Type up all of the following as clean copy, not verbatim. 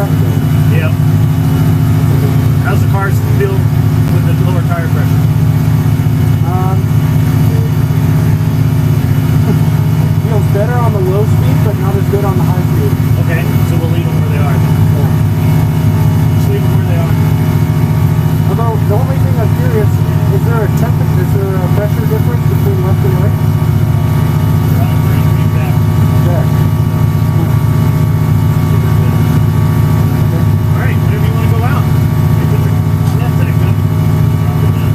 truck though. Yep. How's the car feel with the lower tire pressure? Feels better on the low speed, but not as good on the high speed. Okay, so we'll leave them where they are then. Yeah. Just leave them where they are. Although, the only thing I'm curious, is there a pressure difference between left and right? They're all pretty exact. Yeah. Alright, whenever you want to go out. You put your left deck up. Drop it down.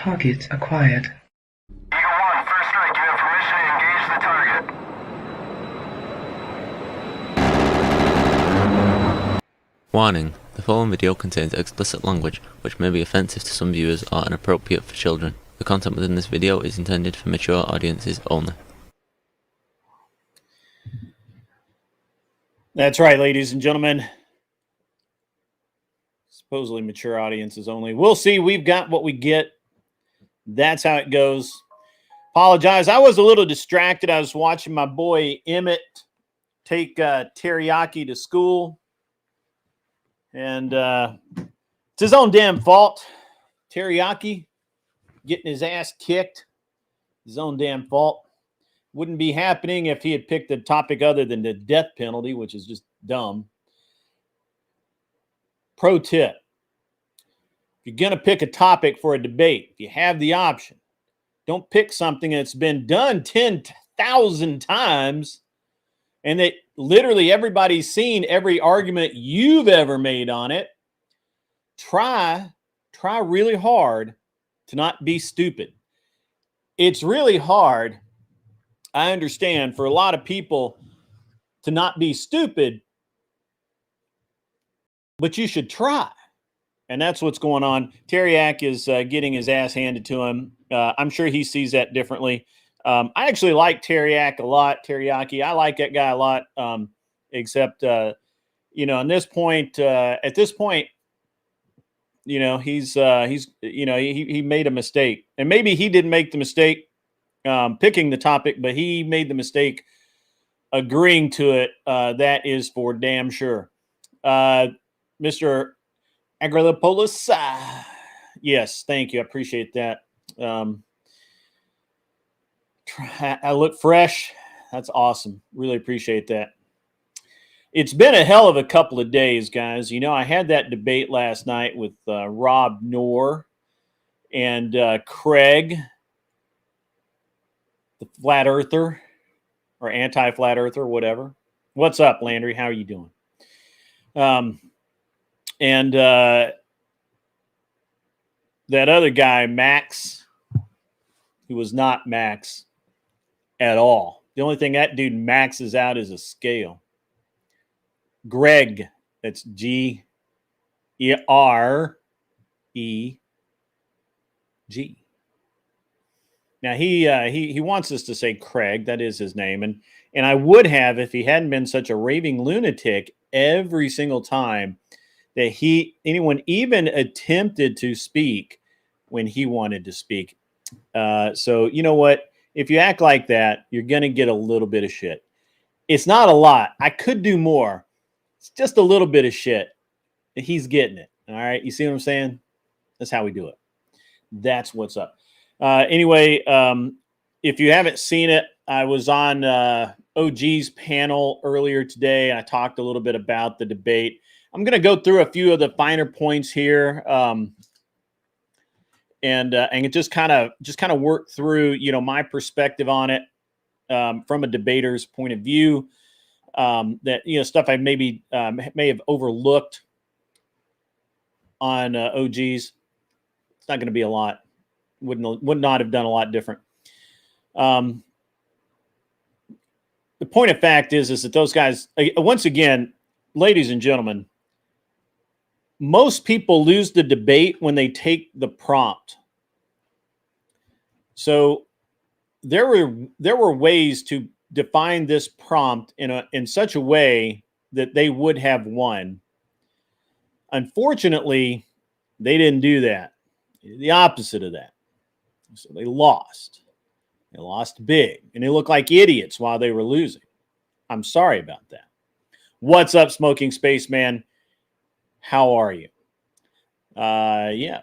Target acquired. Eagle 1, first strike. You have permission to engage the target. Warning: the following video contains explicit language which may be offensive to some viewers or inappropriate for children. The content within this video is intended for mature audiences only. That's right, ladies and gentlemen. Supposedly mature audiences only. We'll see. We've got what we get. That's how it goes. Apologize. I was a little distracted. I was watching my boy Emmett take Teriyaki to school. And it's his own damn fault. Teriyaki getting his ass kicked. His own damn fault. Wouldn't be happening if he had picked a topic other than the death penalty, which is just dumb. Pro tip. If you're going to pick a topic for a debate, if you have the option, don't pick something that's been done 10,000 times and that literally everybody's seen every argument you've ever made on it. Try really hard to not be stupid. It's really hard, I understand, for a lot of people to not be stupid, but you should try. And that's what's going on. Teriyaki is getting his ass handed to him. I'm sure he sees that differently. I actually like Teriyaki a lot. I like that guy a lot. Except, at this point, he made a mistake. And maybe he didn't make the mistake picking the topic, but he made the mistake agreeing to it. That is for damn sure. Mr. Agrippolis, yes, thank you. I appreciate that. I look fresh. That's awesome. Really appreciate that. It's been a hell of a couple of days, guys. You know, I had that debate last night with Rob Knorr and Craig, the flat earther or anti-flat earther, whatever. What's up, Landry? How are you doing? And that other guy, Max, who was not Max at all. The only thing that dude maxes out is a scale. Greg, that's G-E-R-E-G. Now he wants us to say Craig. That is his name, and I would have if he hadn't been such a raving lunatic every single time that anyone even attempted to speak when he wanted to speak. So you know what? If you act like that, you're going to get a little bit of shit. It's not a lot. I could do more. It's just a little bit of shit. He's getting it. All right. You see what I'm saying? That's how we do it. That's what's up. Anyway, if you haven't seen it, I was on OG's panel earlier today. I talked a little bit about the debate. I'm going to go through a few of the finer points here, and just kind of work through, my perspective on it from a debater's point of view. That stuff I maybe may have overlooked on OG's. It's not going to be a lot. Would not have done a lot different. The point of fact is that those guys, once again, ladies and gentlemen, most people lose the debate when they take the prompt. So there were ways to define this prompt in such a way that they would have won. Unfortunately, they didn't do that. The opposite of that. So they lost. They lost big, and they looked like idiots while they were losing. I'm sorry about that. What's up, Smoking Spaceman? How are you? Yeah.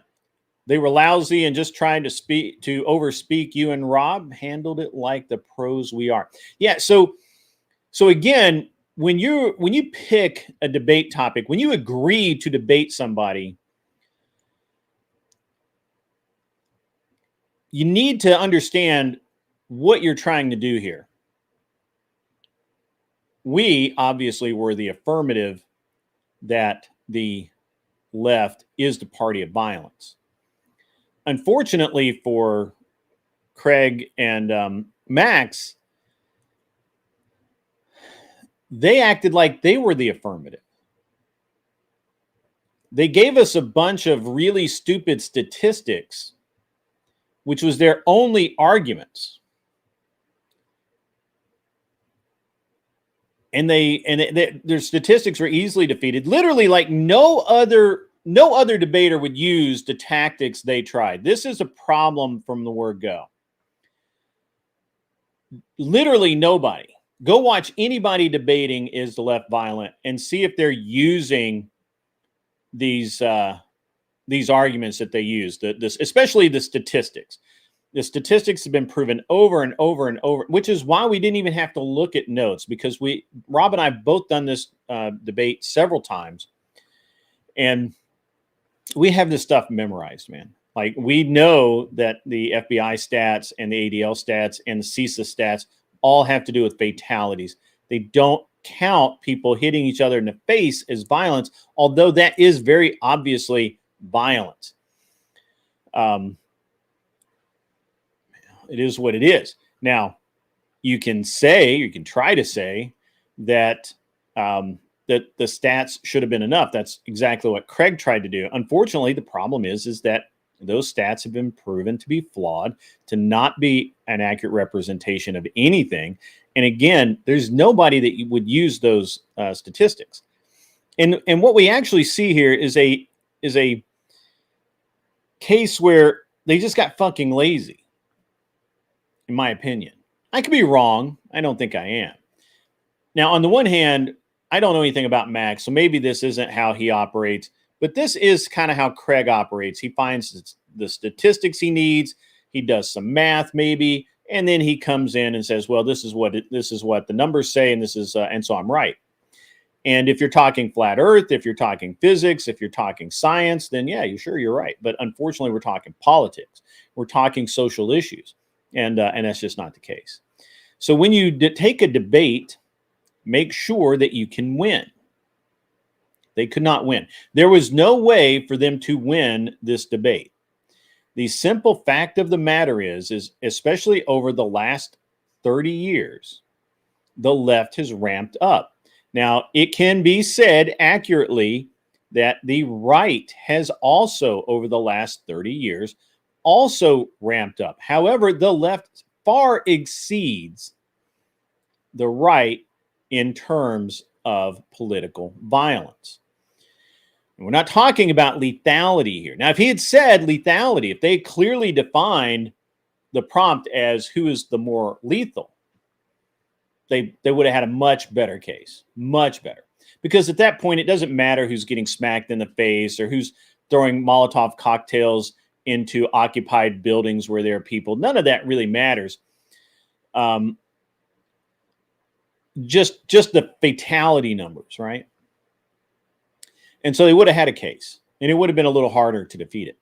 They were lousy and just trying to overspeak you and Rob. Handled it like the pros we are. Yeah, so again, when you pick a debate topic, when you agree to debate somebody, you need to understand what you're trying to do here. We obviously were the affirmative that the left is the party of violence. unfortunately for Craig and Max, they acted like they were the affirmative. They gave us a bunch of really stupid statistics, which was their only arguments. And their statistics were easily defeated. Literally, like no other debater would use the tactics they tried. This is a problem from the word go. Literally nobody. Go watch anybody debating is the left violent and see if they're using these arguments that they use. Especially the statistics. The statistics have been proven over and over and over, which is why we didn't even have to look at notes, because Rob and I have both done this debate several times, and we have this stuff memorized, man. Like, we know that the FBI stats and the ADL stats and the CISA stats all have to do with fatalities. They don't count people hitting each other in the face as violence, although that is very obviously violence. It is what it is. Now, you can try to say that that the stats should have been enough. That's exactly what Craig tried to do. Unfortunately, the problem is that those stats have been proven to be flawed, to not be an accurate representation of anything. And again, there's nobody that would use those statistics. And what we actually see here is a case where they just got fucking lazy, in my opinion. I could be wrong. I don't think I am. Now, on the one hand, I don't know anything about Max, so maybe this isn't how he operates, but this is kind of how Craig operates. He finds the statistics he needs, he does some math maybe, and then he comes in and says, well, this is what the numbers say, and this is and so I'm right. And if you're talking flat earth, if you're talking physics, if you're talking science, then yeah, you're right. But unfortunately, we're talking politics. We're talking social issues. And that's just not the case. So when you take a debate, make sure that you can win. They could not win. There was no way for them to win this debate. The simple fact of the matter is especially over the last 30 years, the left has ramped up. Now, it can be said accurately that the right has also, over the last 30 years, also ramped up. However, the left far exceeds the right in terms of political violence. And we're not talking about lethality here. Now, if he had said lethality, if they clearly defined the prompt as who is the more lethal, they would have had a much better case, much better. Because at that point, it doesn't matter who's getting smacked in the face or who's throwing Molotov cocktails into occupied buildings where there are people. None of that really matters. Just the fatality numbers, right? And so they would have had a case, and it would have been a little harder to defeat it.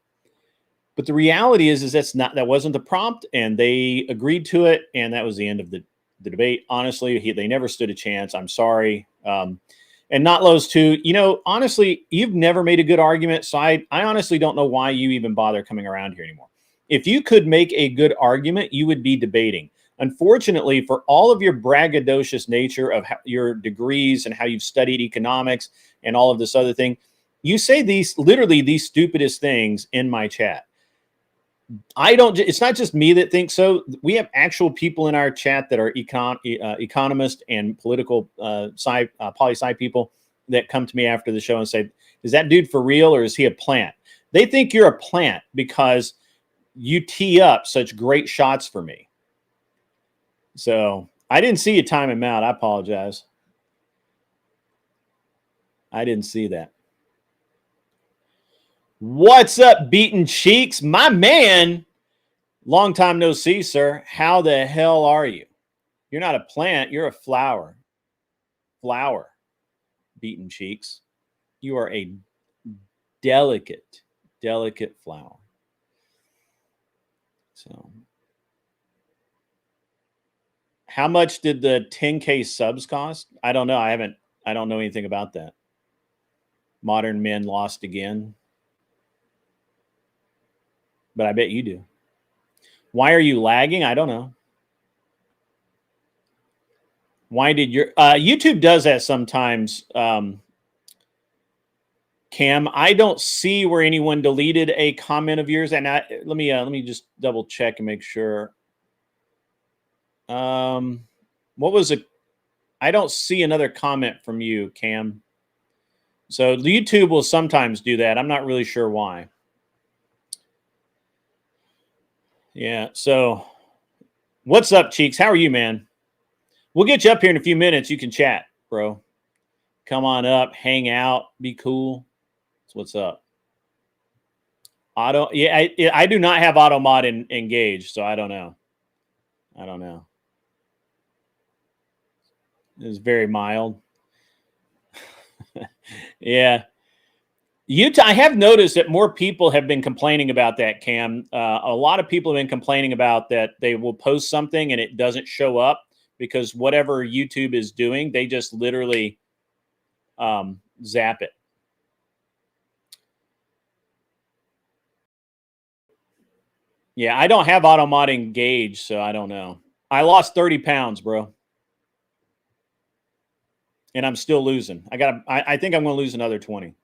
But the reality is that wasn't the prompt, and they agreed to it, and that was the end of the debate. Honestly, they never stood a chance. I'm sorry. And not those two. Honestly, you've never made a good argument, so I honestly don't know why you even bother coming around here anymore. If you could make a good argument, you would be debating. Unfortunately, for all of your braggadocious nature of your degrees and how you've studied economics and all of this other thing, you say literally these stupidest things in my chat. It's not just me that thinks so. We have actual people in our chat that are economists and political poli-sci people that come to me after the show and say, is that dude for real or is he a plant? They think you're a plant because you tee up such great shots for me. So I didn't see you time him out. I apologize. I didn't see that. What's up, Beaten Cheeks? My man. Long time no see, sir. How the hell are you? You're not a plant. You're a flower. Flower, Beaten Cheeks. You are a delicate, delicate flower. So, how much did the 10K subs cost? I don't know. I don't know anything about that. Modern Men lost again. but I bet you do. Why are you lagging? I don't know. Why did your YouTube does that sometimes? Cam, I don't see where anyone deleted a comment of yours, and let me just double check and make sure. What was it? I don't see another comment from you, Cam. So YouTube will sometimes do that. I'm not really sure why. Yeah. So, what's up, Cheeks? How are you, man? We'll get you up here in a few minutes. You can chat, bro. Come on up, hang out, be cool. That's what's up. Auto, yeah, I do not have auto mod engaged, so I don't know. I don't know. It's very mild. Yeah. Utah, I have noticed that more people have been complaining about that, Cam. A lot of people have been complaining about that they will post something and it doesn't show up because whatever YouTube is doing, they just literally zap it. Yeah, I don't have auto mod engaged, so I don't know. I lost 30 pounds, bro. And I'm still losing. I think I'm going to lose another 20,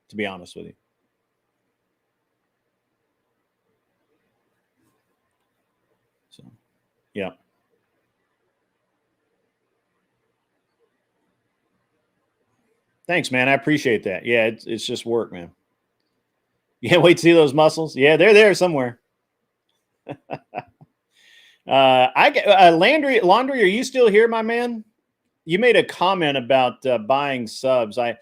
to be honest with you. So, yeah. Thanks, man. I appreciate that. Yeah, it's just work, man. You can't wait to see those muscles. Yeah, they're there somewhere. Laundry, are you still here, my man? You made a comment about buying subs. I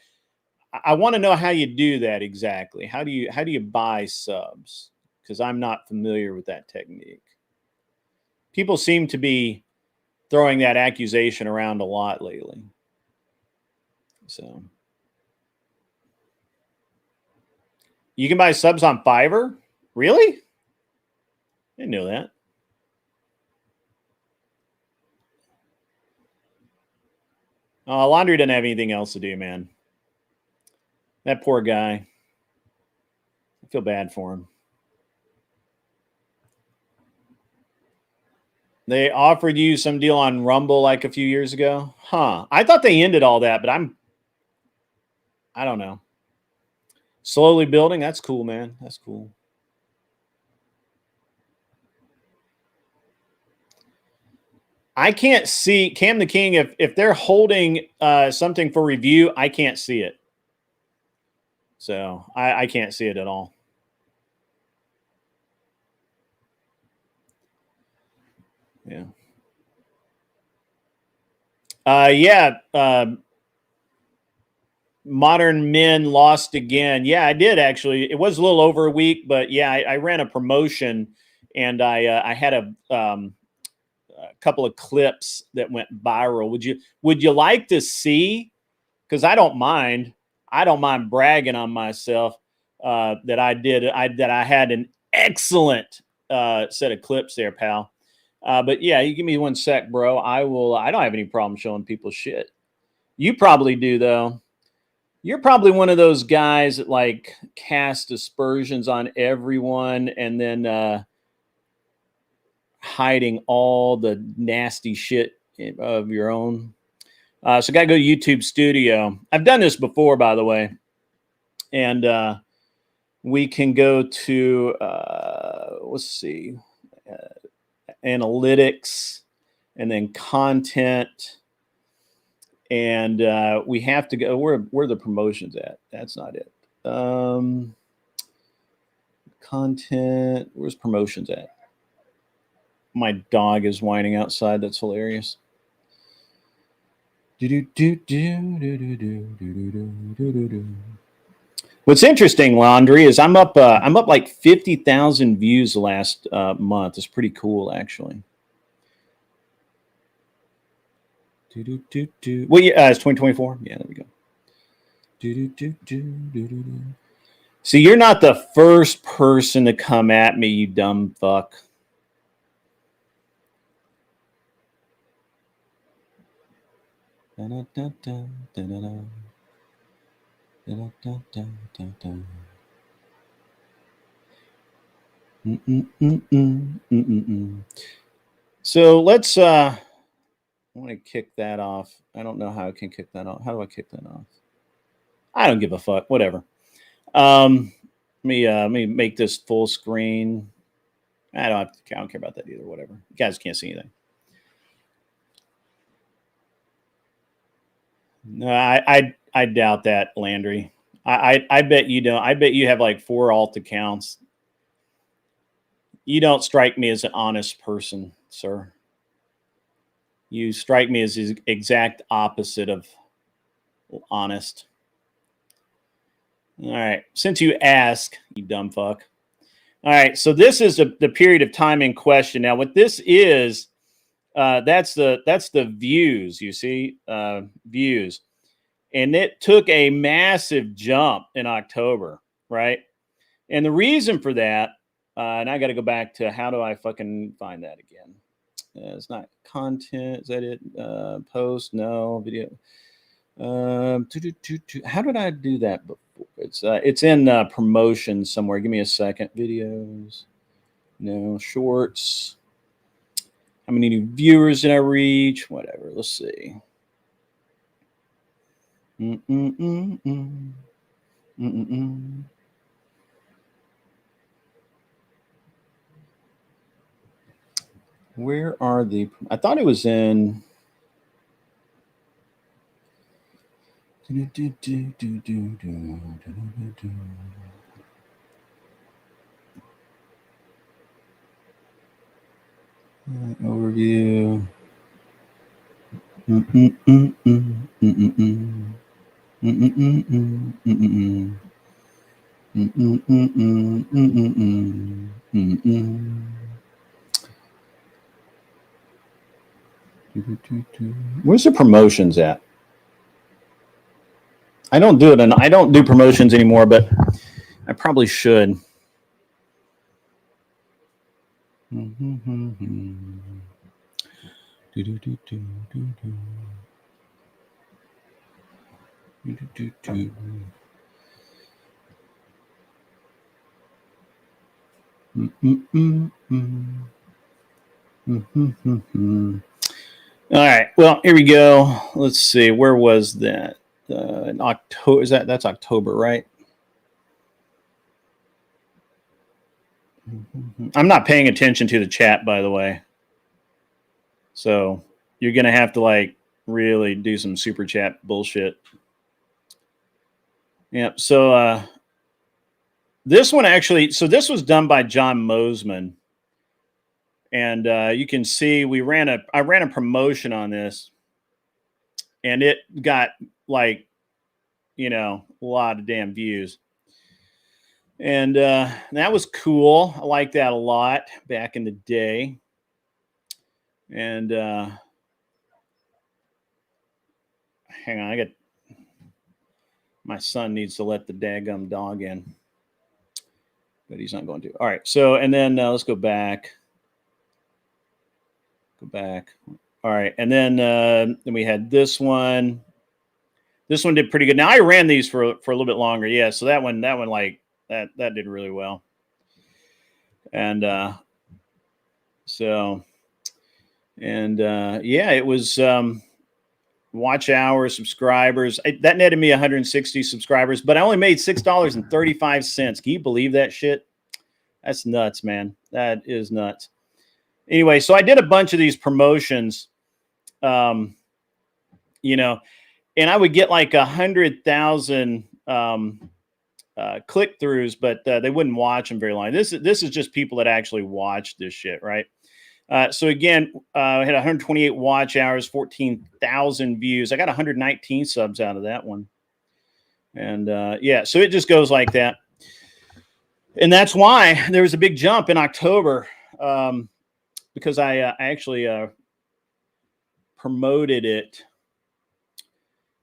want to know how you do that exactly. How do you buy subs? Because I'm not familiar with that technique. People seem to be throwing that accusation around a lot lately. So you can buy subs on Fiverr? Really? Didn't know that. Laundry doesn't have anything else to do, man. That poor guy. I feel bad for him. They offered you some deal on Rumble like a few years ago? Huh. I thought they ended all that, but I don't know. Slowly building. That's cool, man. That's cool. I can't see Cam the King. If they're holding something for review, I can't see it. So I can't see it at all. Yeah. Modern Men lost again. Yeah, I did actually. It was a little over a week, but yeah, I ran a promotion and I had a couple of clips that went viral. Would you like to see? Because I don't mind bragging on myself that I had an excellent set of clips there, pal. But yeah, you give me 1 sec, bro. I don't have any problem showing people shit. You probably do though. You're probably one of those guys that like cast aspersions on everyone and then hiding all the nasty shit of your own. So got to go to YouTube Studio. I've done this before, by the way. And we can go to, let's see, analytics and then content. And we have to go, where are the promotions at? That's not it. Content, where's promotions at? My dog is whining outside. That's hilarious. What's interesting, Laundry, is I'm up like 50,000 views the last month. It's pretty cool, actually. Well, yeah, it's 2024. Yeah, there we go. See, you're not the first person to come at me, you dumb fuck. So let's I want to kick that off. I don't know how I can kick that off. How do I kick that off? I don't give a fuck. Whatever. Let me make this full screen. I don't care about that either. Whatever. You guys can't see anything. No, I doubt that, Landry. I bet you don't. I bet you have like 4 alt accounts. You don't strike me as an honest person, sir. You strike me as the exact opposite of honest. All right. Since you ask, you dumb fuck. All right. So this is the period of time in question. Now, what this is, that's the views. You see, views, and it took a massive jump in October, right? And the reason for that, and I got to go back to how do I fucking find that again? It's not content. Is that it? Post? No. Video. How did I do that before? It's in promotion somewhere. Give me a second. Videos. No. Shorts. How many new viewers did I reach? Whatever. Let's see. Where are the? I thought it was in. Overview. Where's the promotions at? I don't do it, and I don't do promotions anymore, but I probably should. All right. Well, here we go. Let's see. Where was that? In October. That's October, right? I'm not paying attention to the chat, by the way. So you're gonna have to like really do some super chat bullshit. Yeah. So this one actually. So this was done by John Mosman, and you can see I ran a promotion on this, and it got like, a lot of damn views. And that was cool. I liked that a lot back in the day. And hang on, my son needs to let the daggum dog in, but he's not going to. All right. So, and then let's go back. All right. And then we had this one. This one did pretty good. Now I ran these for a little bit longer. Yeah. So that one like that did really well. And yeah, it was watch hours, subscribers. That netted me 160 subscribers, but I only made $6.35. Can you believe that shit? That's nuts, man. That is nuts. Anyway, so I did a bunch of these promotions, and I would get like 100,000 click-throughs, but they wouldn't watch them very long. This is just people that actually watch this shit, right? So again, I had 128 watch hours, 14,000 views. I got 119 subs out of that one. And yeah, so it just goes like that. And that's why there was a big jump in October, because I actually promoted it.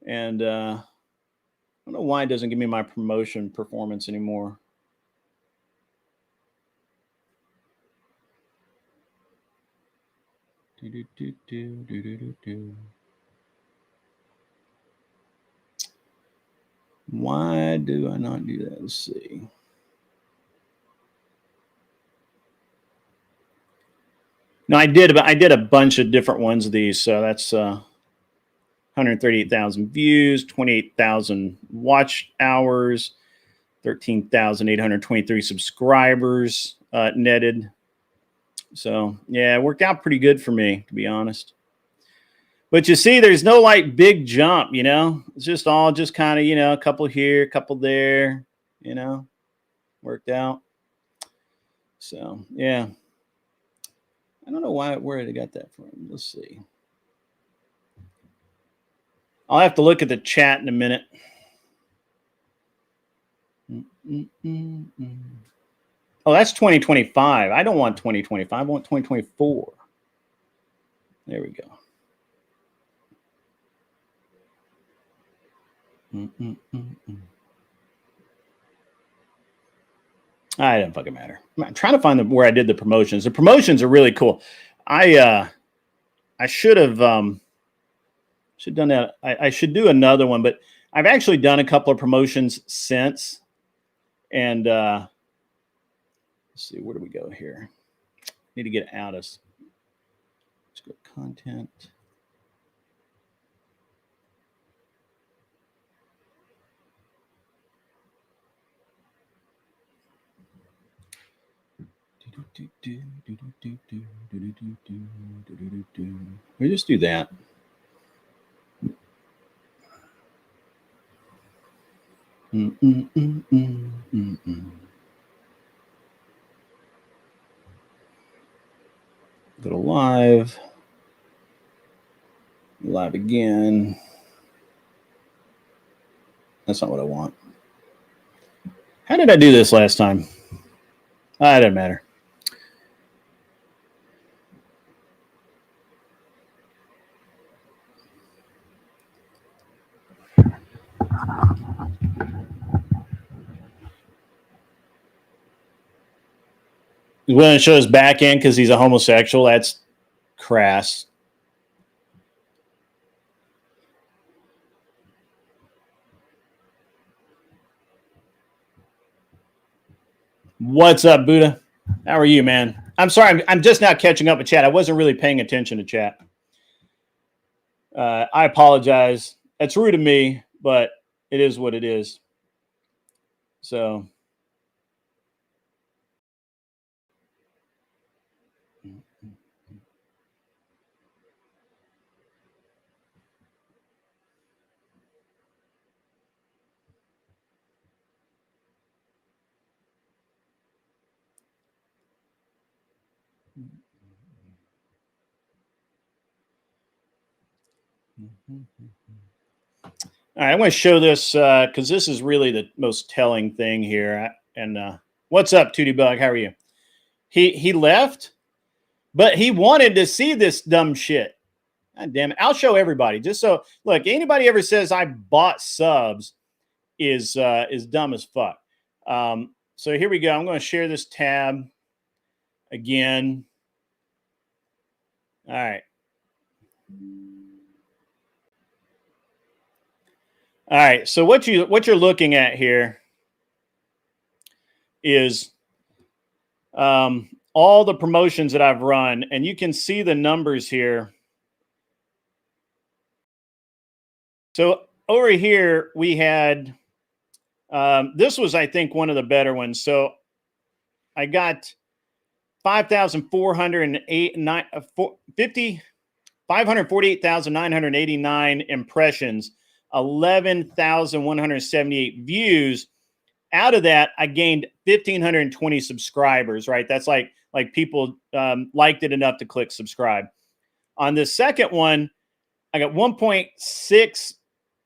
And I don't know why it doesn't give me my promotion performance anymore. Why do I not do that? Let's see. No, I did a bunch of different ones of these. So that's 138,000 views, 28,000 watch hours, 13,823 subscribers netted. So yeah, it worked out pretty good for me, to be honest. But you see, there's no like big jump, you know. It's just all just kind of, you know, a couple here, a couple there, you know, worked out. So yeah, I don't know where they got that from. Let's see. I'll have to look at the chat in a minute. Oh, that's 2025. I don't want 2025. I want 2024. There we go. I don't fucking matter. I'm trying to find where I did the promotions. The promotions are really cool. I should have done that. I should do another one, but I've actually done a couple of promotions since. And let's see, where do we go here? Need to get out of. Let's go content. We just do that. Go to live. Live again. That's not what I want. How did I do this last time? It doesn't matter. He's willing to show his back end because he's a homosexual. That's crass. What's up, Buddha? How are you, man? I'm sorry. I'm just now catching up with chat. I wasn't really paying attention to chat. I apologize. That's rude of me, but it is what it is. So. All right, I'm going to show this because this is really the most telling thing here. And what's up, Tootie Bug? How are you? He left, but he wanted to see this dumb shit. God damn it! I'll show everybody. Just so look, anybody ever says I bought subs is dumb as fuck. So here we go. I'm going to share this tab again. All right. All right, so what you're looking at here is all the promotions that I've run, and you can see the numbers here. So over here we had this was, I think, one of the better ones. So I got 548,989 impressions. 11,178 views. Out of that, I gained 1,520 subscribers, right? That's like people liked it enough to click subscribe. On the second one, I got 1.6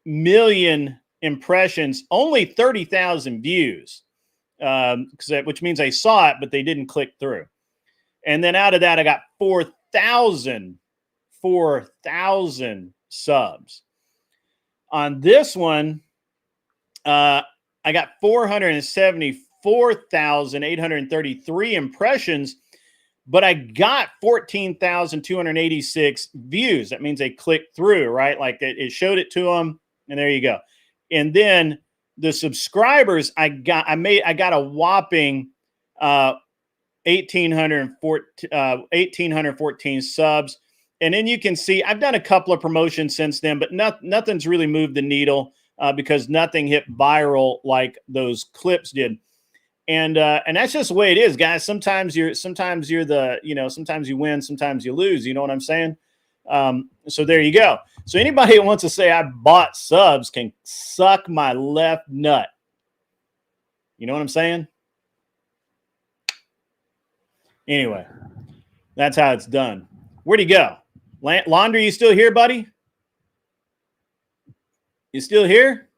million impressions, only 30,000 views, which means they saw it, but they didn't click through. And then out of that, I got 4,000 subs. On this one, I got 474,833 impressions, but I got 14,286 views. That means they clicked through, right? Like it showed it to them, and there you go. And then the subscribers I got a whopping 1,814 subs. And then you can see I've done a couple of promotions since then, but nothing's really moved the needle because nothing hit viral like those clips did. And that's just the way it is, guys. Sometimes you're the, sometimes you win, sometimes you lose. You know what I'm saying? So there you go. So anybody who wants to say I bought subs can suck my left nut. You know what I'm saying? Anyway, that's how it's done. Where'd he go? Laundry, you still here, buddy? You still here?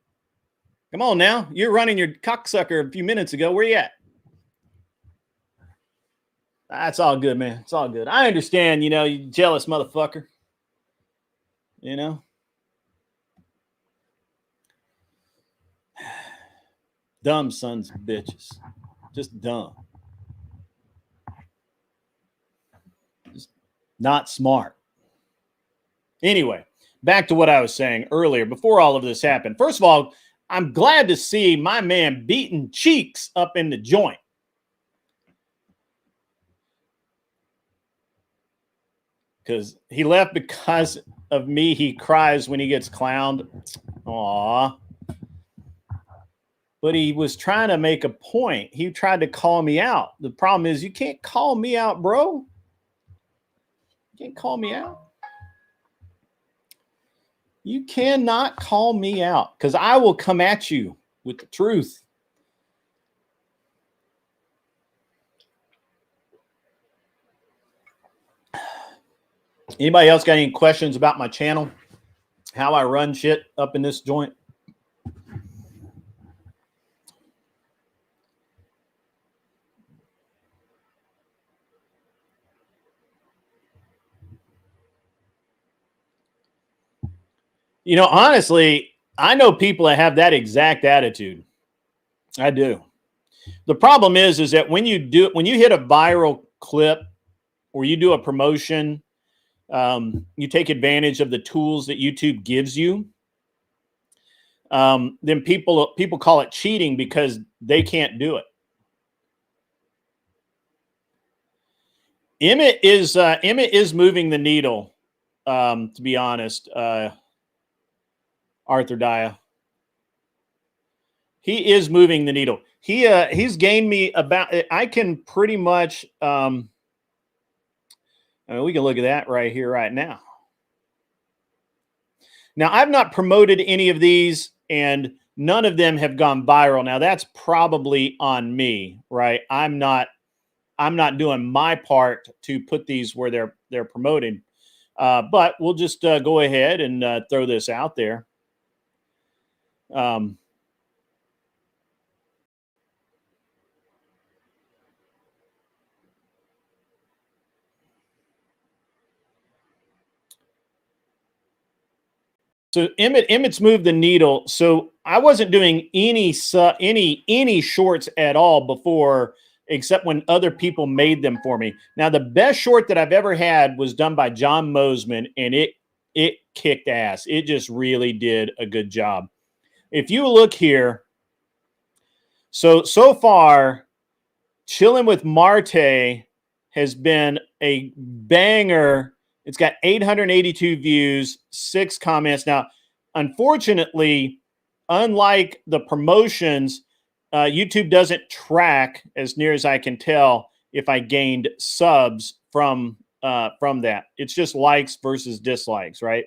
Come on now. You're running your cocksucker a few minutes ago. Where you at? That's all good, man. It's all good. I understand, you jealous motherfucker. Dumb sons of bitches. Just dumb. Just not smart. Anyway, back to what I was saying earlier before all of this happened. First of all, I'm glad to see my man beating cheeks up in the joint. Because he left because of me. He cries when he gets clowned. Aw. But he was trying to make a point. He tried to call me out. The problem is you can't call me out, bro. You can't call me out. You cannot call me out because I will come at you with the truth. Anybody else got any questions about my channel? How I run shit up in this joint? Honestly, I know people that have that exact attitude. I do. The problem is that when you hit a viral clip or you do a promotion, you take advantage of the tools that YouTube gives you. Then people call it cheating because they can't do it. Emmett is moving the needle. To be honest, Arthur Daya. He is moving the needle. He's gained me about. I can pretty much. We can look at that right here, right now. Now, I've not promoted any of these, and none of them have gone viral. Now, that's probably on me, right? I'm not doing my part to put these where they're promoting. But we'll just go ahead and throw this out there. So Emmett's moved the needle. So I wasn't doing any shorts at all before, except when other people made them for me. Now, the best short that I've ever had was done by John Mosman, and it kicked ass. It just really did a good job. If you look here, so far, Chilling with Marte has been a banger. It's got 882 views, 6 comments. Now, unfortunately, unlike the promotions, YouTube doesn't track, as near as I can tell, if I gained subs from that. It's just likes versus dislikes, right?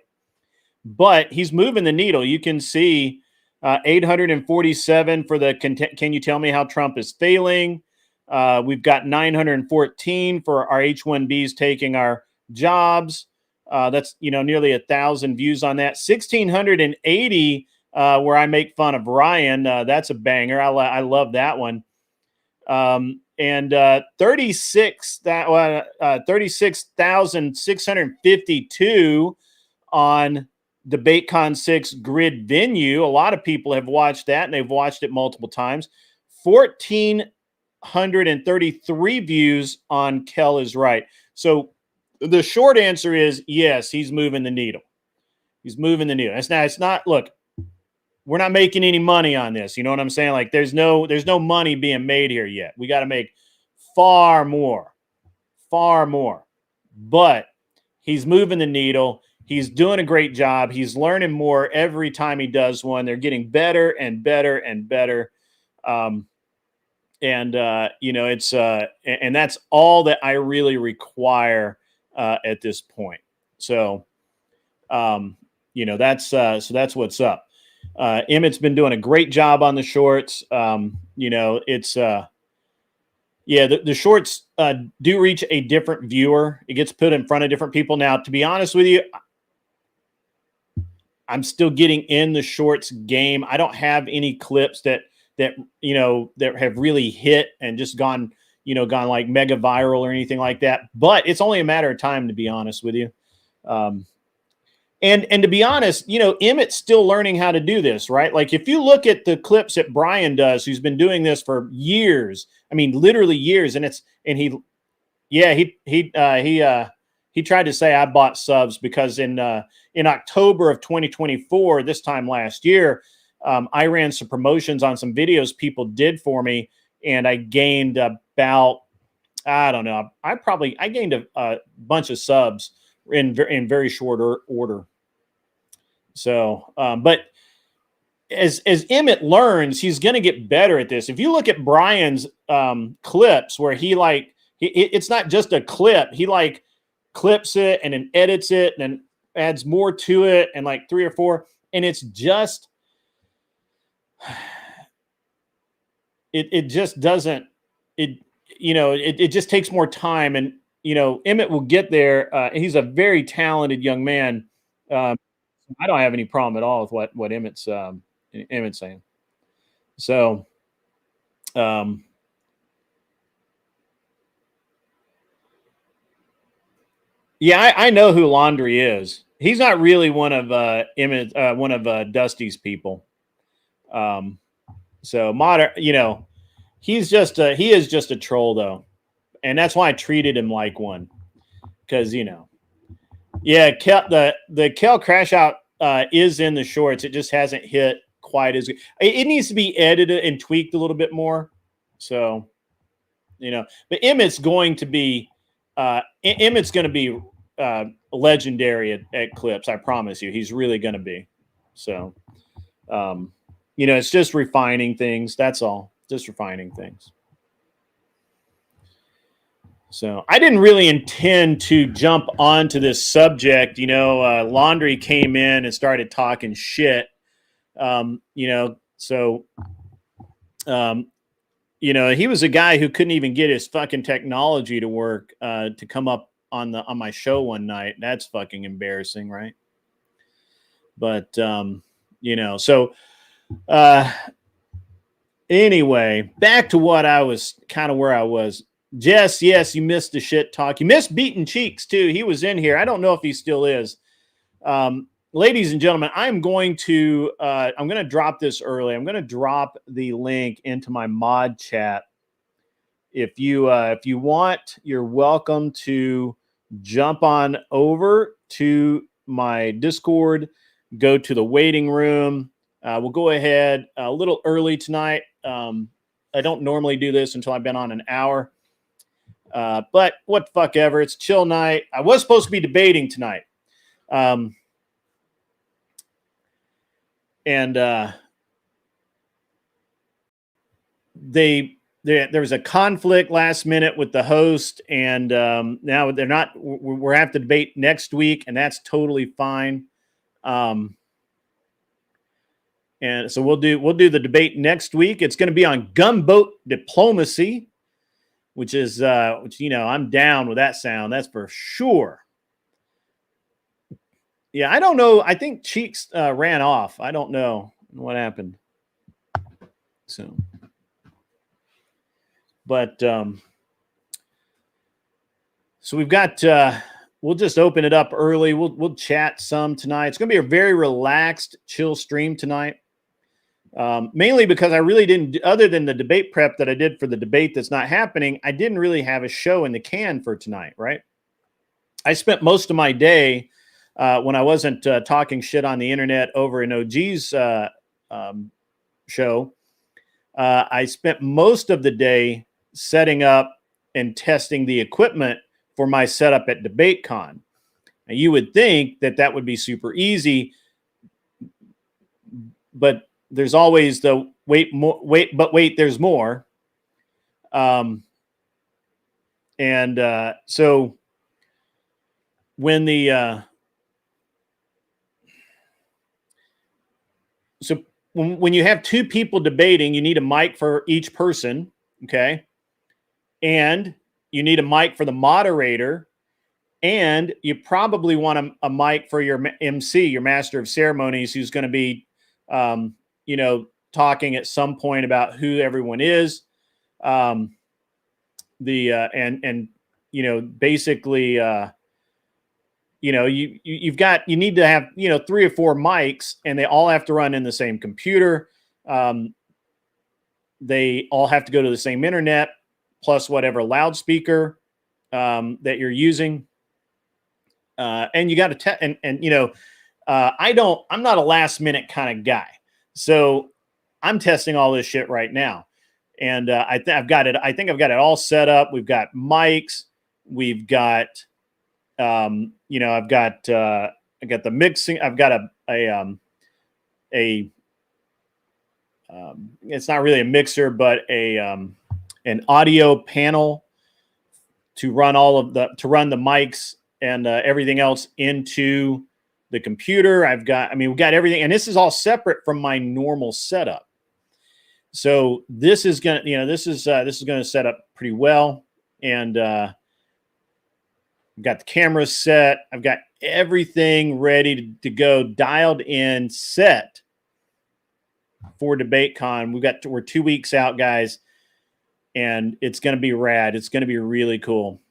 But he's moving the needle. You can see 847 for the Can You Tell Me How Trump is Failing? We've got 914 for our H-1Bs taking our jobs. That's nearly 1,000 views on that. 1,680 where I make fun of Ryan. That's a banger. I love that one. And 36,652 on DebateCon 6 Grid Venue. A lot of people have watched that, and they've watched it multiple times. 1,433 views on Kel is Right. So the short answer is yes, he's moving the needle. He's moving the needle. It's not, look, we're not making any money on this. You know what I'm saying? Like there's no money being made here yet. We got to make far more, but he's moving the needle. He's doing a great job. He's learning more every time he does one. They're getting better and better and better. You know, it's and that's all that I really require at this point. So, you know, so that's what's up. Emmett's been doing a great job on the shorts. You know, it's yeah, the shorts do reach a different viewer. It gets put in front of different people. Now, to be honest with you, I'm still getting in the shorts game. I don't have any clips that you know that have really hit and just gone like mega viral or anything like that. But it's only a matter of time, to be honest with you. And to be honest, you know, Emmett's still learning how to do this, right? Like if you look at the clips that Brian does, who's been doing this for years, I mean, literally years, and he tried to say I bought subs because in October of 2024, this time last year, I ran some promotions on some videos people did for me, and I gained about, I don't know, I gained a bunch of subs in very short order. So, but as Emmett learns, he's going to get better at this. If you look at Brian's clips where it's not just a clip, he like clips it and then edits it and then adds more to it and like 3 or 4. And it's just, it just doesn't, you know, it just takes more time. And, you know, Emmett will get there. He's a very talented young man. I don't have any problem at all with what Emmett's saying. So, yeah, I know who Laundry is. He's not really one of Dusty's people. So you know, he is just a troll though, and that's why I treated him like one, because you know, yeah, the Kel crash out is in the shorts. It just hasn't hit quite as good. It needs to be edited and tweaked a little bit more. So, you know, but Emmett's going to be legendary at clips. I promise you, he's really going to be. So, you know, it's just refining things. That's all. Just refining things. So I didn't really intend to jump onto this subject. You know, Laundry came in and started talking shit. You know, so, you know, he was a guy who couldn't even get his fucking technology to work to come up on my show one night. That's fucking embarrassing, right? But you know, so anyway, back to what I was kind of where I was. Jess, yes, you missed the shit talk. You missed Beaten Cheeks too. He was in here. I don't know if he still is. Ladies and gentlemen, I'm going to drop this early. I'm going to drop the link into my mod chat. If you want, you're welcome to jump on over to my Discord, go to the waiting room. We'll go ahead a little early tonight. I don't normally do this until I've been on an hour. But what the fuck ever. It's chill night. I was supposed to be debating tonight. And there was a conflict last minute with the host, and now they're not. We're have to debate next week, and that's totally fine. And so we'll do the debate next week. It's going to be on gunboat diplomacy, which is you know, I'm down with that sound. That's for sure. Yeah, I don't know. I think Cheeks ran off. I don't know what happened. So, but so we've got. We'll just open it up early. We'll chat some tonight. It's going to be a very relaxed, chill stream tonight. Mainly because I really didn't, other than the debate prep that I did for the debate that's not happening, I didn't really have a show in the can for tonight, right? I spent most of my day when I wasn't talking shit on the internet over in OG's show. I spent most of the day setting up and testing the equipment for my setup at DebateCon. Now, you would think that that would be super easy, but there's always the wait, there's more. So when the when you have two people debating, you need a mic for each person, okay? And you need a mic for the moderator, and you probably want a mic for your MC, your master of ceremonies, who's going to be, talking at some point about who everyone is. Basically, you need to have 3 or 4 mics, and they all have to run in the same computer. They all have to go to the same internet, plus whatever loudspeaker that you're using. And you got to I'm not a last minute kind of guy, so I'm testing all this shit right now. And I think I've got it all set up. We've got mics. We've got, I got the mixing. I've got it's not really a mixer, but an audio panel to run the mics and everything else into the computer. we've got everything, and this is all separate from my normal setup. So this is going to set up pretty well. And I've got the camera set. I've got everything ready to go, dialed in, set for DebateCon. We're 2 weeks out, guys, and it's going to be rad. It's going to be really cool.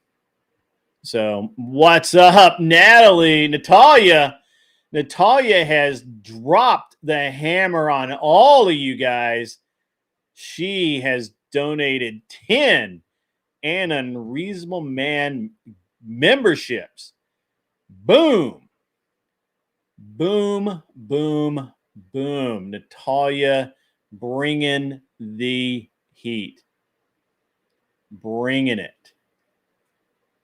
So what's up, Natalie? Natalia has dropped the hammer on all of you guys. She has donated 10 and Unreasonable Man memberships. Boom. Boom, boom, boom. Natalia bringing the heat. Bringing it.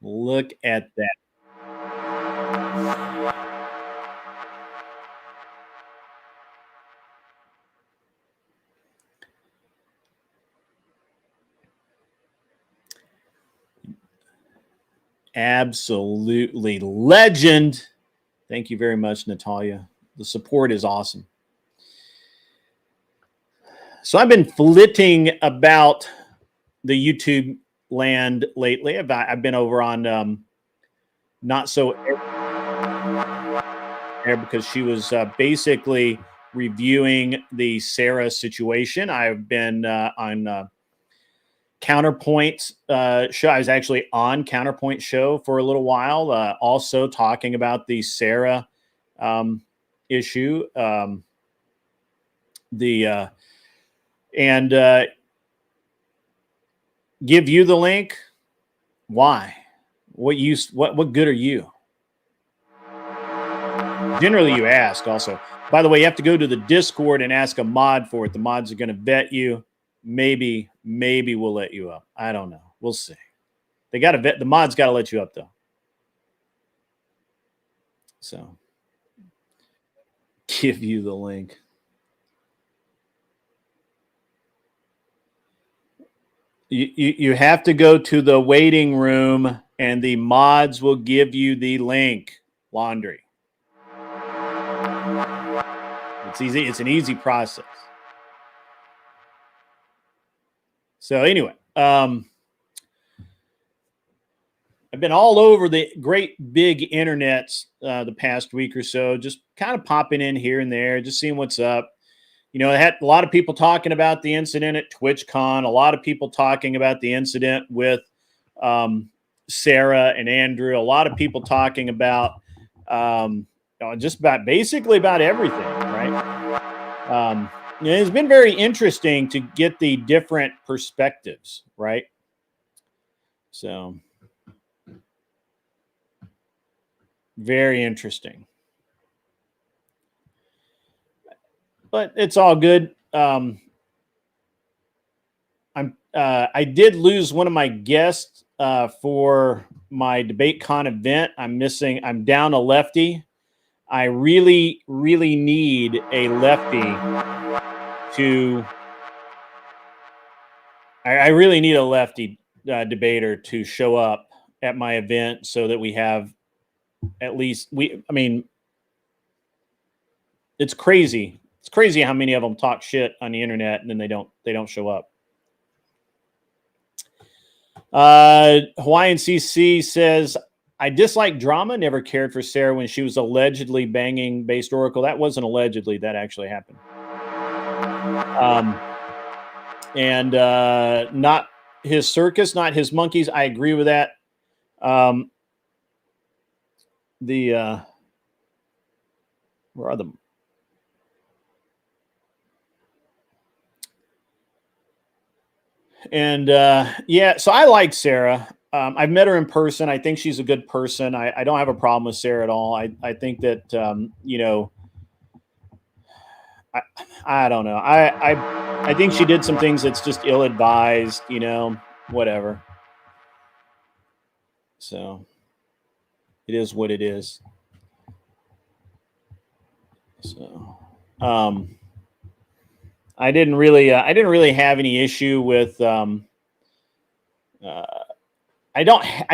Look at that. Absolutely legend. Thank you very much, Natalia. The support is awesome. So I've been flitting about the YouTube land lately. I've been over on Not So Air because she was basically reviewing the Sarah situation. I've been on Counterpoint's show. I was actually on Counterpoint show for a little while, also talking about the Sarah issue. Give you the link. Why? What good are you? Generally, you ask. Also, by the way, you have to go to the Discord and ask a mod for it. The mods are going to vet you. Maybe we'll let you up. I don't know. We'll see. They got to vet. The mods got to let you up though. So, give you the link. You have to go to the waiting room, and the mods will give you the link. Laundry. It's easy. It's an easy process. So anyway, I've been all over the great big internets the past week or so, just kind of popping in here and there, just seeing what's up. I had a lot of people talking about the incident at TwitchCon, a lot of people talking about the incident with Sarah and Andrew, a lot of people talking about just basically about everything, right? It's been very interesting to get the different perspectives, right? So, very interesting. But it's all good. I did lose one of my guests for my DebateCon event. I'm down a lefty. I really, really need a lefty to. I really need a lefty debater to show up at my event so that we have at least I mean, it's crazy. It's crazy how many of them talk shit on the internet and then they don't show up. Hawaiian CC says, I dislike drama. Never cared for Sarah when she was allegedly banging Based Oracle. That wasn't allegedly. That actually happened. And not his circus, not his monkeys. I agree with that. Where are them? And yeah, so I like Sarah. I've met her in person. I think she's a good person. I don't have a problem with Sarah at all. I think that you know, I don't know. I think she did some things that's just ill-advised, you know, whatever. So it is what it is. So I didn't really have any issue with I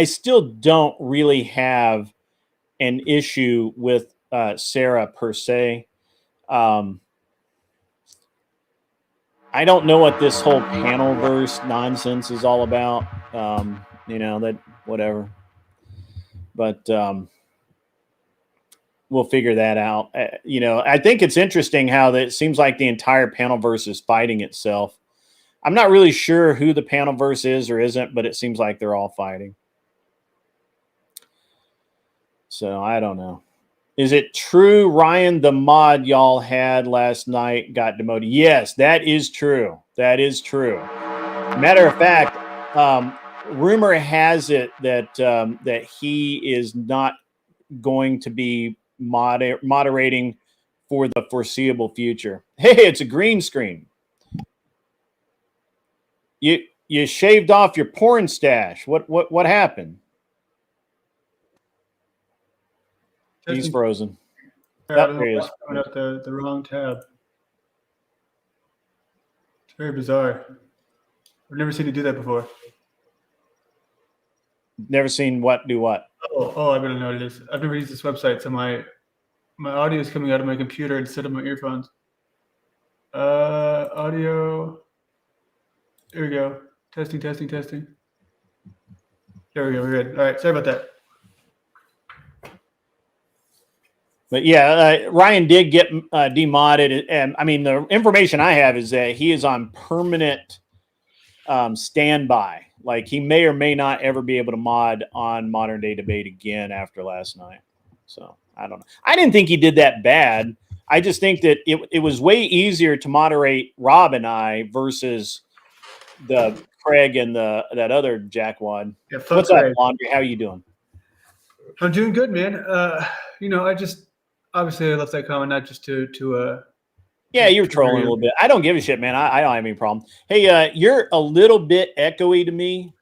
still don't really have an issue with Sarah per se. I don't know what this whole panel verse nonsense is all about. You know, that whatever. But we'll figure that out. You know, I think it's interesting how it seems like the entire panel verse is fighting itself. I'm not really sure who the panel verse is or isn't, but it seems like they're all fighting. So I don't know. Is it true Ryan, the mod y'all had last night, got demoted? Yes, that is true. That is true. Matter of fact, rumor has it that that he is not going to be moderating for the foreseeable future. Hey, it's a green screen. You shaved off your porn stash. What happened? He's frozen. Coming up the wrong tab. It's very bizarre. I've never seen you do that before. Never seen what do what? Oh, I better know what it is. I've never used this website, so my audio is coming out of my computer instead of my earphones. Audio. There we go. Testing. There we go. We're good. All right. Sorry about that. But yeah, Ryan did get demodded, and I mean the information I have is that he is on permanent standby. Like he may or may not ever be able to mod on Modern Day Debate again after last night. So I don't know. I didn't think he did that bad. I just think that it was way easier to moderate Rob and I versus the Craig and that other jackwad. Yeah, what's Craig. up, Laundry? How are you doing? I'm doing good, man. You know, I just obviously I left that comment not just to yeah, you're trolling a little bit. I don't give a shit, man. I don't have any problem. Hey, you're a little bit echoey to me.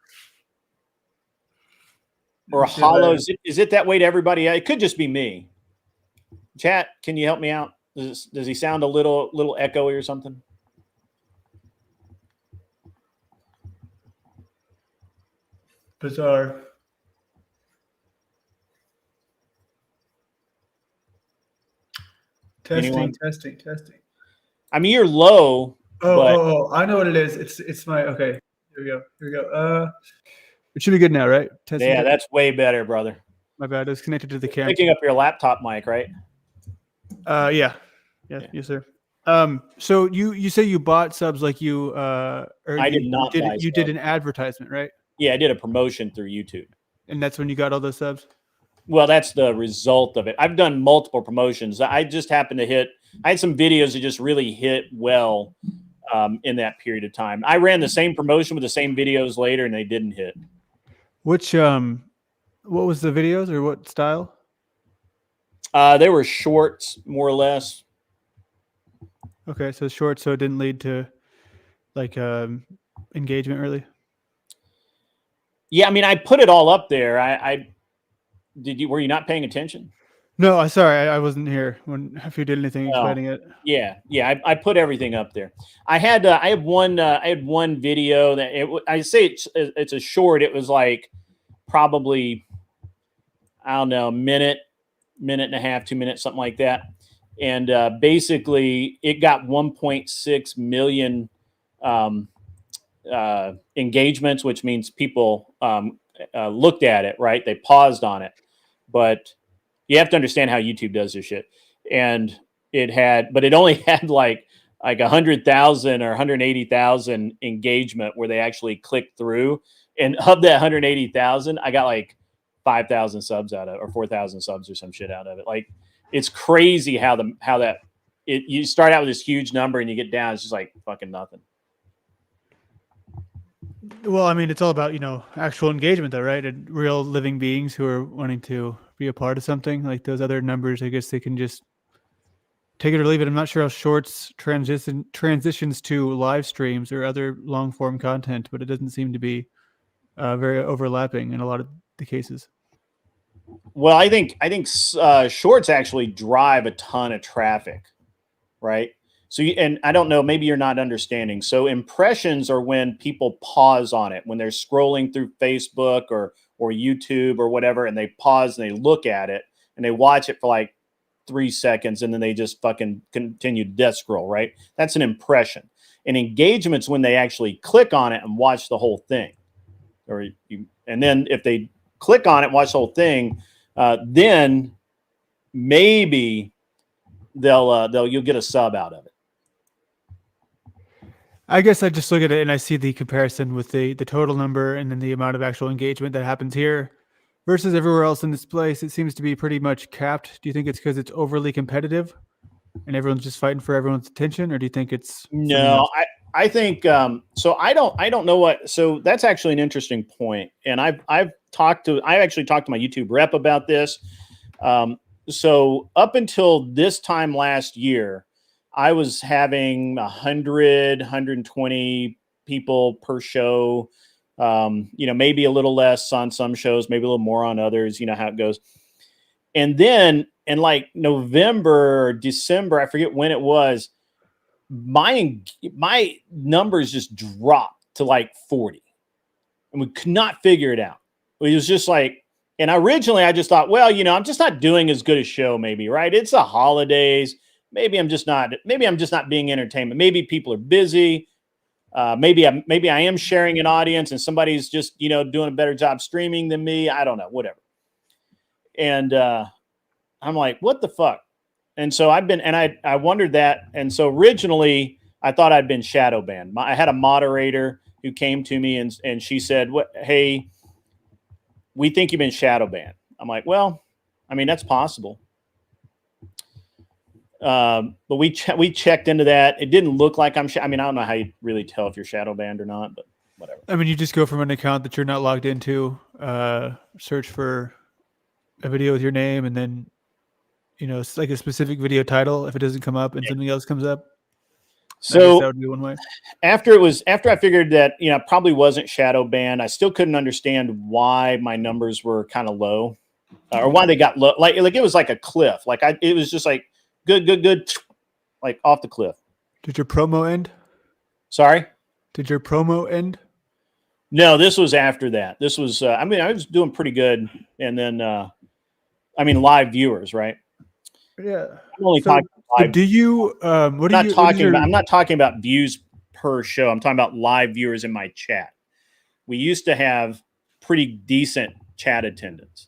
Or hollow. Is it that way to everybody? It could just be me. Chat, can you help me out? Does he sound a little echoey or something? Bizarre. Testing. I mean, you're low. Oh, I know what it is. It's my okay. Here we go. It should be good now, right? Testing. Yeah, that's way better, brother. My bad. It's connected to the camera. Picking up your laptop mic, right? Yeah. Yes, sir. So you say you bought subs like you I did not. You did an advertisement, right? Yeah, I did a promotion through YouTube. And that's when you got all those subs? Well, that's the result of it. I've done multiple promotions. I just happened to hit. I had some videos that just really hit well in that period of time. I ran the same promotion with the same videos later, and they didn't hit. Which what was the videos or what style? They were shorts, more or less. Okay, so short, so it didn't lead to like engagement, really. Yeah, I mean, I put it all up there. Were you not paying attention? No, I'm sorry, I wasn't here if you did anything Oh, explaining it. yeah. I put everything up there. I had one video that I say it's a short. It was like probably, I don't know, minute and a half, 2 minutes, something like that. And basically, it got 1.6 million um, engagements, which means people looked at it. Right? They paused on it, but you have to understand how YouTube does this shit. And it only had like 100,000 or 180,000 engagement where they actually clicked through. And of that 180,000, I got like 5,000 subs out of it, or 4,000 subs or some shit out of it. Like, it's crazy how you start out with this huge number and you get down, it's just like fucking nothing. Well, I mean, it's all about, actual engagement though, right? And real living beings who are wanting to be a part of something. Like those other numbers, I guess they can just take it or leave it. I'm not sure how shorts transitions to live streams or other long form content, but it doesn't seem to be very overlapping in a lot of the cases. Well, I think shorts actually drive a ton of traffic, right? So, and I don't know, maybe you're not understanding. So impressions are when people pause on it, when they're scrolling through Facebook or YouTube or whatever, and they pause and they look at it and they watch it for like 3 seconds and then they just fucking continue to death scroll, right? That's an impression. And engagement's when they actually click on it and watch the whole thing. And then if they click on it, and watch the whole thing, then maybe you'll get a sub out of it. I guess I just look at it and I see the comparison with the total number and then the amount of actual engagement that happens here versus everywhere else in this place. It seems to be pretty much capped. Do you think it's because it's overly competitive and everyone's just fighting for everyone's attention, or do you think it's no? I think so. I don't know what. So that's actually an interesting point, and I actually talked to my YouTube rep about this. So up until this time last year, I was having 100, 120 people per show. Maybe a little less on some shows, maybe a little more on others. You know how it goes. And then in like November or December, I forget when it was, my numbers just dropped to like 40, and we could not figure it out. It was just like, and originally I just thought, well, I'm just not doing as good a show, maybe, right? It's the holidays. Maybe I'm just not being entertainment. Maybe people are busy. Maybe I am sharing an audience and somebody's just, doing a better job streaming than me. I don't know, whatever. And I'm like, what the fuck? And so I wondered that. And so originally I thought I'd been shadow banned. I had a moderator who came to me and she said, hey, we think you've been shadow banned. I'm like, well, I mean, that's possible. But we checked into that. It didn't look like I don't know how you really tell if you're shadow banned or not, but whatever. I mean, you just go from an account that you're not logged into, search for a video with your name, and then, it's like a specific video title. If it doesn't come up and something else comes up, so that would be one way. After I figured that, probably wasn't shadow banned, I still couldn't understand why my numbers were kind of low, or why they got low. Like it was like a cliff. It was just like, good, like off the cliff. Did your promo end? Sorry? Did your promo end? No, this was after that. This was, I was doing pretty good. And then, live viewers, right? Yeah. I'm only talking live. Do you, I'm not talking about views per show. I'm talking about live viewers in my chat. We used to have pretty decent chat attendance,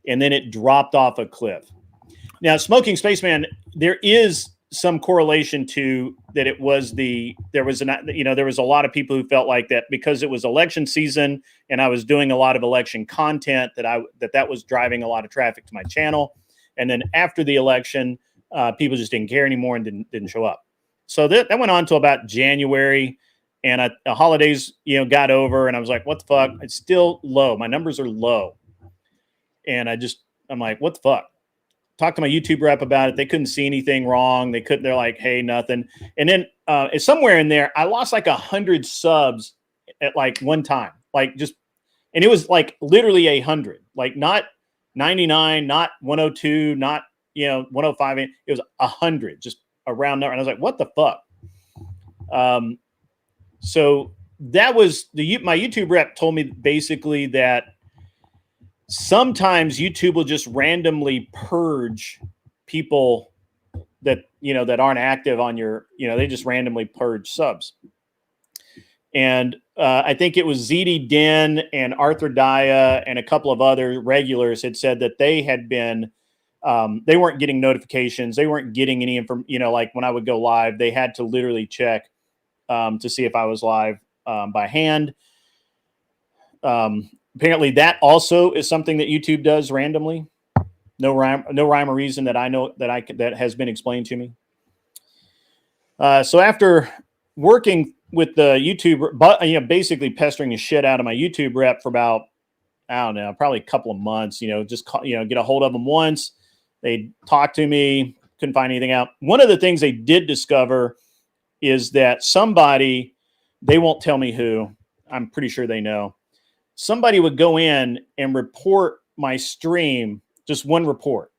and then it dropped off a cliff. Now, Smoking Spaceman, there is some correlation to that. There was a lot of people who felt like that because it was election season and I was doing a lot of election content that was driving a lot of traffic to my channel. And then after the election, people just didn't care anymore and didn't show up. So that went on till about January, and the holidays, got over, and I was like, what the fuck? It's still low. My numbers are low. And I'm like, what the fuck? Talked to my YouTube rep about it. They couldn't see anything wrong. They're like, hey, nothing. And then somewhere in there, I lost like 100 subs at like one time. And and it was like literally 100, like not 99, not 102, not 105. It was 100, just a round number. And I was like, what the fuck? So that was my YouTube rep told me basically that sometimes YouTube will just randomly purge people that that aren't active on your, they just randomly purge subs. And I think it was ZD Den and Arthur Daya and a couple of other regulars had said that they had been, they weren't getting notifications. They weren't getting any information, like when I would go live, they had to literally check to see if I was live by hand. Apparently that also is something that YouTube does randomly. No rhyme or reason that I know that has been explained to me. So after working with the YouTube, but basically pestering the shit out of my YouTube rep for about, I don't know, probably a couple of months, just get a hold of them once. They talked to me, couldn't find anything out. One of the things they did discover is that somebody, they won't tell me who, I'm pretty sure they know, somebody would go in and report my stream, just one report.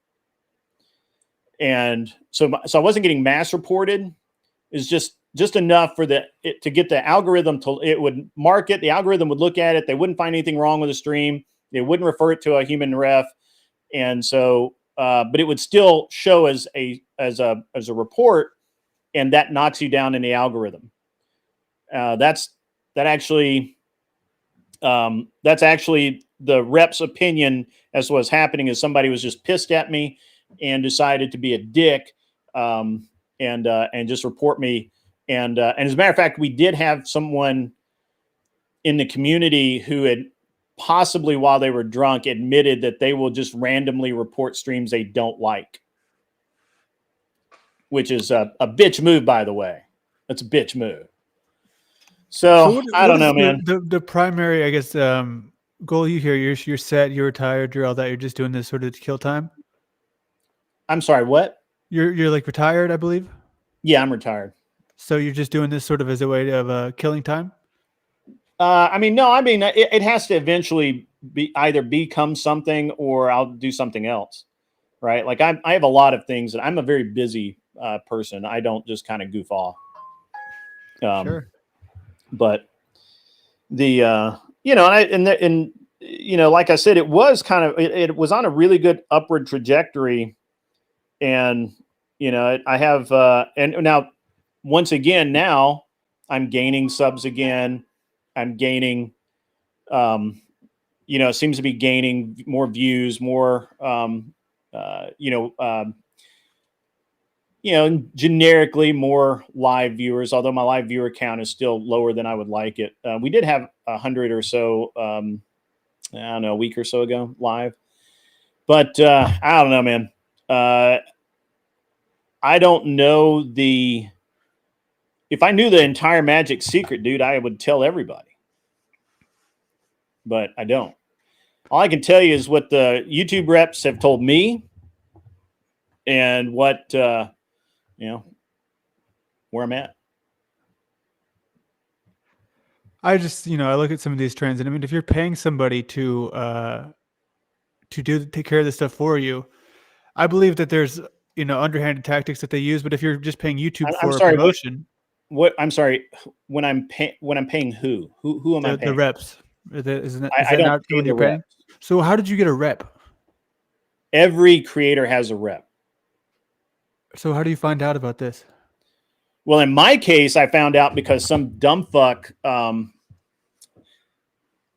And so I wasn't getting mass reported. It's just enough for to get the algorithm to, it would mark it. The algorithm would look at it. They wouldn't find anything wrong with the stream. They wouldn't refer it to a human ref. And so, but it would still show as a report, and that knocks you down in the algorithm. That's actually the rep's opinion as to what's happening is somebody was just pissed at me and decided to be a dick, and just report me. And as a matter of fact, we did have someone in the community who had possibly, while they were drunk, admitted that they will just randomly report streams they don't like, which is a bitch move, by the way. That's a bitch move. So I don't know, man. The primary, I guess, goal you hear, you're set, you're retired, you're all that. You're just doing this sort of to kill time. I'm sorry, what? You're like retired, I believe. Yeah, I'm retired. So you're just doing this sort of as a way of killing time? It has to eventually either become something or I'll do something else, right? Like I have a lot of things, and I'm a very busy person. I don't just kind of goof off. Sure. But the like I said, it was kind of it was on a really good upward trajectory, and I have and now once again now I'm gaining subs again. I'm gaining, it seems to be gaining more views, more generically more live viewers, although my live viewer count is still lower than I would like it. We did have 100 or so, I don't know, a week or so ago live, but I don't know, man. I don't know if I knew the entire magic secret, dude, I would tell everybody, but I don't. All I can tell you is what the YouTube reps have told me and what, where I'm at. I just, I look at some of these trends, and I mean, if you're paying somebody to take care of this stuff for you, I believe that there's, underhanded tactics that they use. But if you're just paying YouTube for a promotion, what I'm sorry, when I'm paying who am I paying? The reps. Is that I don't not pay when you're the paying? reps. So how did you get a rep? Every creator has a rep. So how do you find out about this? Well, in my case, I found out because some dumb fuck. Let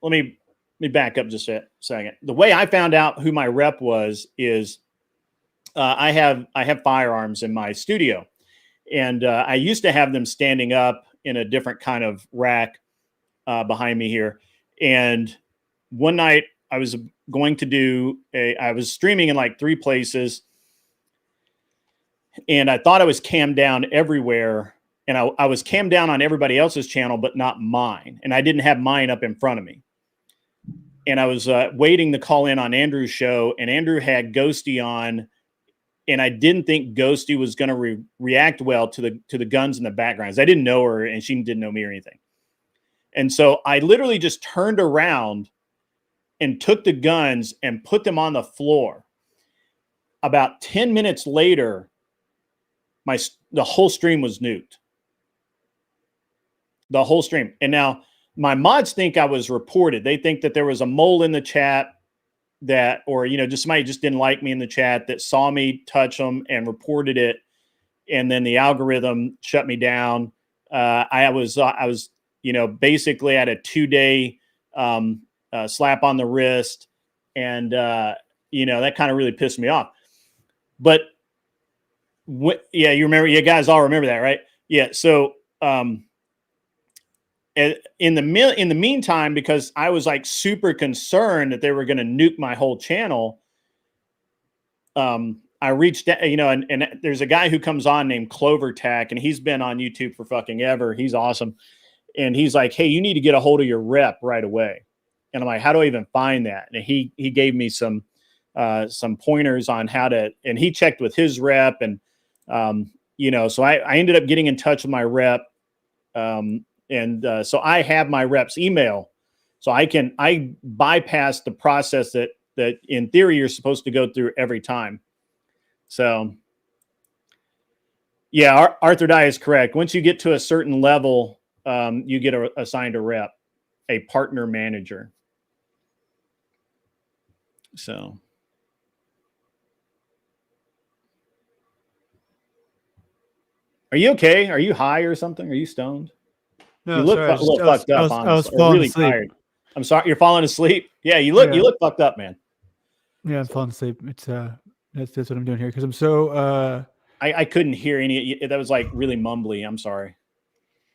me back up just a second. The way I found out who my rep was is I have firearms in my studio, and I used to have them standing up in a different kind of rack behind me here. And one night I was going to do I was streaming in like 3 places, and I thought I was cammed down everywhere. And I was cammed down on everybody else's channel, but not mine. And I didn't have mine up in front of me. And I was waiting to call in on Andrew's show, and Andrew had Ghosty on. And I didn't think Ghosty was going to react well to the guns in the backgrounds. I didn't know her, and she didn't know me or anything. And so I literally just turned around and took the guns and put them on the floor. About 10 minutes later, the whole stream was nuked. The whole stream. And now my mods think I was reported. They think that there was a mole in the chat or just somebody just didn't like me in the chat that saw me touch them and reported it. And then the algorithm shut me down. I was basically at a 2-day slap on the wrist. And, that kind of really pissed me off. But you remember, you guys all remember that, right? Yeah. So, in the meantime, because I was like super concerned that they were going to nuke my whole channel, I reached out, and there's a guy who comes on named Clover Tack, and he's been on YouTube for fucking ever. He's awesome. And he's like, hey, you need to get a hold of your rep right away. And I'm like, how do I even find that? And he gave me some pointers on how to, and he checked with his rep. And, so I ended up getting in touch with my rep. So I have my rep's email, so I bypass the process that in theory you're supposed to go through every time. So yeah, Arthur Dye is correct. Once you get to a certain level, you get assigned a rep, a partner manager. So. Are you okay? Are you high or something? Are you stoned? No, you look sorry, a little fucked up. I was falling really asleep. tired. I'm sorry. You're falling asleep. Yeah, you look fucked up, man. Yeah, I'm falling asleep. It's that's what I'm doing here because I'm so. I couldn't hear any. That was like really mumbly. I'm sorry.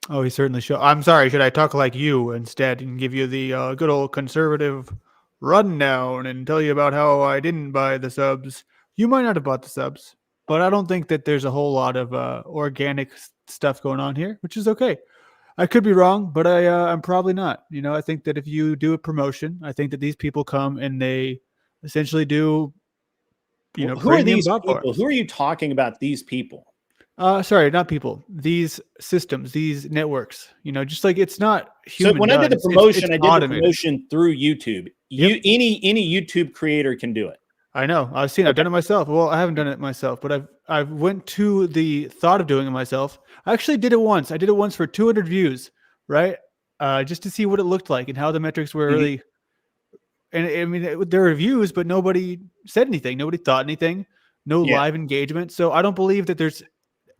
Oh, he certainly should. I'm sorry. Should I talk like you instead and give you the good old conservative rundown and tell you about how I didn't buy the subs? You might not have bought the subs, but I don't think that there's a whole lot of organic stuff going on here, which is okay. I could be wrong, but I'm probably not. I think that if you do a promotion, I think that these people come and they essentially do, who are these people? Who are you talking about? These people? Sorry, not people. These systems, these networks. Just like it's not human. So when I did the promotion, I did the promotion through YouTube. Yep. Any YouTube creator can do it. I know. I've seen. Okay. I've done it myself. Well, I haven't done it myself, but I've went to the thought of doing it myself. I actually did it once. I did it once for 200 views, right? Just to see what it looked like and how the metrics were really. And I mean, there were views, but nobody said anything. Nobody thought anything. No live engagement. So I don't believe that there's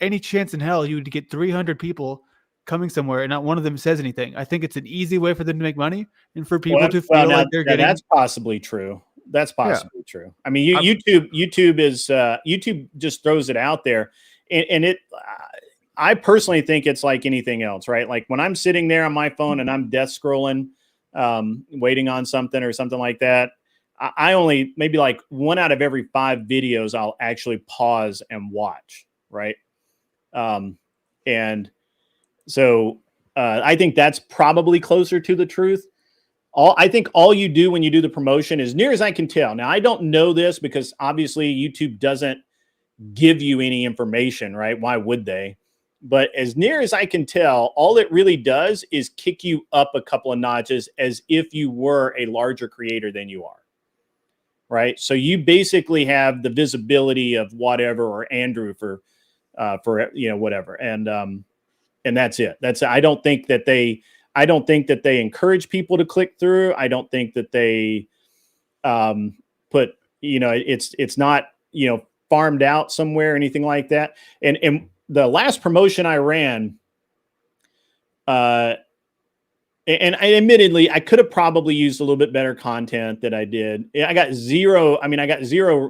any chance in hell you would get 300 people coming somewhere and not one of them says anything. I think it's an easy way for them to make money and for people to feel like they're getting. That's possibly true. That's possibly true. I mean, YouTube is YouTube just throws it out there, and it. I personally think it's like anything else, right? Like when I'm sitting there on my phone and I'm death scrolling, waiting on something or something like that, I only maybe like 1 out of every 5 videos I'll actually pause and watch, right? And so I think that's probably closer to the truth. I think all you do when you do the promotion, as near as I can tell. Now, I don't know this because obviously YouTube doesn't give you any information, right? Why would they? But as near as I can tell, all it really does is kick you up a couple of notches as if you were a larger creator than you are, right? So you basically have the visibility of whatever, or Andrew for whatever. And that's it. I don't think that they encourage people to click through. I don't think that they put, it's not, farmed out somewhere or anything like that. And the last promotion I ran, and admittedly, I could have probably used a little bit better content than I did. I got zero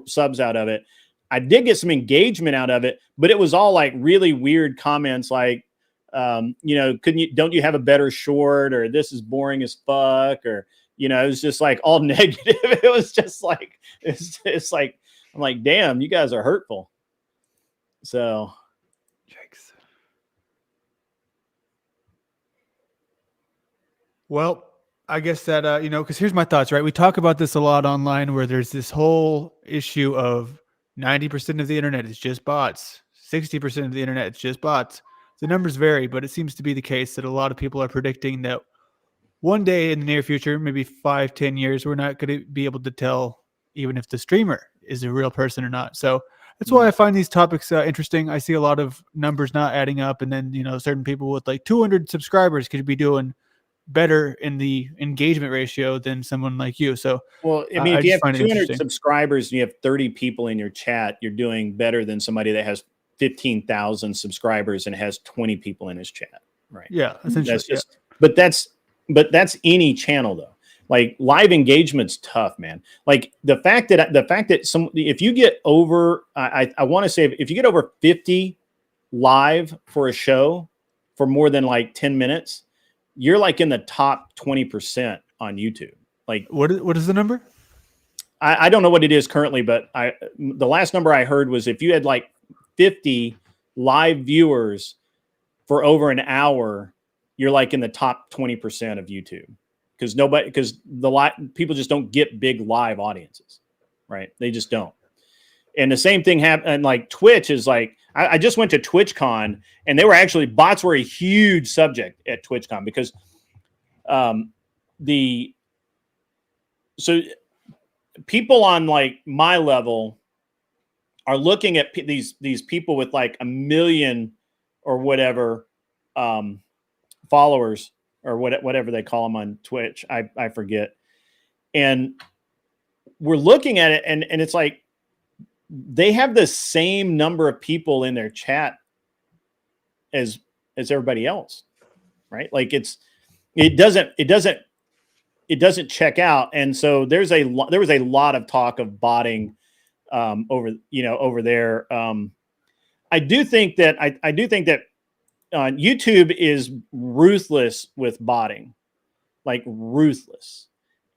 subs out of it. I did get some engagement out of it, but it was all like really weird comments like, don't you have a better short, or this is boring as fuck, or, it was just like all negative. It was just like, it's like, I'm like, damn, you guys are hurtful. So. Yikes. Well, I guess that, because here's my thoughts, right? We talk about this a lot online where there's this whole issue of 90% of the internet is just bots. 60% of the internet is just bots. The numbers vary, but it seems to be the case that a lot of people are predicting that one day in the near future, maybe 5-10 years, we're not going to be able to tell even if the streamer is a real person or not. So that's why I find these topics interesting. I see a lot of numbers not adding up, and then certain people with like 200 subscribers could be doing better in the engagement ratio than someone like you. So well, I mean, if you just have find it 200 interesting. subscribers and you have 30 people in your chat, you're doing better than somebody that has 15,000 subscribers and has 20 people in his chat, right? Yeah, essentially. That's just, but that's any channel though. Like live engagement's tough, man. Like the fact that if you get over, I want to say if you get over 50 live for a show for more than like 10 minutes, you're like in the top 20% on YouTube. Like what is the number? I don't know what it is currently, but the last number I heard was if you had like 50 live viewers for over an hour, you're like in the top 20% of YouTube, because people just don't get big live audiences, right? They just don't. And the same thing happened. And like Twitch is like, I just went to TwitchCon, and bots were a huge subject at TwitchCon because so people on like my level are looking at these people with like 1 million or whatever followers or whatever they call them on Twitch. I forget. And we're looking at it, and it's like they have the same number of people in their chat as everybody else, right? Like it doesn't check out. And so there was a lot of talk of botting over there. I do think that YouTube is ruthless with botting, like ruthless,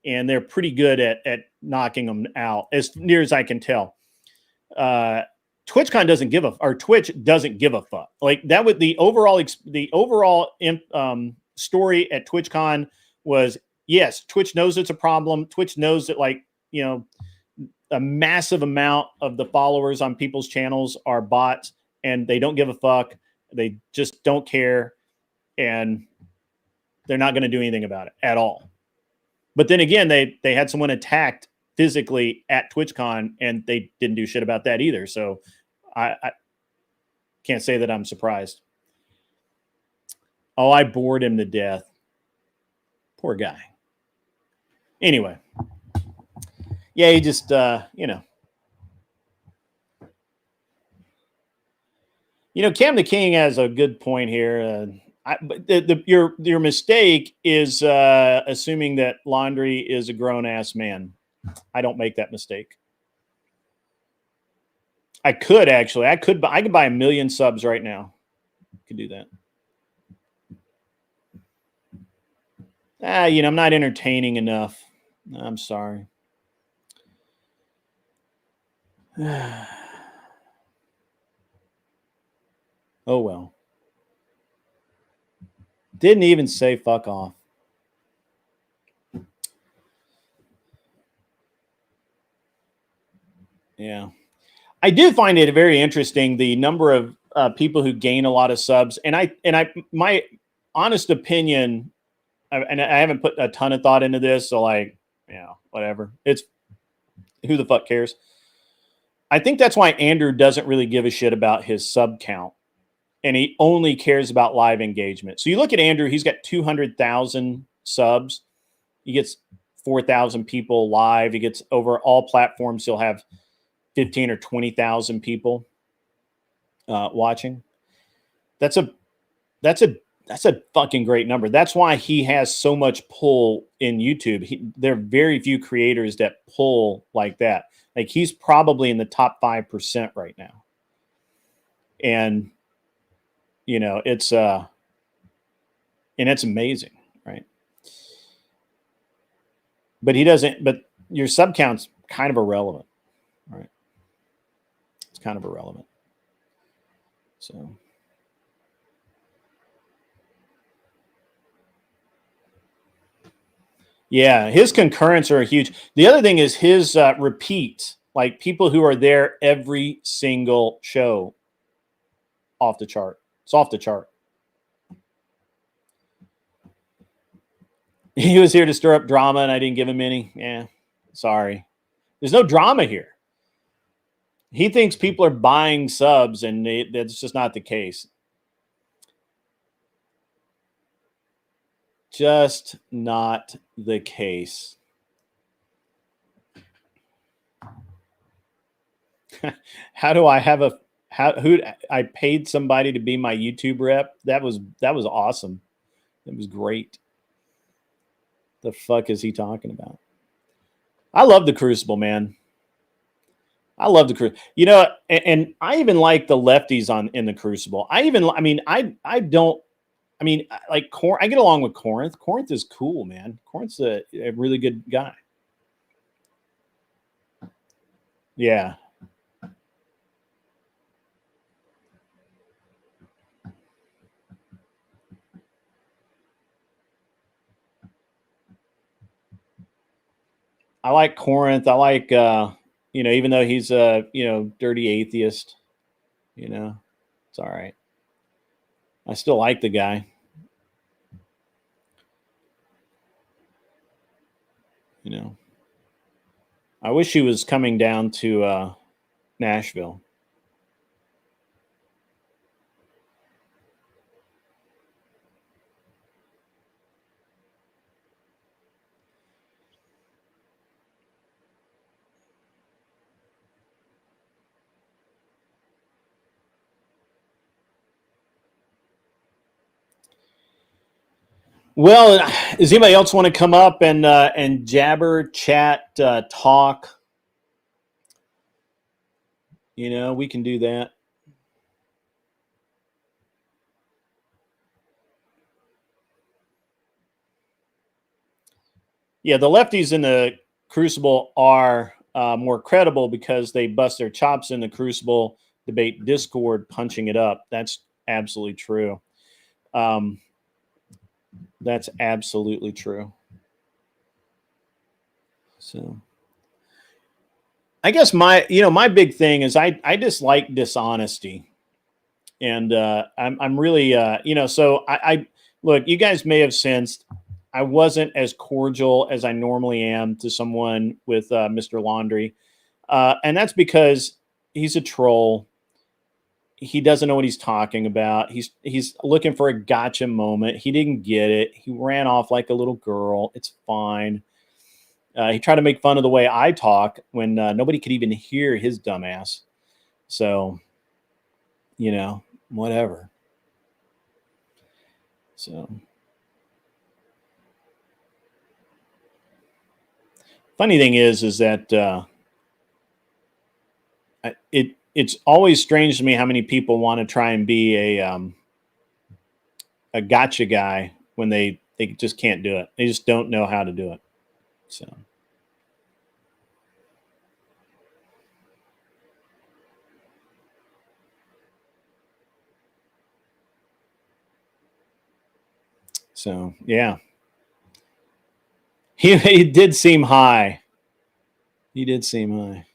and they're pretty good at knocking them out as near as I can tell. Twitch doesn't give a fuck. Like that would the overall story at TwitchCon was, yes, Twitch knows it's a problem. Twitch knows that a massive amount of the followers on people's channels are bots, and they don't give a fuck. They just don't care, and they're not going to do anything about it at all. But then again, they had someone attacked physically at TwitchCon, and they didn't do shit about that either. So I can't say that I'm surprised. Oh, I bored him to death. Poor guy. Anyway. Yeah, he just, Cam the King has a good point here. But your mistake is assuming that Laundry is a grown-ass man. I don't make that mistake. I could buy 1 million subs right now. I could do that. I'm not entertaining enough. I'm sorry. Oh well. Didn't even say fuck off. Yeah. I do find it very interesting, the number of people who gain a lot of subs. And my honest opinion, and I haven't put a ton of thought into this, so whatever. It's who the fuck cares? I think that's why Andrew doesn't really give a shit about his sub count, and he only cares about live engagement. So you look at Andrew, he's got 200,000 subs. He gets 4,000 people live. He gets over all platforms. He'll have 15 or 20,000 people watching. That's a fucking great number. That's why he has so much pull in YouTube. There are very few creators that pull like that. Like he's probably in the top 5% right now. And it's amazing, right? But your sub count's kind of irrelevant, right? It's kind of irrelevant. So yeah, his concurrents are huge. The other thing is his repeats, like people who are there every single show, off the chart. It's off the chart. He was here to stir up drama, and I didn't give him any. Yeah, sorry. There's no drama here. He thinks people are buying subs, and that's just not the case. Just not the case. How do I have a who I paid somebody to be my YouTube rep? That was awesome. It was great. The fuck is he talking about? I love the Crucible, man. I love the Crucible. You know, and I even like the lefties in the Crucible. I don't. I mean, like I get along with Corinth. Corinth is cool, man. Corinth's a really good guy. Yeah. I like Corinth. I like, you know, even though he's a, you know, dirty atheist, you know, it's all right. I still like the guy. You know, I wish he was coming down to Nashville. Well, does anybody else want to come up and jabber, chat, talk? You know, we can do that. Yeah, the lefties in the Crucible are more credible because they bust their chops in the Crucible debate Discord, punching it up. That's absolutely true. That's absolutely true. So, I guess my big thing is I dislike dishonesty, and I'm really so I look. You guys may have sensed I wasn't as cordial as I normally am to someone with Mr. Laundry, and that's because he's a troll. He doesn't know what he's talking about. He's looking for a gotcha moment. He didn't get it. He ran off like a little girl. It's fine. He tried to make fun of the way I talk when nobody could even hear his dumbass. So, you know, whatever. So, funny thing is that it's always strange to me how many people want to try and be a gotcha guy when they just can't do it. They just don't know how to do it. So yeah, he did seem high. He did seem high.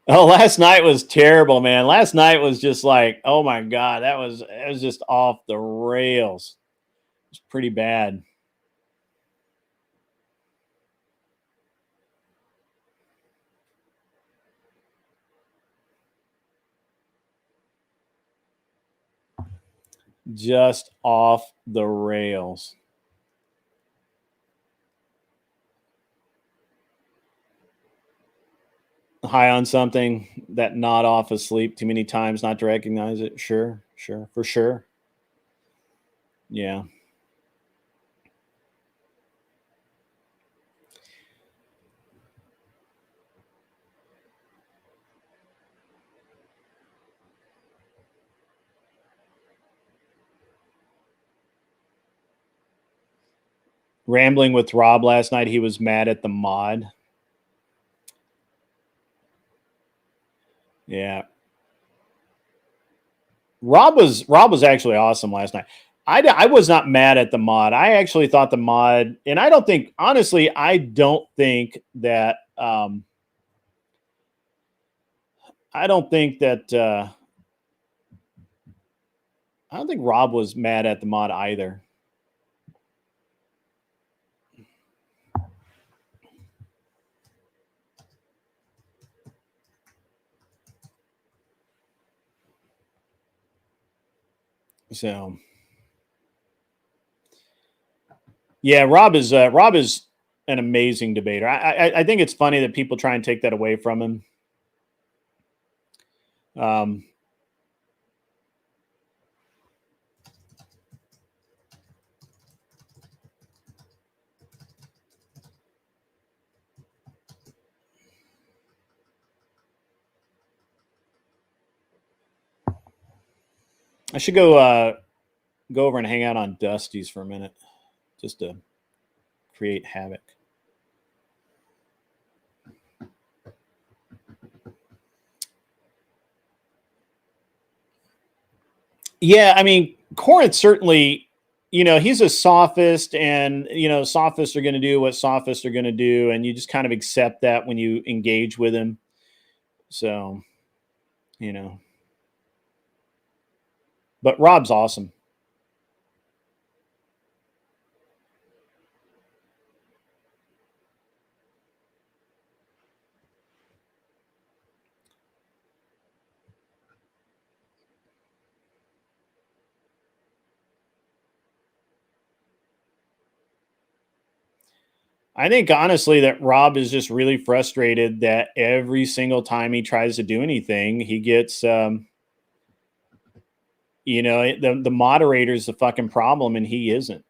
Oh, last night was terrible, man. Last night was just like, oh my God, it was just off the rails. It was pretty bad. Just off the rails. High on something, that nod off asleep too many times not to recognize it. Sure, for sure. Yeah. Rambling with Rob last night, he was mad at the mod. Yeah. Rob was actually awesome last night. I was not mad at the mod. I actually thought the mod, and I don't think that I don't think Rob was mad at the mod either. So, yeah, Rob is an amazing debater. I think it's funny that people try and take that away from him. I should go over and hang out on Dusty's for a minute, just to create havoc. Yeah, I mean, Corinth certainly, he's a sophist, and sophists are going to do what sophists are going to do, and you just kind of accept that when you engage with him. So, but Rob's awesome. I think honestly that Rob is just really frustrated that every single time he tries to do anything, he gets, the moderator's the fucking problem, and he isn't.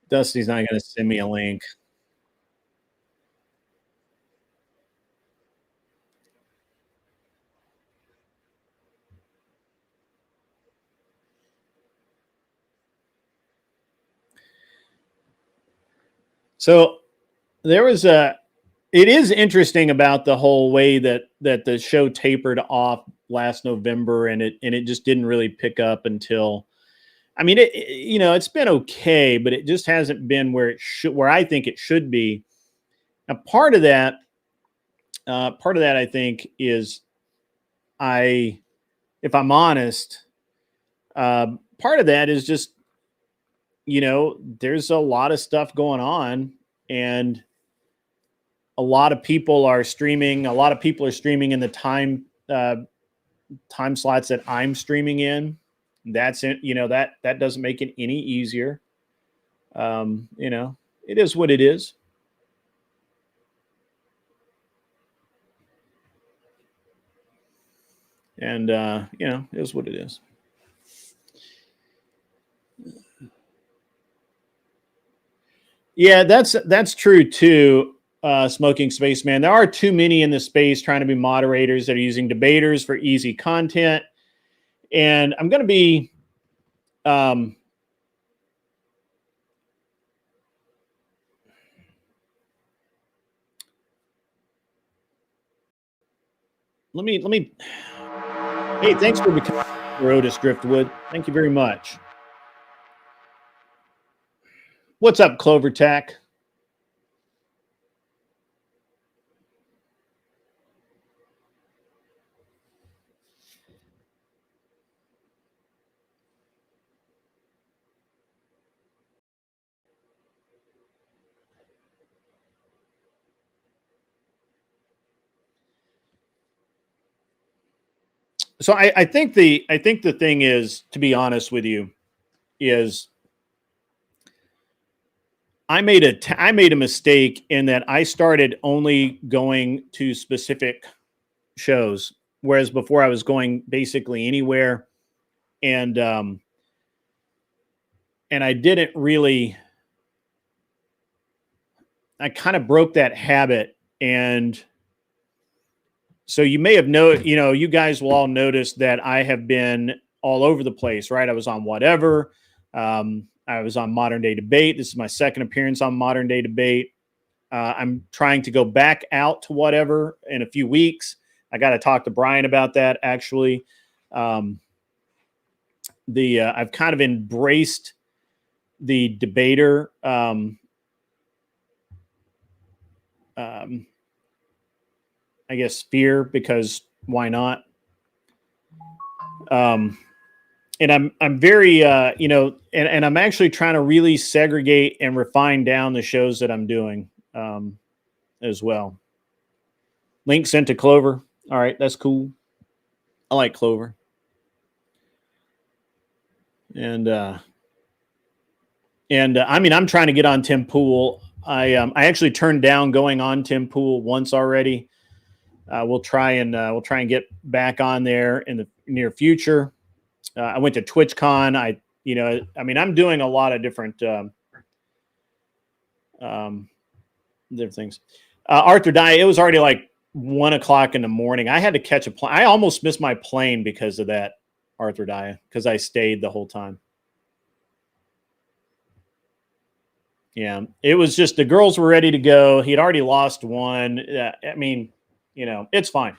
Dusty's not going to send me a link. So there was it is interesting about the whole way that the show tapered off last November, and it just didn't really pick up until, I mean, it's been okay, but it just hasn't been where I think it should be. Now, part of that I think is, if I'm honest, part of that is just, there's a lot of stuff going on, and a lot of people are streaming. A lot of people are streaming in the time slots that I'm streaming in. That's it. That doesn't make it any easier. It is what it is. And it is what it is. Yeah, that's true too. Smoking Spaceman. There are too many in the space trying to be moderators that are using debaters for easy content. And I'm going to be, let me, hey, thanks for becoming Otis Driftwood. Thank you very much. What's up, Clover Tack? So I think the thing is, to be honest with you, is I made a mistake in that I started only going to specific shows, whereas before I was going basically anywhere, and I didn't really. I kind of broke that habit, and so you may have you guys will all notice that I have been all over the place, right? I was on Whatever. I was on Modern Day Debate. This is my second appearance on Modern Day Debate. I'm trying to go back out to Whatever in a few weeks. I got to talk to Brian about that, actually. I've kind of embraced the debater I guess, fear, because why not? And I'm very, and I'm actually trying to really segregate and refine down the shows that I'm doing as well. Link sent to Clover. All right, that's cool. I like Clover. And I mean, I'm trying to get on Tim Pool. I actually turned down going on Tim Pool once already. We'll try and get back on there in the near future. I went to TwitchCon. I'm doing a lot of different different things. Arthur Dye, it was already like 1 o'clock in the morning. I had to catch a plane. I almost missed my plane because of that, Arthur Dye, because I stayed the whole time. Yeah, it was just the girls were ready to go. He had already lost one. I mean, it's fine.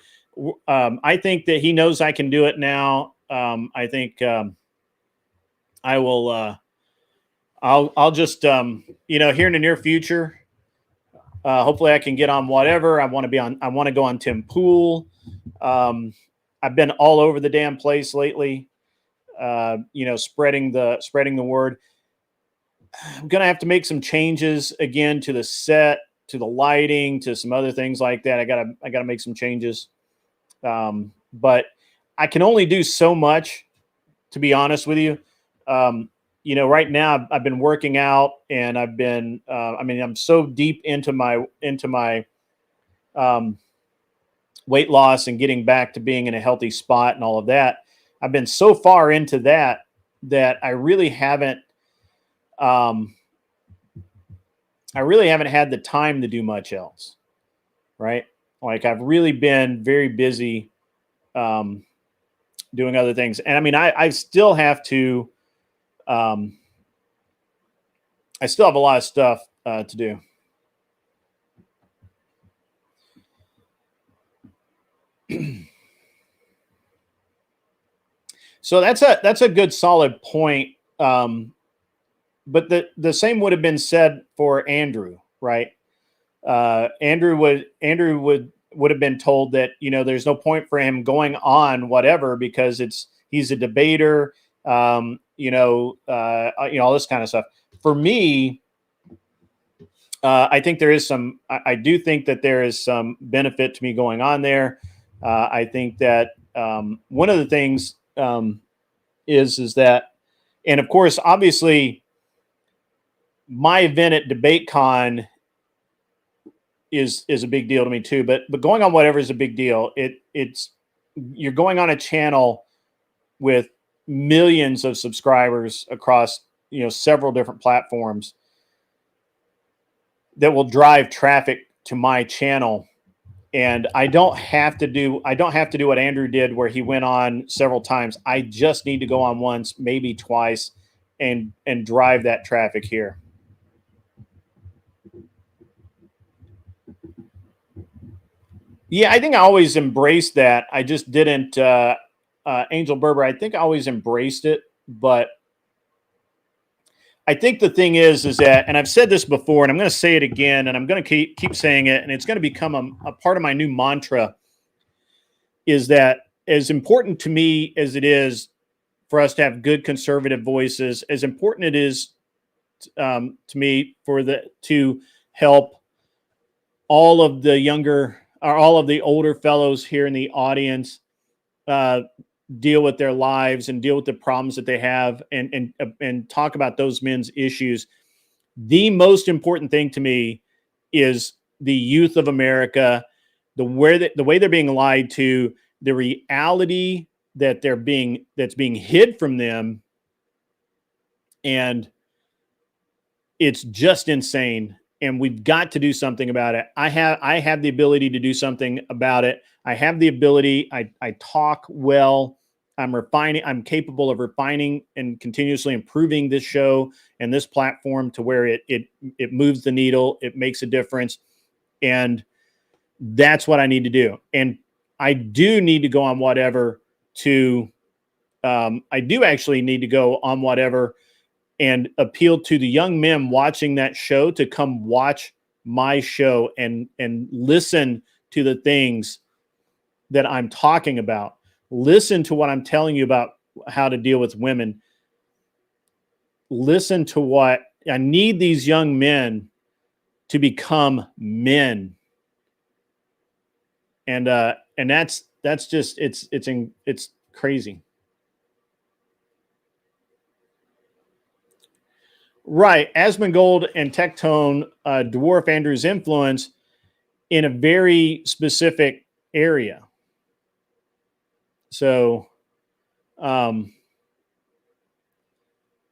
I think that he knows I can do it now. I think I will. I'll just here in the near future. Hopefully, I can get on whatever I want to be on. I want to go on Tim Pool. I've been all over the damn place lately. Spreading the word. I'm gonna have to make some changes again to the set, to the lighting, to some other things like that. I gotta make some changes. But I can only do so much, to be honest with you. Right now I've been working out, and I've been I'm so deep into my weight loss and getting back to being in a healthy spot and all of that. I've been so far into that I really haven't had the time to do much else, right? Like, I've really been very busy doing other things. And I mean, I still have to, I still have a lot of stuff to do. So that's a good solid point. But the same would have been said for Andrew, right? Andrew would have been told that, there's no point for him going on whatever, because he's a debater, all this kind of stuff. For me, I think there is I do think that there is some benefit to me going on there. I think that one of the things is that, and of course, obviously, my event at DebateCon is a big deal to me too, but going on whatever is a big deal. You're going on a channel with millions of subscribers across, several different platforms that will drive traffic to my channel. And I don't have to do what Andrew did, where he went on several times. I just need to go on once, maybe twice, and drive that traffic here. Yeah, I think I always embraced that. I just didn't, Angel Berber, I think I always embraced it. But I think the thing is that, and I've said this before, and I'm going to say it again, and I'm going to keep saying it, and it's going to become a part of my new mantra, is that as important to me as it is for us to have good conservative voices, as important it is to me to help all of the younger, or all of the older fellows here in the audience deal with their lives and deal with the problems that they have, and talk about those men's issues. The most important thing to me is the youth of America, the way they're being lied to, the reality that's being hid from them, and it's just insane. And we've got to do something about it. I have the ability to do something about it. I have the ability. I talk well. I'm capable of refining and continuously improving this show and this platform to where it moves the needle. It makes a difference. And that's what I need to do. And I do need to go on whatever I do actually need to go on whatever and appeal to the young men watching that show to come watch my show and listen to the things that I'm talking about. Listen to what I'm telling you about how to deal with women. Listen to what I need these young men to become men. And that's just it's crazy. Right. Asmongold and Tectone dwarf Andrew's influence in a very specific area. So,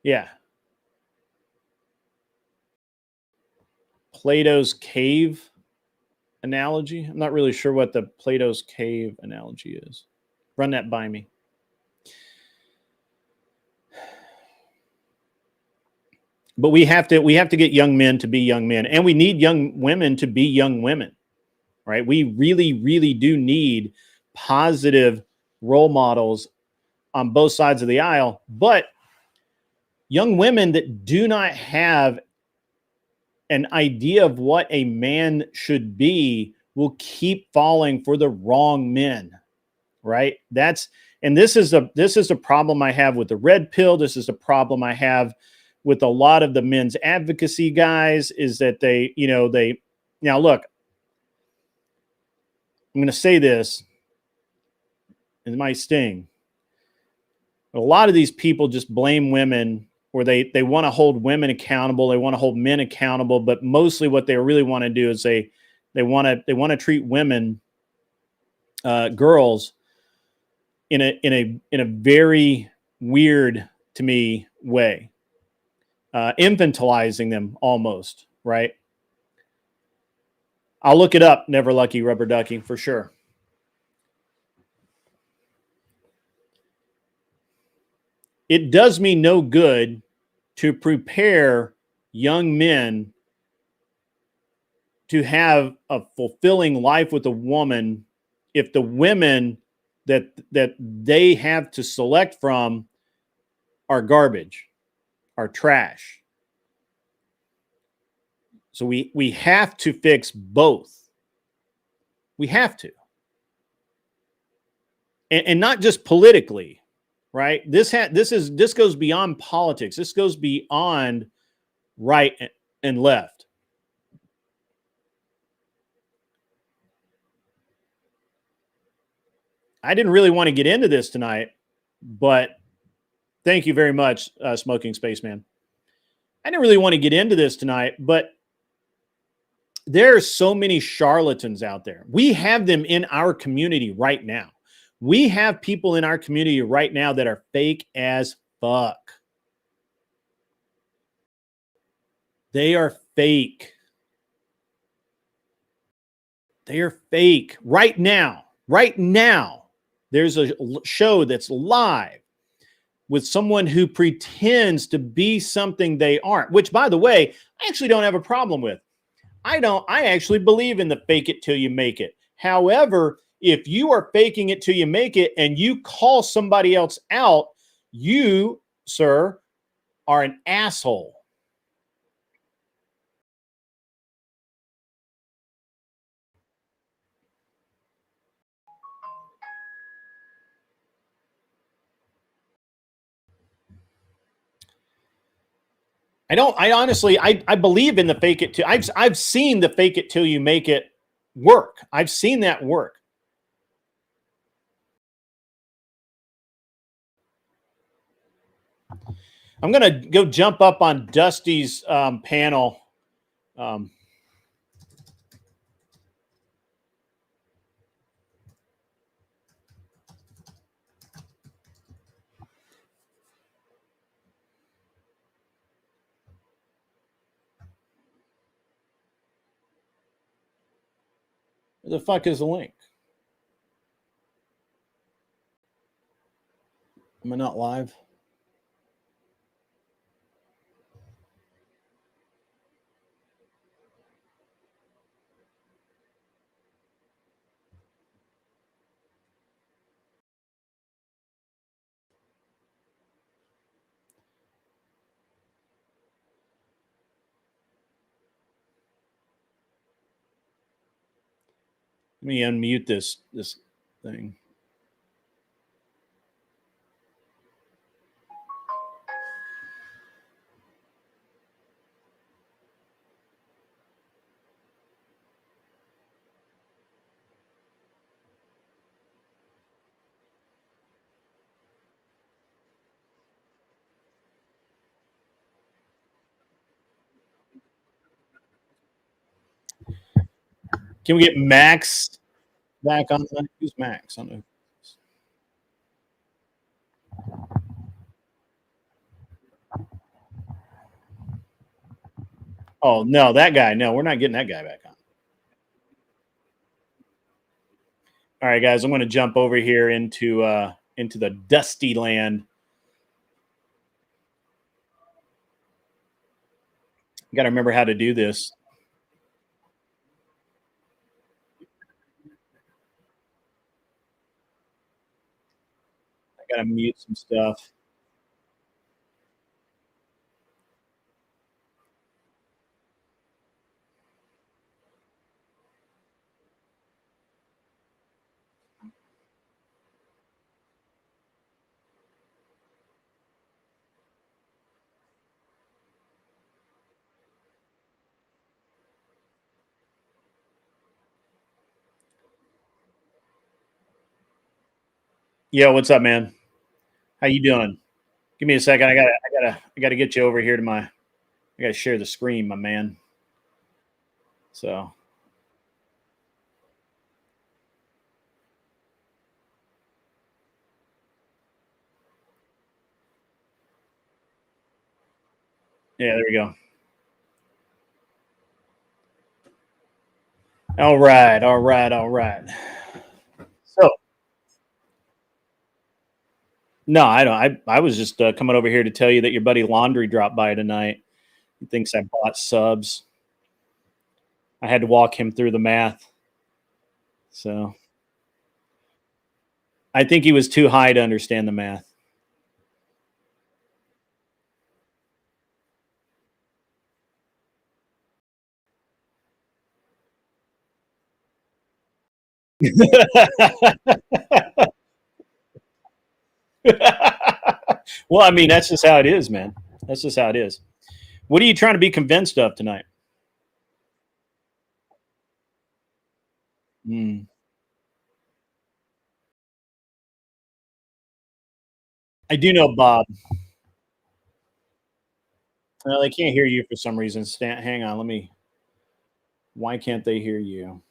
yeah. Plato's cave analogy. I'm not really sure what the Plato's cave analogy is. Run that by me. But we have to get young men to be young men, and we need young women to be young women, right? We really, really do need positive role models on both sides of the aisle, but young women that do not have an idea of what a man should be will keep falling for the wrong men, right? This is a problem I have with the red pill. This is a problem I have with a lot of the men's advocacy guys, is that they now look, I'm going to say this, it might sting. A lot of these people just blame women, or they want to hold women accountable. They want to hold men accountable, but mostly what they really want to do is they want to treat women, girls, in a very weird, to me, way, infantilizing them almost, right? I'll look it up, Never Lucky Rubber Ducky, for sure. It does me no good to prepare young men to have a fulfilling life with a woman if the women that they have to select from are garbage, are trash. So we have to fix both. We have to. And not just politically, right? This goes beyond politics. This goes beyond right and left. I didn't really want to get into this tonight, but thank you very much, Smoking Spaceman. I didn't really want to get into this tonight, but there are so many charlatans out there. We have them in our community right now. We have people in our community right now that are fake as fuck. They are fake. They are fake right now. Right now, there's a show that's live with someone who pretends to be something they aren't, which, by the way, I actually don't have a problem with. I actually believe in the fake it till you make it. However, if you are faking it till you make it and you call somebody else out, you, sir, are an asshole. I honestly believe in the fake it till. I've seen the fake it till you make it work. I've seen that work. I'm going to go jump up on Dusty's panel. Where the fuck is the link? Am I not live? me unmute this thing. Can we get Max back on? Who's Max? I don't know. Oh no, that guy. No, we're not getting that guy back on. All right, guys, I'm going to jump over here into the dusty land. Got to remember how to do this. I got to mute some stuff. Yo, what's up, man? How you doing? Give me a second. I gotta get you over here to my. I gotta share the screen, my man. So. Yeah, there we go. All right. So, no, I don't. I was just coming over here to tell you that your buddy Laundry dropped by tonight. He thinks I bought subs. I had to walk him through the math. So, I think he was too high to understand the math. Well, I mean, that's just how it is, man. That's just how it is. What are you trying to be convinced of tonight? I do know Bob. Well, they can't hear you for some reason. Hang on, let me. Why can't they hear you?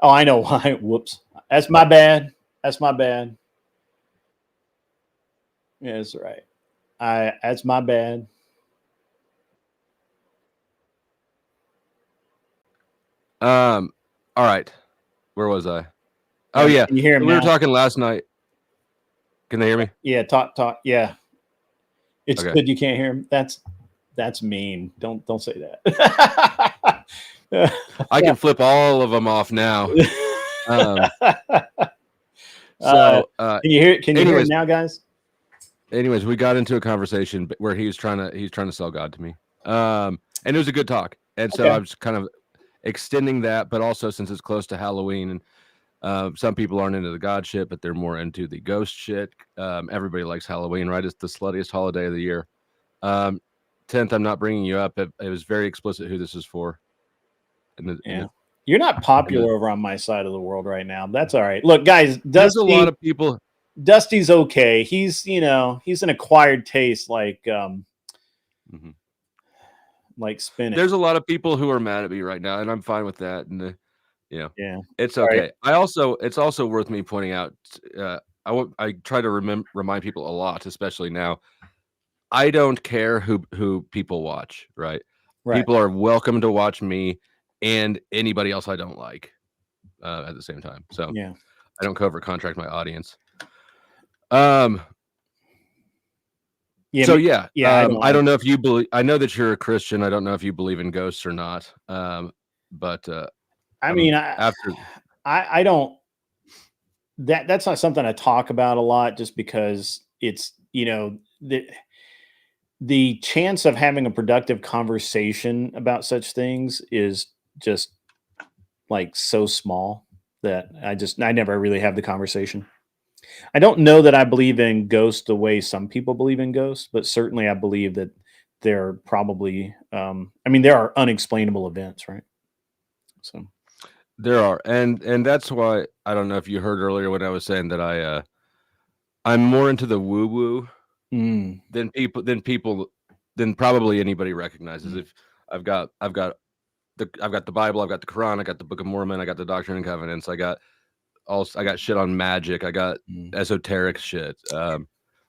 Oh, I know why. Whoops. That's my bad. That's my bad. Yeah, that's right. That's my bad. All right. Where was I? Oh yeah. Can you hear him we now? were talking last night. Can they hear me? Yeah, talk. Yeah. It's Okay. good you can't hear him. That's mean. Don't say that. I can flip all of them off now. Can So you hear him anyways, now, guys? Anyways, we got into a conversation where he's trying to sell God to me. And it was a good talk. And so Okay. I was kind of extending that, but also since it's close to Halloween and some people aren't into the God shit, but they're more into the ghost shit. Everybody likes Halloween, right? It's the sluttiest holiday of the year. 10th, I'm not bringing you up. It was very explicit who this is for. You're not popular over on my side of the world right now. That's all right. Look, guys, there's a lot of people. Dusty's okay. He's an acquired taste like like spinach. There's a lot of people who are mad at me right now, and I'm fine with that. And yeah, it's okay. Right. It's also worth me pointing out. I try to remind people a lot, especially now. I don't care who people watch. Right? People are welcome to watch me and anybody else I don't like at the same time. So yeah, I don't cover contract my audience. Yeah. So yeah. I don't know if you believe. I know that you're a Christian. I don't know if you believe in ghosts or not. But I mean, I don't. That's not something I talk about a lot, just because it's the chance of having a productive conversation about such things is just like so small that I never really have the conversation. I don't know that I believe in ghosts the way some people believe in ghosts, but certainly I believe that there are probably, I mean, there are unexplainable events, right? So, There are, and that's why I don't know if you heard earlier when I was saying that I'm more into the woo woo mm, than probably anybody recognizes. If I've got the Bible, I've got the Quran, I got the Book of Mormon, I got the Doctrine and Covenants, I got shit on magic, I got mm, esoteric shit.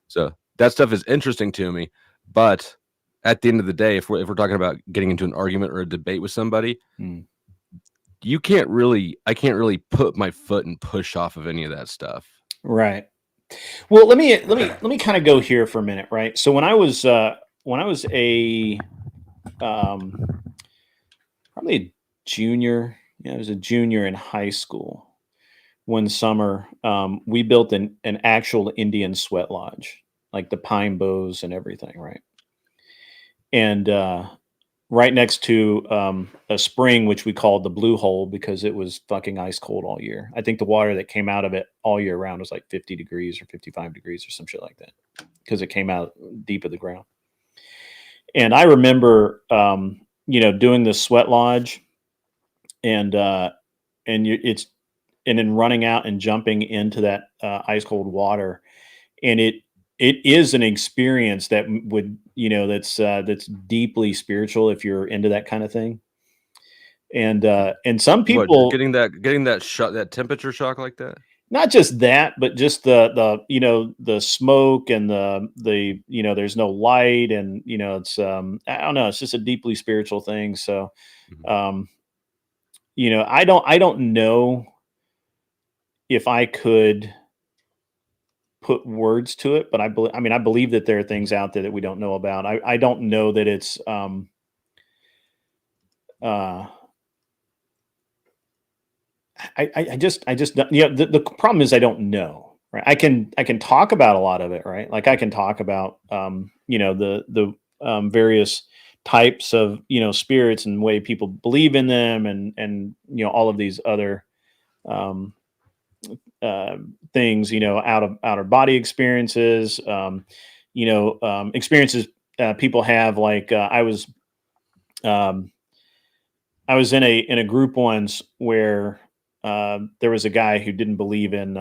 So that stuff is interesting to me, but at the end of the day, if we're talking about getting into an argument or a debate with somebody, mm. I can't really put my foot and push off of any of that stuff. Right. Well, let me kind of go here for a minute, right? So when I was a probably a junior, yeah, I was a junior in high school. One summer, we built an actual Indian sweat lodge, like the pine bows and everything, right? And right next to a spring, which we called the Blue Hole because it was fucking ice cold all year. I think the water that came out of it all year round was like 50 degrees or 55 degrees or some shit like that because it came out deep of the ground. And I remember, doing the sweat lodge and it's and then running out and jumping into that ice cold water, and it is an experience that would that's deeply spiritual if you're into that kind of thing. And some What, people, getting that temperature shock like that? not just that, but just the smoke and the there's no light, and it's I don't know, it's just a deeply spiritual thing. So Mhm. I don't know if I could put words to it, but I believe that there are things out there that we don't know about. I don't know that it's uh I just don't- the problem is I don't know, right? I can talk about a lot of it, right? Like I can talk about the various types of spirits and way people believe in them, and all of these other um uh, things, out of body experiences, experiences people have. Like um, I was in a group once where there was a guy who did not believe in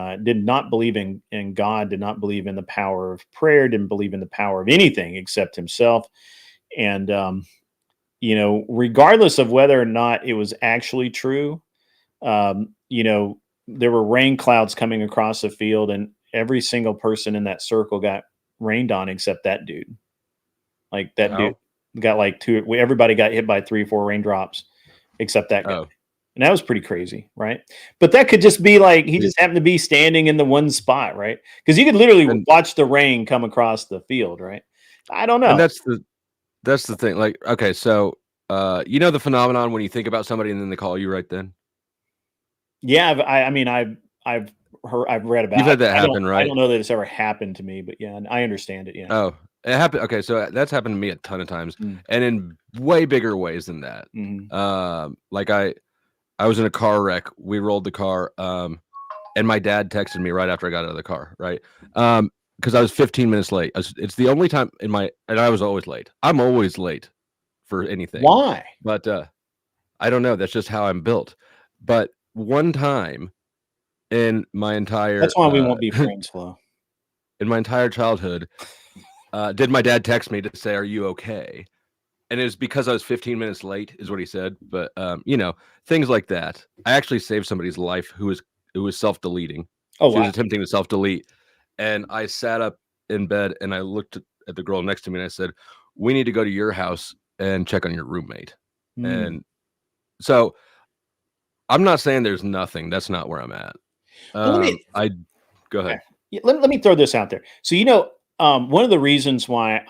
God, did not believe in the power of prayer, didn't believe in the power of anything except himself, and regardless of whether or not it was actually true, there were rain clouds coming across the field, and every single person in that circle got rained on except that dude. Like that dude How? got like two. Everybody got hit by 3 or 4 raindrops except that guy. Oh, And that was pretty crazy, right? But that could just be like he yeah. just happened to be standing in the one spot, right? Because you could literally and watch the rain come across the field, right? I don't and know. that's the thing. Like, okay, so you know the phenomenon when you think about somebody and then they call you right then. Yeah, I've heard, I've read You've about it. had that happen, I right? don't know that it's ever happened to me, but yeah, I understand it. Yeah. Oh, it happened. Okay, so that's happened to me a ton of times, Mm, and in way bigger ways than that. mhm. Like I was in a car wreck. We rolled the car, and my dad texted me right after I got out of the car, right? Because I was 15 minutes late. It's the only time and I was always late. I'm always late for anything, Why? but I don't know. That's just how I'm built. But one time in my entire That's why we won't be friends, Flo. in my entire childhood, did my dad text me to say, "Are you okay?" And it was because I was 15 minutes late, is what he said. But things like that. I actually saved somebody's life who was self-deleting. Oh She was wow. attempting to self-delete, and I sat up in bed and I looked at the girl next to me and I said, "We need to go to your house and check on your roommate." Mm. And so I'm not saying there's nothing. That's not where I'm at. Well, I Go okay. ahead. Yeah, let me throw this out there. So one of the reasons why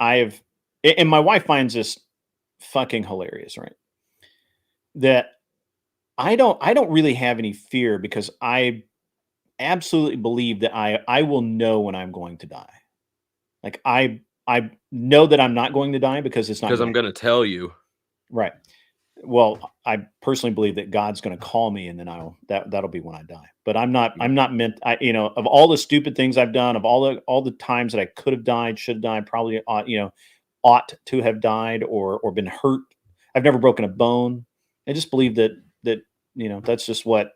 and my wife finds this fucking hilarious, right? That I don't really have any fear because I absolutely believe that I will know when I'm going to die. Like I know that I'm not going to die because it's not Because going I'm to gonna tell you. right. Well, I personally believe that God's going to call me, and then that'll be when I die. But I'm not meant. Of all the stupid things I've done, of all the times that I could have died, should have died, probably ought to have died or been hurt. I've never broken a bone. I just believe that that's just what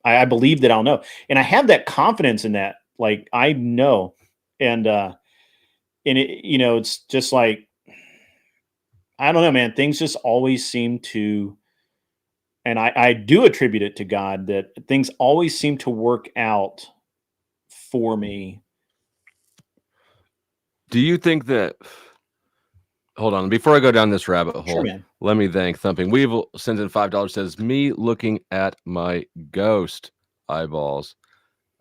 I believe that I'll know, and I have that confidence in that. Like I know, and it's just like. I don't know, man. Things just always seem to, and I do attribute it to God, that things always seem to work out for me. Do you think that? Hold on, before I go down this rabbit hole, Sure, man. let me thank Thumping Weevil. Sends in $5. Says me looking at my ghost eyeballs.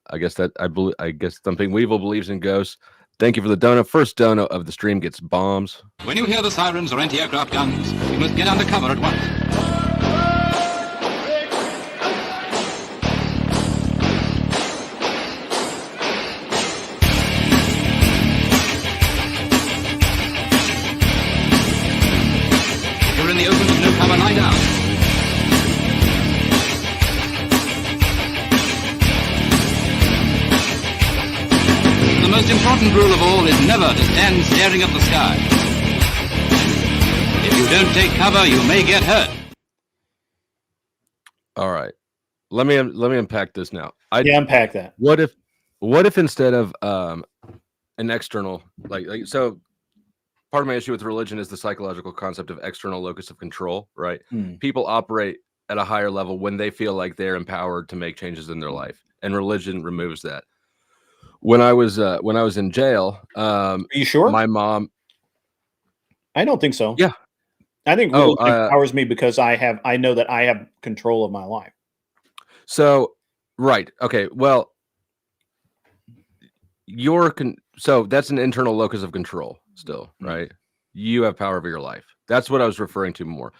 I guess Thumping Weevil believes in ghosts. Thank you for the donut. First donut of the stream gets bombs. When you hear the sirens or anti-aircraft guns, you must get under cover at once. If you're in the open with no cover, lie down. The most important rule of all is never to stand staring at the sky. If you don't take cover, you may get hurt. All right, let me unpack this now. Unpack that. What if instead of an external like so? Part of my issue with religion is the psychological concept of external locus of control. Right? People operate at a higher level when they feel like they're empowered to make changes in their life, and religion removes that. When I was in jail, Are you sure? my mom. I don't think so. Yeah. I think religion empowers me because I know that I have control of my life. So, right. Okay. Well, so that's an internal locus of control still, right? You have power over your life. That's what I was referring to more.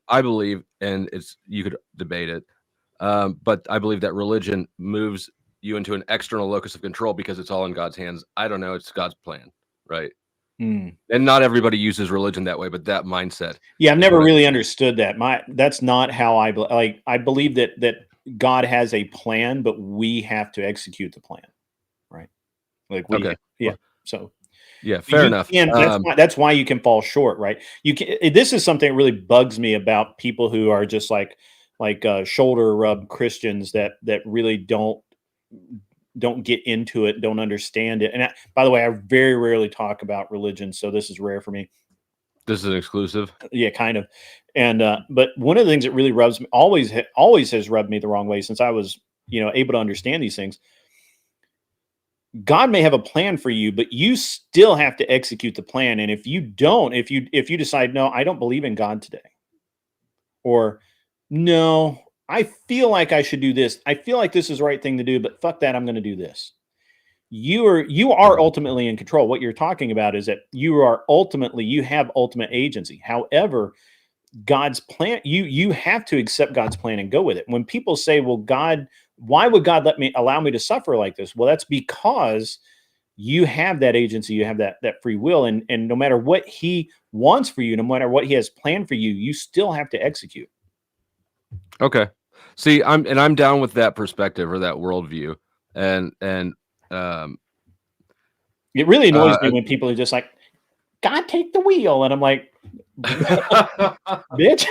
I believe, and you could debate it, but I believe that religion moves you into an external locus of control because it's all in God's hands. I don't know. It's God's plan, right? And not everybody uses religion that way, but that mindset. Yeah, I've never really understood that. That's not how I believe that God has a plan, but we have to execute the plan, right? Like okay. Yeah. So yeah, fair enough. That's why you can fall short, right? This is something that really bugs me about people who are just like shoulder rub Christians that really don't get into it, don't understand it. And by the way, I very rarely talk about religion, so this is rare for me. This is an exclusive. Yeah, kind of. And but one of the things that really rubs me, always has rubbed me the wrong way since I was able to understand these things. God may have a plan for you, but you still have to execute the plan. And if you don't, if you decide, no, I don't believe in God today, or no, I feel like I should do this. I feel like this is the right thing to do, but fuck that, I'm going to do this. You are ultimately in control. What you're talking about is that you have ultimate agency. However, God's plan, you have to accept God's plan and go with it. When people say, well, God, why would God allow me to suffer like this? Well, that's because you have that agency, you have that free will, and no matter what he wants for you, no matter what he has planned for you, you still have to execute. Okay. See, I'm down with that perspective or that worldview. And it really annoys me when people are just like, God, take the wheel. And I'm like, bitch,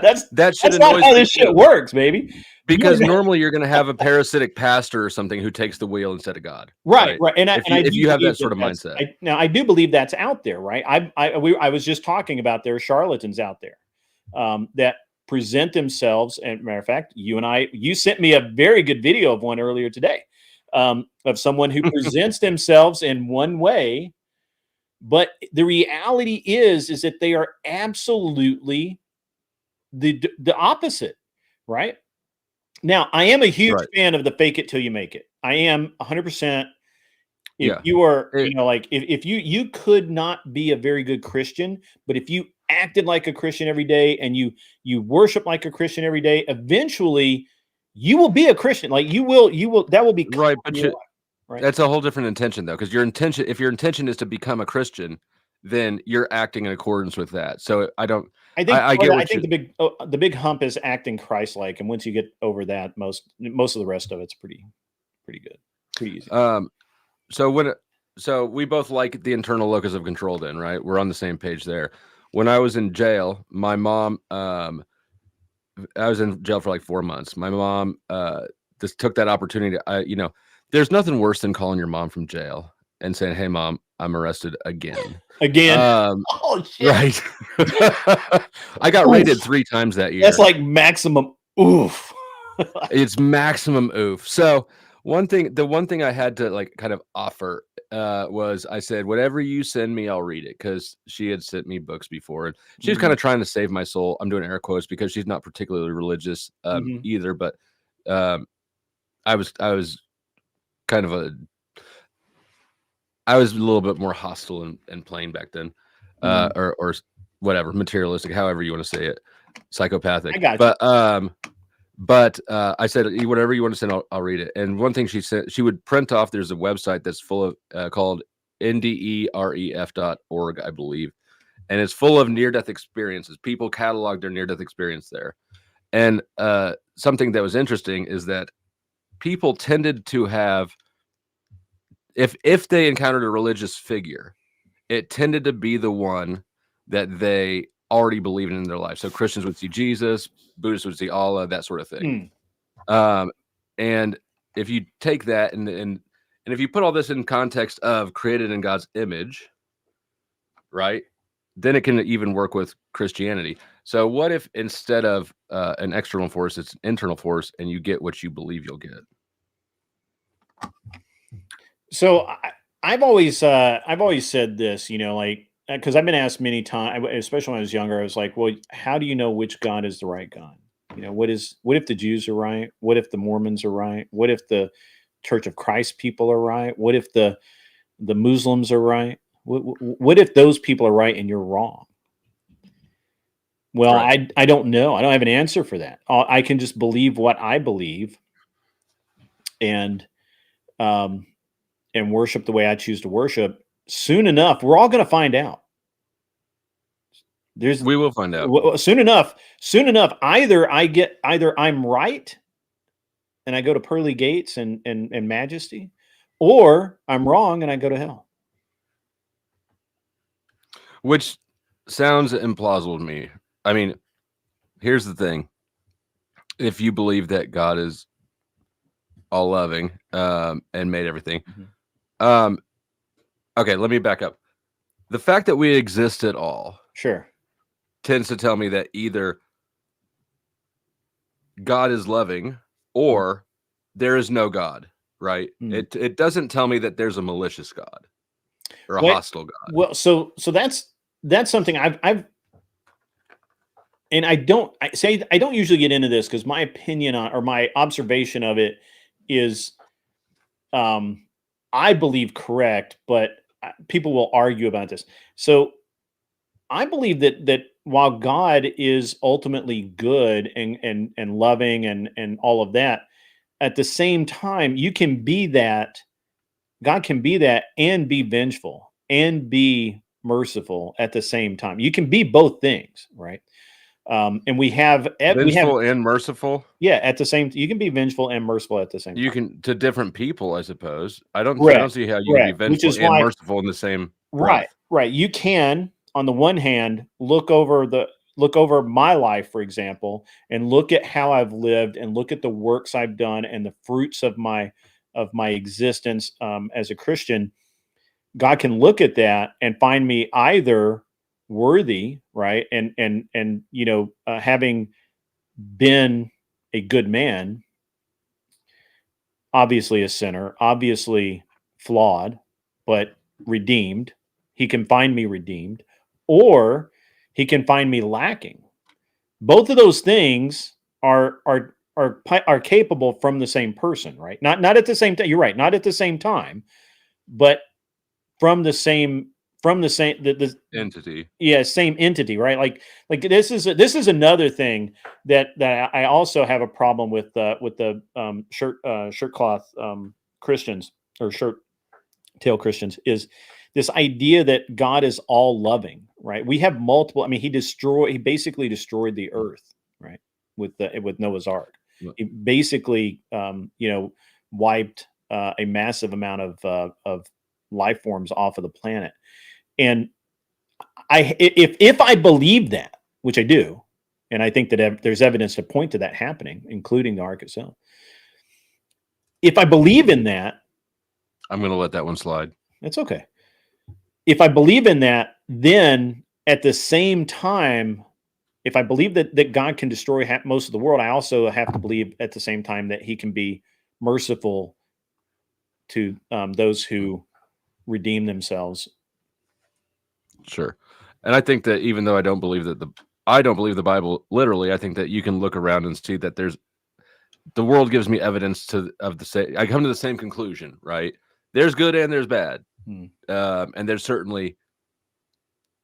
that's not how this shit works, baby. Because normally you're going to have a parasitic pastor or something who takes the wheel instead of God. Right. And if you have that sort of mindset. I do believe that's out there, right? I was just talking about there are charlatans out there that present themselves. And matter of fact, you sent me a very good video of one earlier today of someone who presents themselves in one way. But the reality is that they are absolutely the opposite, right? Now, I am a huge fan of the fake it till you make it. I am 100%. If you are, if you could not be a very good Christian, but if you acted like a Christian every day and you worship like a Christian every day, eventually you will be a Christian. Like you will, that will be right. But that's a whole different intention though. Because if your intention is to become a Christian, then you're acting in accordance with that. So I think I get what I think the big hump is acting Christ-like, and once you get over that, most of the rest of it's pretty good, pretty easy. So we both like the internal locus of control then, right? We're on the same page there. When I was in jail, my mom, I was in jail for like 4 months. My mom just took that opportunity. There's nothing worse than calling your mom from jail and saying, "Hey, mom, I'm arrested again." Again. Oh, shit. Right. I got raided 3 times that year. That's like maximum oof. It's maximum oof. So the one thing I had to like kind of offer was I said, whatever you send me, I'll read it, because she had sent me books before, and she was kind of trying to save my soul. I'm doing air quotes because she's not particularly religious either, but I was kind of I was a little bit more hostile and plain back then, or whatever, materialistic, however you want to say it, psychopathic. I got you. But I said, whatever you want to send, I'll read it. And one thing she said, she would print off, there's a website that's full of called nderef.org, I believe. And it's full of near-death experiences. People catalog their near-death experience there. And something that was interesting is that people tended to have, if they encountered a religious figure, it tended to be the one that they already believed in their life. So Christians would see Jesus, Buddhists would see Allah, that sort of thing. And if you take that and if you put all this in context of created in God's image, right, then it can even work with Christianity. So what if instead of an external force, it's an internal force, and you get what you believe you'll get? So I've always said this, like, because I've been asked many times, especially when I was younger, I was like, well, how do you know which God is the right God? What if the Jews are right? What if the Mormons are right? What if the Church of Christ people are right? What if the Muslims are right? What if those people are right and you're wrong? Well, Right. I don't know. I don't have an answer for that. I can just believe what I believe, and worship the way I choose to worship. Soon enough, we're all going to find out. We will find out soon enough. Either I'm right, and I go to pearly gates and majesty, or I'm wrong and I go to hell. Which sounds implausible to me. I mean, here's the thing: if you believe that God is all loving and made everything, okay, let me back up. The fact that we exist at all, sure, tends to tell me that either God is loving or there is no God, right? It doesn't tell me that there's a malicious God or a hostile God. Well, so that's something I've and I don't usually get into this because my opinion on, or my observation of it is, I believe correct, but people will argue about this. So I believe that while God is ultimately good and loving and all of that, at the same time, you can be that. God can be that and be vengeful and be merciful at the same time. You can be both things, right? And we have vengeful and merciful. Yeah, at the same. You can be vengeful and merciful at the same time. You can, to different people, I suppose. I don't see how you can be vengeful and merciful in the same breath. Right. You can, on the one hand, look over my life, for example, and look at how I've lived and look at the works I've done and the fruits of my existence as a Christian. God can look at that and find me either worthy, right, and having been a good man, obviously a sinner, obviously flawed, but redeemed. He can find me redeemed, or he can find me lacking. Both of those things are capable from the same person, right? Not at the same time. You're right. Not at the same time, but from the same the entity. Yeah, same entity, right? Like this is another thing that I also have a problem with the shirt cloth Christians, or shirt tail Christians, is this idea that God is all loving, right? We have multiple. I mean, he basically destroyed the earth, right, with Noah's Ark. He basically, wiped a massive amount of life forms off of the planet. And if I believe that, which I do, and I think that there's evidence to point to that happening, including the Ark itself. If I believe in that, I'm going to let that one slide. it's okay. If I believe in that, then at the same time, if I believe that God can destroy most of the world, I also have to believe at the same time that he can be merciful to those who redeem themselves. Sure. And I think that even though I don't believe the Bible literally, I think that you can look around and see that the world gives me evidence I come to the same conclusion, right? There's good and there's bad. And there's certainly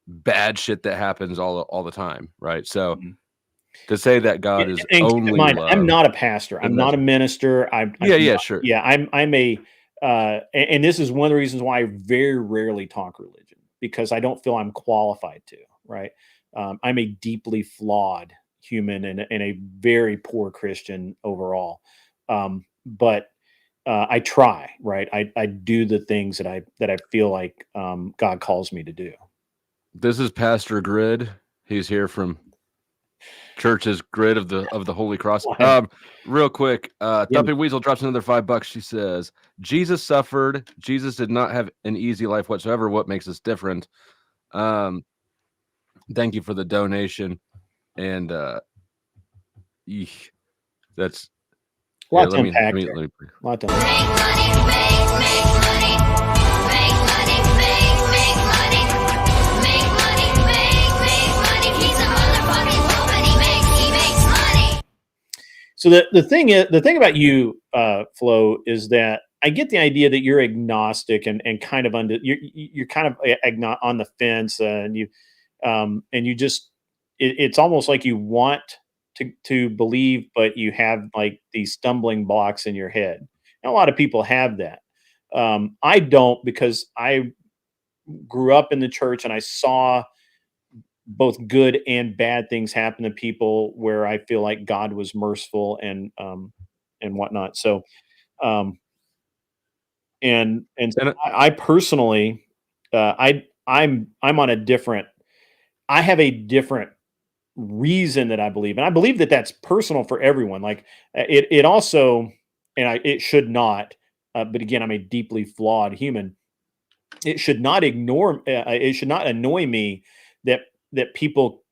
bad shit that happens all the time, right? So to say that God is and keep only in mind, love, I'm not a pastor. I'm not a minister. Sure. Yeah, I'm a and this is one of the reasons why I very rarely talk religion, because I don't feel I'm qualified to, right? I'm a deeply flawed human and a very poor Christian overall. But I try, right? I do the things that I feel like God calls me to do. This is Pastor Grid. He's here from Church's Grid of the Holy Cross. Real quick, Thumping Weasel drops another $5. She says, Jesus suffered. Jesus did not have an easy life whatsoever. What makes us different? Thank you for the donation. And that's a lot to unpack. So the thing about you, Flo, is that I get the idea that you're agnostic and kind of you're kind of on the fence, and you just it's almost like you want to believe, but you have like these stumbling blocks in your head. And a lot of people have that. I don't, because I grew up in the church and I saw both good and bad things happen to people where I feel like God was merciful and whatnot. So, and so I personally, I'm on a different. I have a different reason that I believe, and I believe that that's personal for everyone. Like it also, and it should not. But again, I'm a deeply flawed human. It should not it should not annoy me that people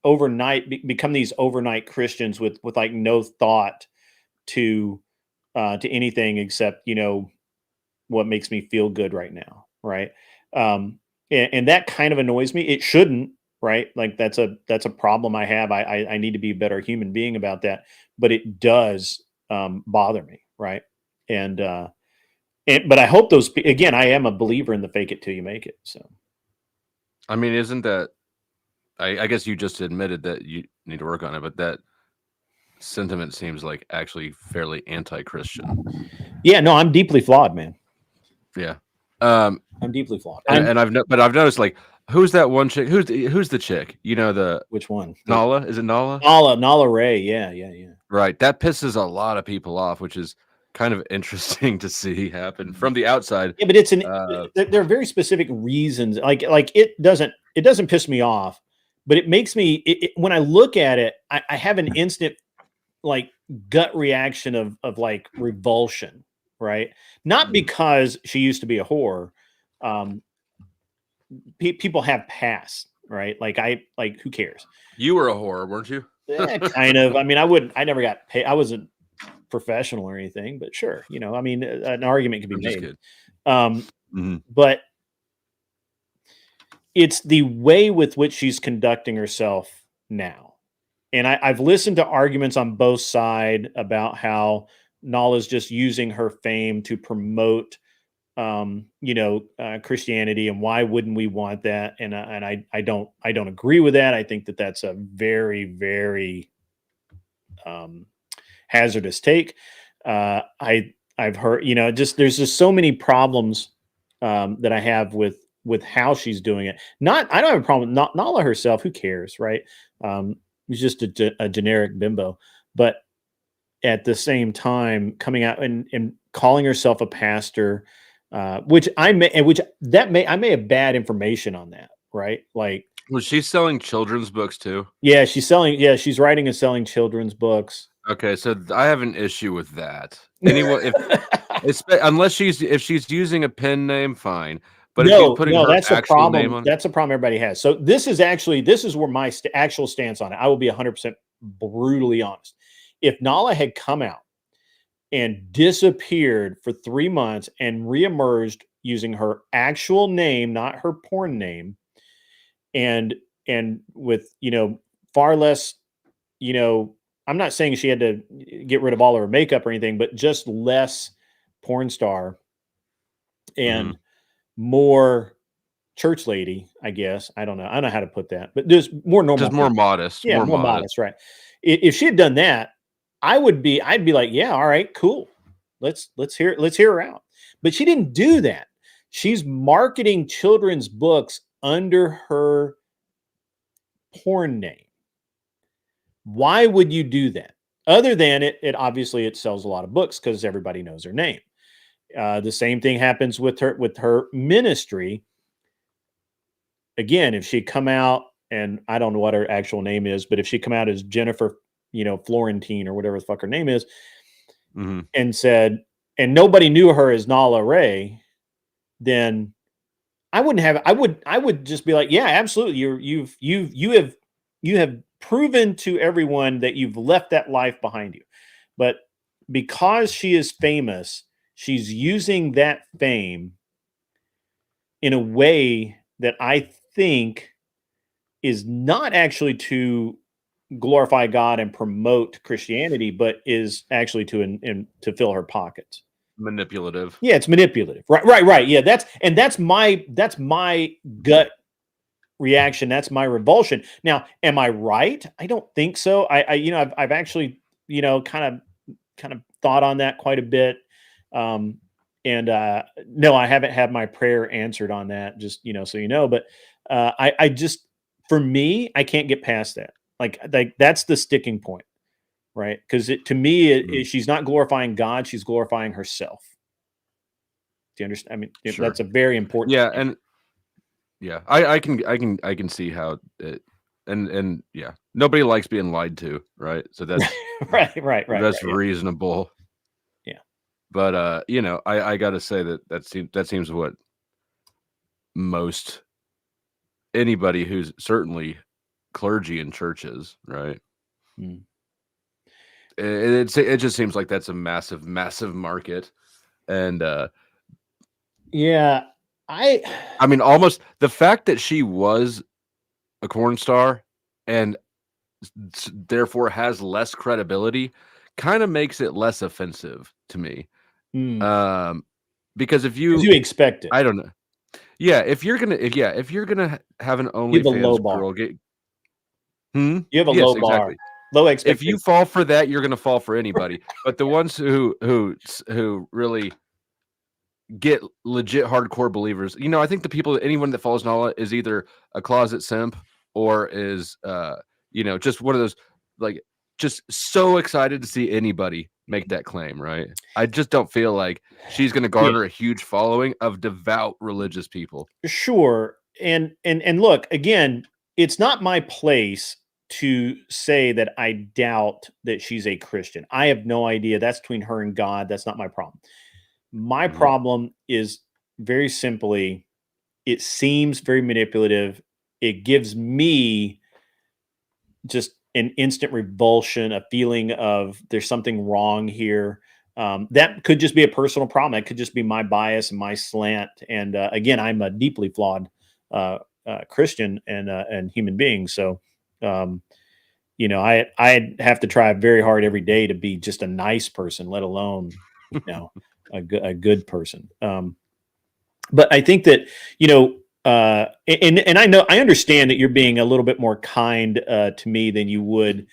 overnight become these overnight Christians with like no thought to anything except what makes me feel good right now, right? And that kind of annoys me. It shouldn't, right? Like that's a problem I have. I need to be a better human being about that, but it does bother me, right? But I hope again, I am a believer in the fake it till you make it. So, I mean, isn't that? I guess you just admitted that you need to work on it, but that sentiment seems like actually fairly anti-Christian. Yeah, no, I'm deeply flawed, man. Yeah, I'm deeply flawed. And I've noticed, like, who's that one chick? Who's the chick? Which one? Nala? Is it Nala? Nala Ray. Yeah. Right. That pisses a lot of people off, which is kind of interesting to see happen from the outside. Yeah, but there are very specific reasons. Like it doesn't piss me off, but it makes me when I look at it, I have an instant like gut reaction of like revulsion, right? Not because she used to be a whore. People have past, right? Like who cares? You were a whore, weren't you? Kind of. I mean, I never got paid. I wasn't professional or anything, but sure, I mean, an argument could be made. But it's the way with which she's conducting herself now. And I've listened to arguments on both sides about how Nala's just using her fame to promote, Christianity, and why wouldn't we want that? And I don't agree with that. I think that that's a very, very hazardous take. I've heard, there's just so many problems that I have with how she's doing it. I don't have a problem with Nala herself. Who cares, right? It's just a generic bimbo, but at the same time, coming out and calling herself a pastor, which I may have bad information on that, right? Like, Was she selling children's books too? yeah, she's writing and selling children's books. Okay, so I have an issue with that. Anyone, unless she's using a pen name, fine. But if she's putting her that's a actual problem. name on, That's a problem everybody has. So this is where my actual stance on it. I will be 100% brutally honest. If Nala had come out and disappeared for 3 months and reemerged using her actual name, not her porn name, and with far less, I'm not saying she had to get rid of all of her makeup or anything, but just less porn star and more church lady, I guess. I don't know how to put that, but just more normal, just more modest. Yeah, more modest, right? If she had done that, I'd be like, yeah, all right, cool. Let's hear her out. But she didn't do that. She's marketing children's books under her porn name. Why would you do that? Other than it obviously it sells a lot of books because everybody knows her name. The same thing happens with her ministry. Again, if she come out, and I don't know what her actual name is, but if she come out as Jennifer, Florentine or whatever the fuck her name is, and said, and nobody knew her as Nala Ray, then I would just be like, yeah, absolutely. You have proven to everyone that you've left that life behind you. But because she is famous, she's using that fame in a way that I think is not actually to glorify God and promote Christianity, but is actually to fill her pockets. Manipulative. Yeah, it's manipulative. Right. Yeah, that's my gut reaction. That's my revulsion. Now, am I right? I don't think so. I've actually, kind of thought on that quite a bit. No, I haven't had my prayer answered on that, just, so but I just, for me, I can't get past that. Like that's the sticking point, right? Because to me, she's not glorifying God; she's glorifying herself. Do you understand? I mean, Sure. That's a very important. Yeah, thing. And yeah, I can see how it, and yeah, nobody likes being lied to, right? So that's right. That's reasonable. Yeah, but I got to say that seems what most anybody who's certainly clergy in churches, right? It just seems like that's a massive market, and yeah, I mean, almost the fact that she was a porn star and therefore has less credibility kind of makes it less offensive to me. Because if you expect it, I don't know. Yeah, if you're gonna have an OnlyFans girl get, you have a low bar, low expectation. If you fall for that, you're gonna fall for anybody. But the ones who really get legit hardcore believers, I think anyone that follows Nala is either a closet simp or is just one of those, like, just so excited to see anybody make that claim, right? I just don't feel like she's going to garner a huge following of devout religious people. Sure. And look, again, it's not my place to say that I doubt that she's a Christian. I have no idea. That's between her and God. That's not my problem. My problem is very simply, it seems very manipulative. It gives me just an instant revulsion, a feeling of there's something wrong here. That could just be a personal problem. It could just be my bias and my slant. And again, I'm a deeply flawed Christian and human being. So, I have to try very hard every day to be just a nice person, let alone, a good person. But I think that, and I understand that you're being a little bit more kind to me than you would,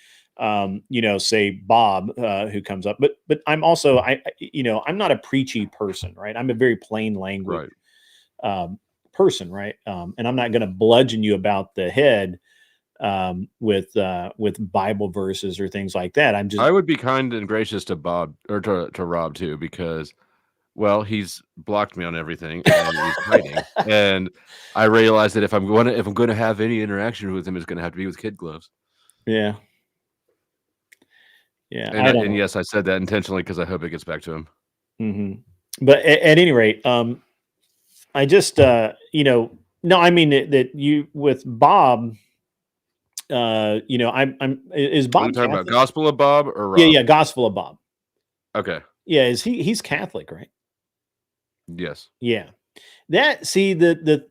say Bob, who comes up, but I'm also, I'm not a preachy person, right? I'm a very plain language. person, right? And I'm not going to bludgeon you about the head with Bible verses or things like that. I'm just I would be kind and gracious to Bob or to Rob too, because well, he's blocked me on everything and he's hiding. And I realize that if I'm going to have any interaction with him, it's going to have to be with kid gloves. yeah. Yeah, And I don't know. yes, I said that intentionally because I hope it gets back to him. But at any rate, I just no, I mean that you with Bob, I'm is Are Bob you talking about Catholic? Gospel of Bob or Rob? Yeah, Gospel of Bob. Okay. Yeah, he's Catholic, right? Yes. Yeah. That see the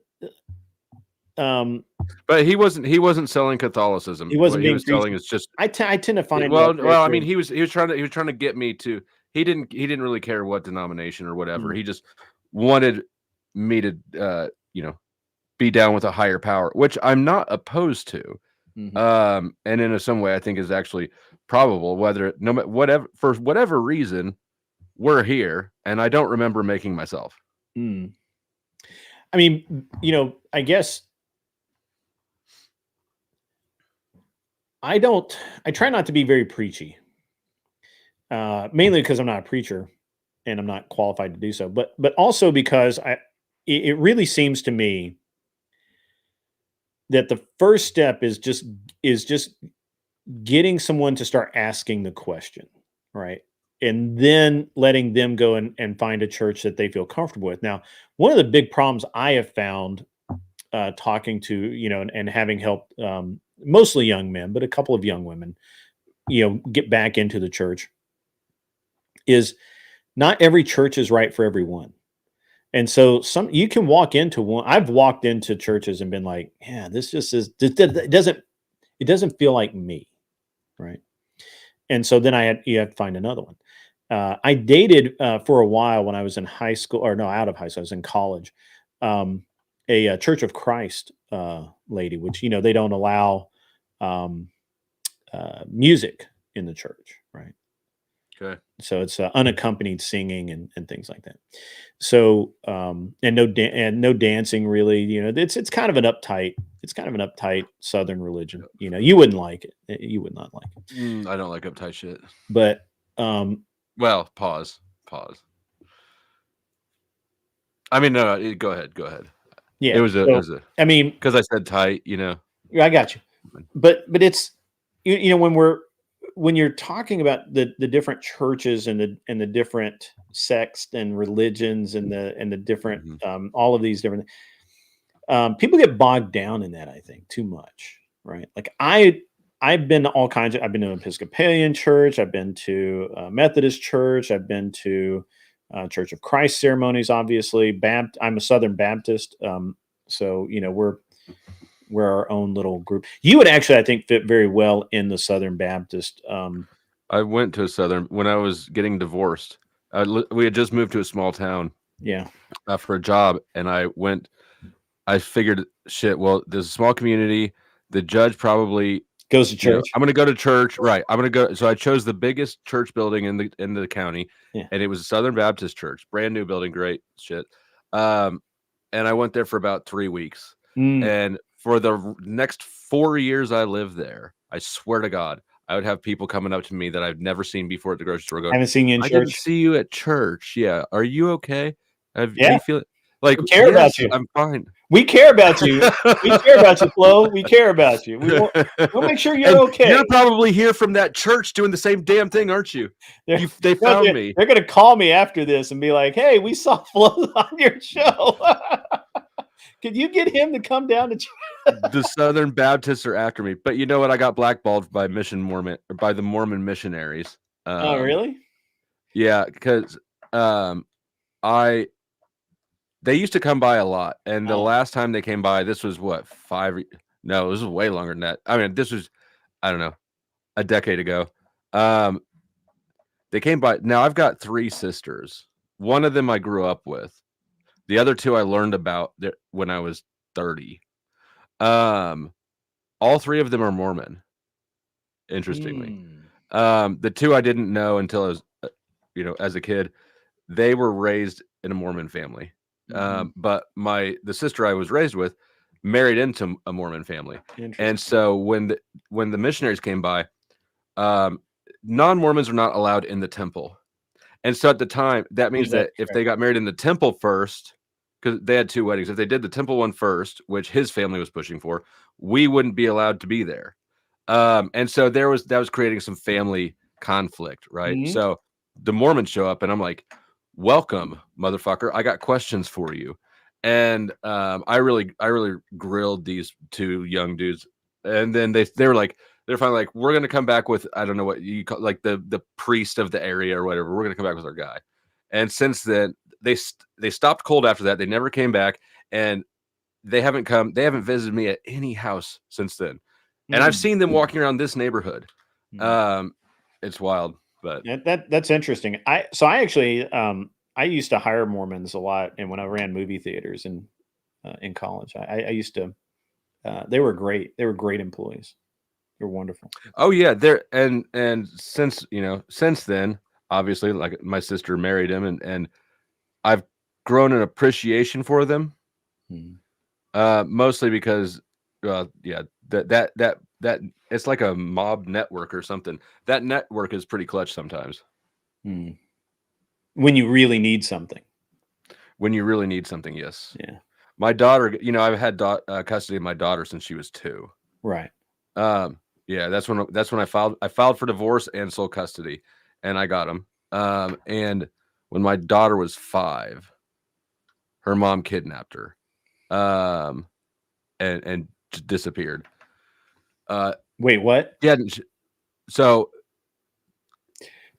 But he wasn't selling Catholicism. he wasn't What he being was selling preachy. is just I tend to find well, that very I mean, true. he was trying to get me to. He didn't really care what denomination or whatever. Mm. He just wanted me to be down with a higher power, which I'm not opposed to. And in some way, I think is actually probable. Whether whatever for whatever reason, we're here, and I don't remember making myself. I mean, I guess I try not to be very preachy. Mainly because I'm not a preacher and I'm not qualified to do so, but also because it really seems to me that the first step is just getting someone to start asking the question, right? And then letting them go and find a church that they feel comfortable with. Now, one of the big problems I have found talking to, and having helped mostly young men, but a couple of young women, get back into the church is not every church is right for everyone. And so you can walk into one. I've walked into churches and been like, yeah, this just is, it doesn't feel like me. Right. And so then you have to find another one. I dated for a while when I was in high school, or no, out of high school, I was in college, a Church of Christ lady, which, they don't allow music in the church. Right. Okay. So it's unaccompanied singing and things like that. So and no dancing really. It's kind of an uptight Southern religion. You wouldn't like it. You would not like it. I don't like uptight shit. But well, pause. I mean, no. Go ahead. Yeah, it was a. I mean, because I said tight. I got you. But it's when you're talking about the different churches and the different sects and religions and the different all of these different people get bogged down in that, I think, too much, right? Like I've been to all kinds of I've been to an Episcopalian church, I've been to a Methodist church, I've been to Church of Christ ceremonies, obviously. I'm a Southern Baptist, so we're our own little group. You would actually, I think, fit very well in the Southern Baptist. I went to Southern when I was getting divorced. We had just moved to a small town. Yeah. For a job, and I figured, shit. Well, there's a small community. The judge probably goes to church. I'm going to go to church, right? I'm going to go. So I chose the biggest church building in the county, and it was a Southern Baptist church, brand new building, great shit. And I went there for about 3 weeks, and for the next 4 years I lived there, I swear to God, I would have people coming up to me that I've never seen before at the grocery store going, I haven't seen you in I church. didn't see you at church. Yeah. Are you okay? How Yeah. you feel like we care about you? I'm fine. We care about you. We care about you, Flo. We care about you. We'll make sure you're okay. You're probably here from that church doing the same damn thing, aren't you? They found me. They're going to call me after this and be like, hey, we saw Flo on your show. Could you get him to come down to church? The Southern Baptists are after me, but you know what? I got blackballed by the Mormon missionaries. Oh, really? Yeah, because they used to come by a lot, and the last time they came by, this was what, 5? No, this was way longer than that. I mean, this was, I don't know, a decade ago. They came by. Now I've got 3 sisters. One of them I grew up with. The other 2 I learned about when I was 30. All 3 of them are Mormon. Interestingly, the 2 I didn't know until I was, as a kid. They were raised in a Mormon family. But the sister I was raised with married into a Mormon family, and so when the missionaries came by, non-Mormons are not allowed in the temple. And so at the time, that means that if they got married in the temple first, because they had 2 weddings, if they did the temple one first, which his family was pushing for, we wouldn't be allowed to be there. And so that was creating some family conflict, right? So the Mormons show up and I'm like, welcome, motherfucker. I got questions for you. And I really grilled these 2 young dudes. And then they were like, they're finally like, we're gonna come back with, I don't know what you call, like the priest of the area or whatever. We're gonna come back with our guy. And since then, they stopped cold after that. They never came back, and they haven't visited me at any house since then. And I've seen them walking around this neighborhood. It's wild, but that's interesting. I actually I used to hire Mormons a lot, and when I ran movie theaters in college, I used to. They were great. They were great employees. They're wonderful. Oh yeah, and since then, obviously, like my sister married him, and I've grown an appreciation for them. Mostly because, that it's like a mob network or something. That network is pretty clutch sometimes. When you really need something. When you really need something, yes. Yeah. My daughter, I've had custody of my daughter since she was 2. Right. Yeah, that's when I filed for divorce and sole custody, and I got them. And when my daughter was 5, her mom kidnapped her, and disappeared. Wait, what? Yeah. So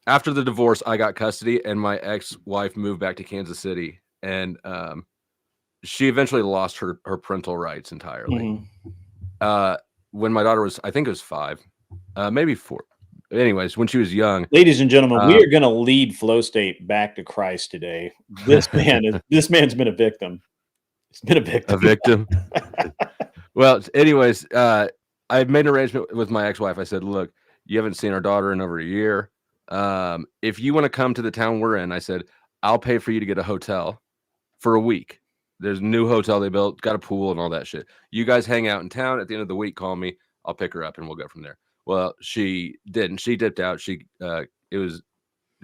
after the divorce, I got custody, and my ex-wife moved back to Kansas City, and she eventually lost her parental rights entirely. When my daughter was, I think it was 5, maybe 4. Anyways, when she was young. Ladies and gentlemen, we are going to lead Flow State back to Christ today. This man's been a victim. He's been a victim. A victim. Well, anyways, I made an arrangement with my ex-wife. I said, look, you haven't seen our daughter in over a year. If you want to come to the town we're in, I said, I'll pay for you to get a hotel for a week. There's a new hotel they built, got a pool and all that shit. You guys hang out in town. At the end of the week, call me. I'll pick her up and we'll go from there. Well, she didn't. She dipped out. It was,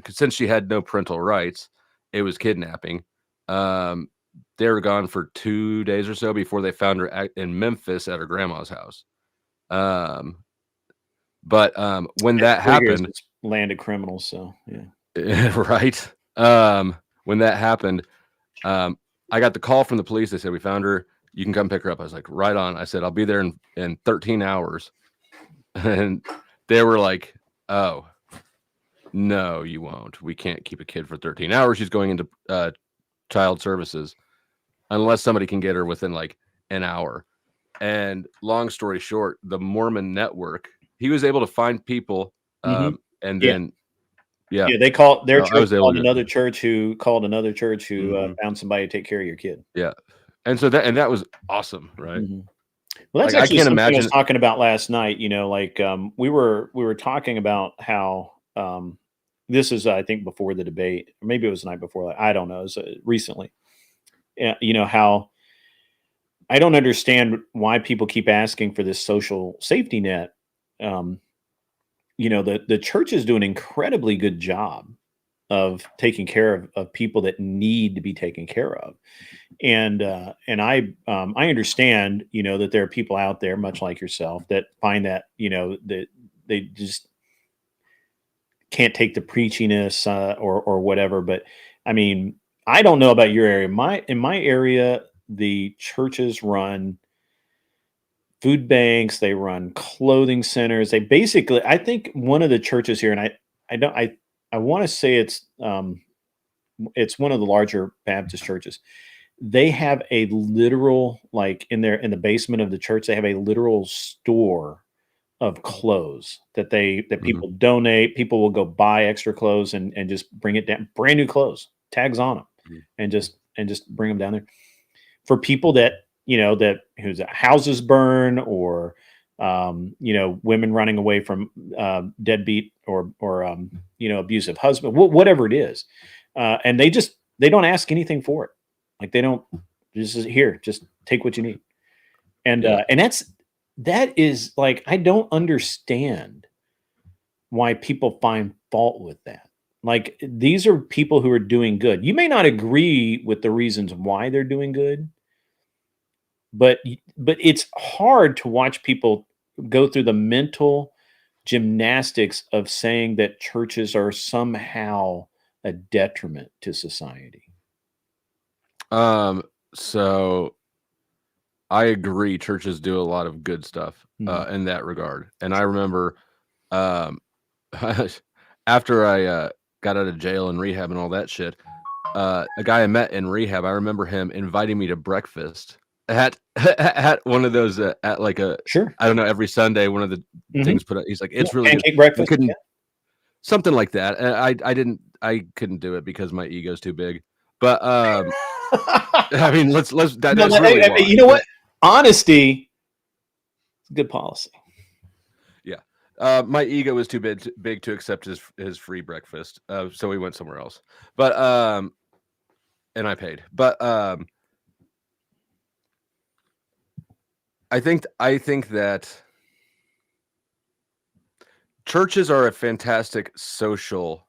since she had no parental rights, it was kidnapping. They were gone for 2 days or so before they found her in Memphis at her grandma's house. But when that happened, it's land of criminals. So yeah, right. When that happened, I got the call from the police. They said, we found her. You can come pick her up. I was like, right on. I said, I'll be there in 13 hours. And they were like, oh, no, you won't. We can't keep a kid for 13 hours. She's going into child services unless somebody can get her within like an hour. And long story short, the Mormon network, he was able to find people. And then, yeah, they called their church called another church who found somebody to take care of your kid. Yeah. And so that was awesome. Right. Well, that's like, actually I can't something imagine. I was talking about last night. We were talking about how this is, I think, before the debate, or maybe it was the night before. I don't know. It was recently. How I don't understand why people keep asking for this social safety net. The churches do an incredibly good job of taking care of people that need to be taken care of. And I understand, that there are people out there, much like yourself, that find that, that they just can't take the preachiness or whatever. But I mean, I don't know about your area. In my area, the churches run food banks, they run clothing centers. They basically, I think one of the churches here, and I want to say it's one of the larger Baptist churches. They have a literal, like in the basement of the church, they have a literal store of clothes that people donate. People will go buy extra clothes and just bring it down, brand new clothes, tags on them, and just bring them down there for people that whose houses burn, or women running away from deadbeat or abusive husband, whatever it is, and they don't ask anything for it. Like they don't just here, just take what you need. And Yeah. and that is like, I don't understand why people find fault with that. Like these are people who are doing good. You may not agree with the reasons why they're doing good, but it's hard to watch people go through the mental gymnastics of saying that churches are somehow a detriment to society. So I agree. Churches do a lot of good stuff in that regard. And I remember after I got out of jail and rehab and all that shit, a guy I met in rehab, I remember him inviting me to breakfast at one of those at like a Sure. I don't know, every Sunday, one of the things put up. He's like, it's really pancake good. breakfast. Couldn't, something like that. And I couldn't do it because my ego's too big. But I mean, that's really why. You know what? Honesty is good policy. Yeah. My ego was too big to accept his free breakfast. So we went somewhere else. But and I paid. But I think that churches are a fantastic social.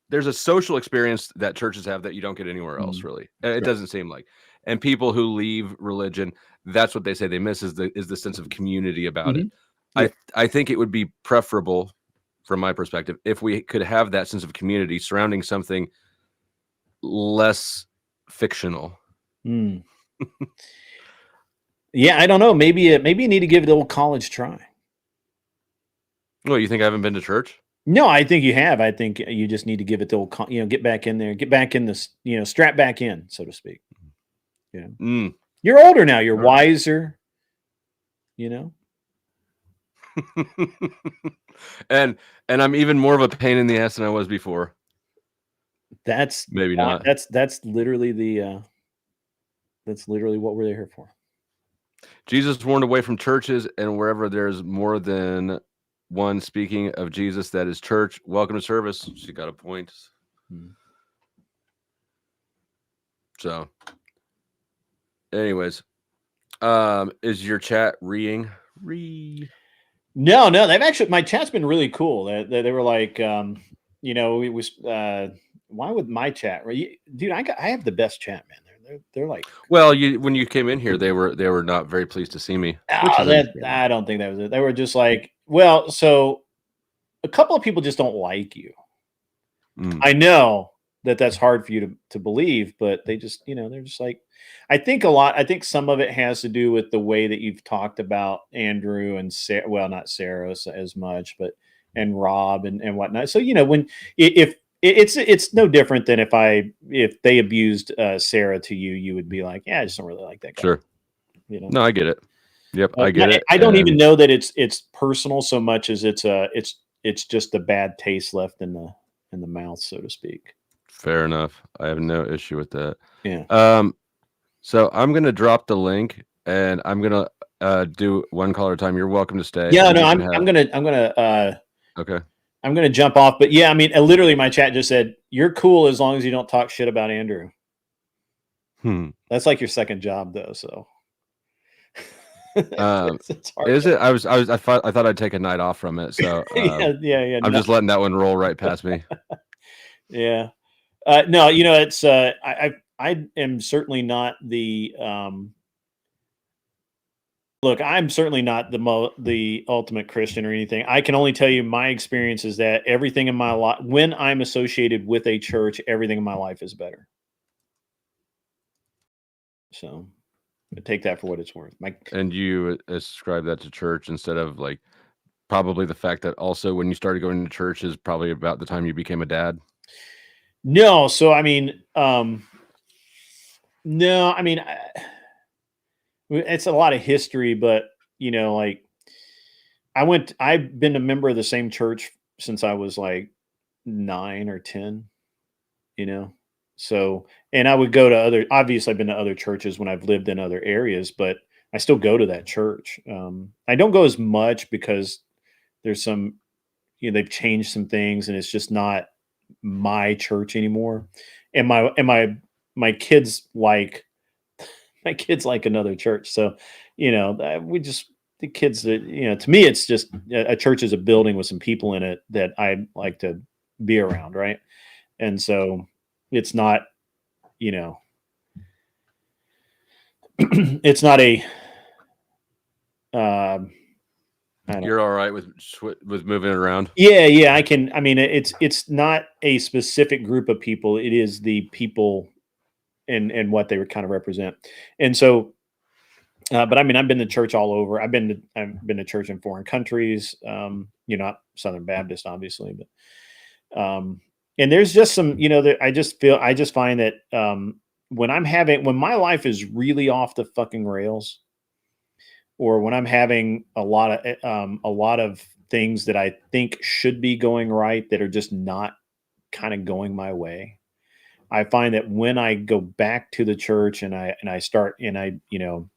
There's a social experience that churches have that you don't get anywhere else, really. It doesn't seem like. And people who leave religion, that's what they say they miss is the sense of community about it. Yeah. I think it would be preferable, from my perspective, if we could have that sense of community surrounding something less fictional. Yeah, I don't know. Maybe you need to give it a little college try. Well, you think I haven't been to church? No, I think you have. I think you just need to give it the old, get back in there, get back in this, strap back in, so to speak. You're older now. You're wiser. And I'm even more of a pain in the ass than I was before. That's maybe not. That's literally what we're there for. Jesus warned away from churches, and wherever there's more than one speaking of Jesus, that is church. Welcome to service. She got a point. So, anyways, is your chat reading? No, they've actually, my chat's been really cool. They were like, we was why would my chat? Dude, I have the best chat, man. They're like, well, when you came in here, they were not very pleased to see me. I don't think that was it. They were just like, well, so a couple of people just don't like you. I know that's hard for you to believe, but they just, they're just like, I think some of it has to do with the way that you've talked about Andrew and Sarah, well, not Sarah as much, but, and Rob and whatnot. So, when, if it's no different than if they abused Sarah to you, you would be like, yeah, I just don't really like that guy. Sure. No, I get it. Yep. I get it. I don't even know that it's personal so much as it's just a bad taste left in the mouth, so to speak. Fair enough. I have no issue with that. Yeah. So I'm gonna drop the link, and I'm gonna do one call at a time. You're welcome to stay. Yeah. No, I'm gonna. Okay. I'm gonna jump off, but yeah, I mean, literally, my chat just said, "You're cool as long as you don't talk shit about Andrew." That's like your second job, though. So. It's hard. Is it? I thought I'd take a night off from it. So yeah. I'm just letting that one roll right past me. Yeah. No, it's I am certainly not the look, I'm certainly not the ultimate Christian or anything. I can only tell you my experience is that everything in my life, when I'm associated with a church, everything in my life is better. So take that for what it's worth. And you ascribe that to church instead of like probably the fact that also when you started going to church is probably about the time you became a dad. No. So, I mean, it's a lot of history, but like I've been a member of the same church since I was like 9 or 10, so, and I would go to obviously I've been to other churches when I've lived in other areas, but I still go to that church. I don't go as much because there's some, they've changed some things and it's just not my church anymore. And my kids like my kids like another church. So, the kids that, to me, it's just a church is a building with some people in it that I like to be around. Right. And so it's not, it's not a, You're all right with moving it around. yeah, I can. I mean, it's not a specific group of people. It is the people and what they would kind of represent. And so, but I mean, I've been to church all over. I've been to church in foreign countries. Not Southern Baptist, obviously, but and there's just some, I just find that when my life is really off the fucking rails, or when I'm having a lot of things that I think should be going right that are just not kind of going my way, I find that when I go back to the church and I start and I know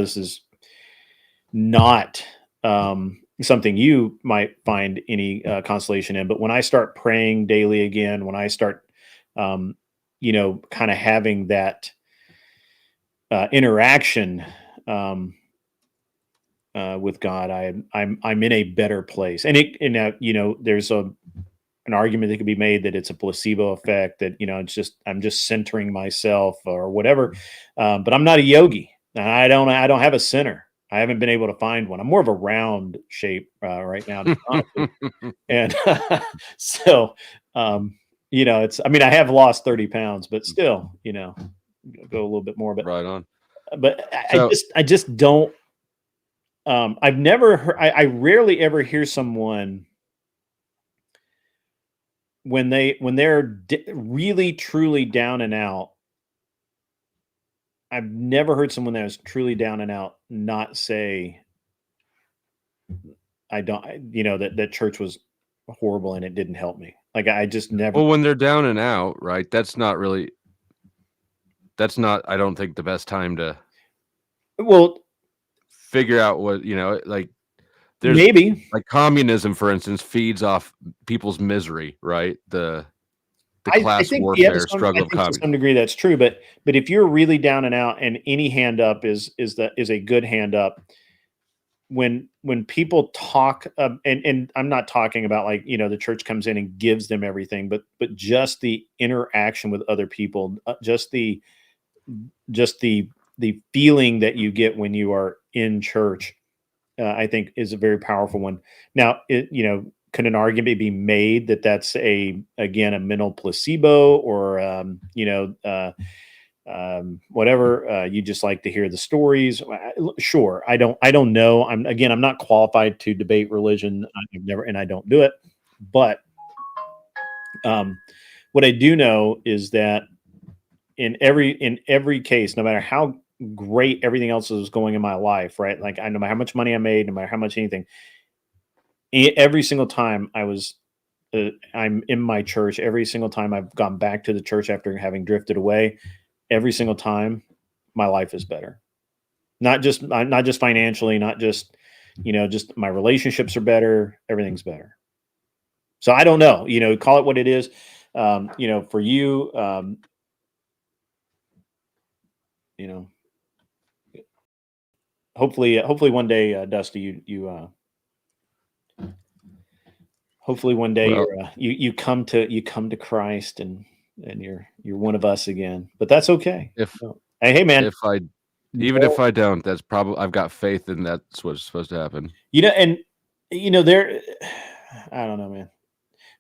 this is not something you might find any consolation in, but when I start praying daily again, when I start kind of having that interaction with God, I'm in a better place. And there's an argument that could be made that it's a placebo effect, that I'm just centering myself or whatever. But I'm not a yogi, and I don't have a center. I haven't been able to find one. I'm more of a round shape right now, to be honest with you. And so I have lost 30 pounds, but still, go a little bit more. But right on. But I just don't. I've never heard. I rarely ever hear someone when they're really truly down and out. I've never heard someone that was truly down and out not say, "I don't." That church was horrible and it didn't help me. Like, I just never. Well, when they're down and out, right? That's not. I don't think the best time to. Well, figure out what like. There's maybe like communism, for instance, feeds off people's misery, right? The class warfare struggle of communism. To some degree that's true, but if you're really down and out, and any hand up is a good hand up, when people talk, and I'm not talking about like the church comes in and gives them everything, but just the interaction with other people, just the feeling that you get when you are in church, I think is a very powerful one. Now, can an argument be made that that's a mental placebo, or whatever? You just like to hear the stories. Sure, I don't know. I'm not qualified to debate religion. I've never, and I don't do it. But what I do know is that in every case, no matter how great everything else is going in my life, right? Like, no matter how much money I made, no matter how much anything, every single time I'm in my church, every single time I've gone back to the church after having drifted away, every single time my life is better. Not just financially, not just, just my relationships are better. Everything's better. So I don't know, call it what it is. For you, hopefully one day, Dusty, hopefully one day you come to Christ, and you're one of us again. But that's okay. Hey man, if I don't, that's probably, I've got faith in that's what's supposed to happen. And there, I don't know, man.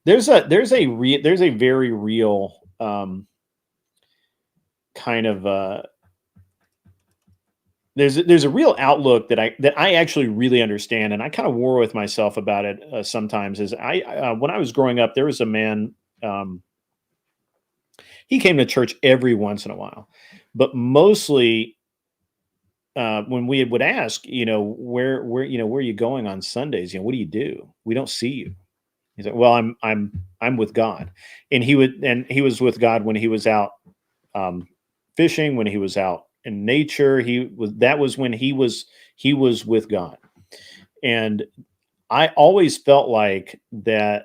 There's a very real kind of there's a real outlook that I actually really understand, and I kind of war with myself about it sometimes. Is when I was growing up, there was a man. He came to church every once in a while, but mostly when we would ask, where are you going on Sundays? What do you do? We don't see you. He's like, well, I'm with God, and he was with God when he was out fishing, when he was out in nature. That was when he was with God. And I always felt like that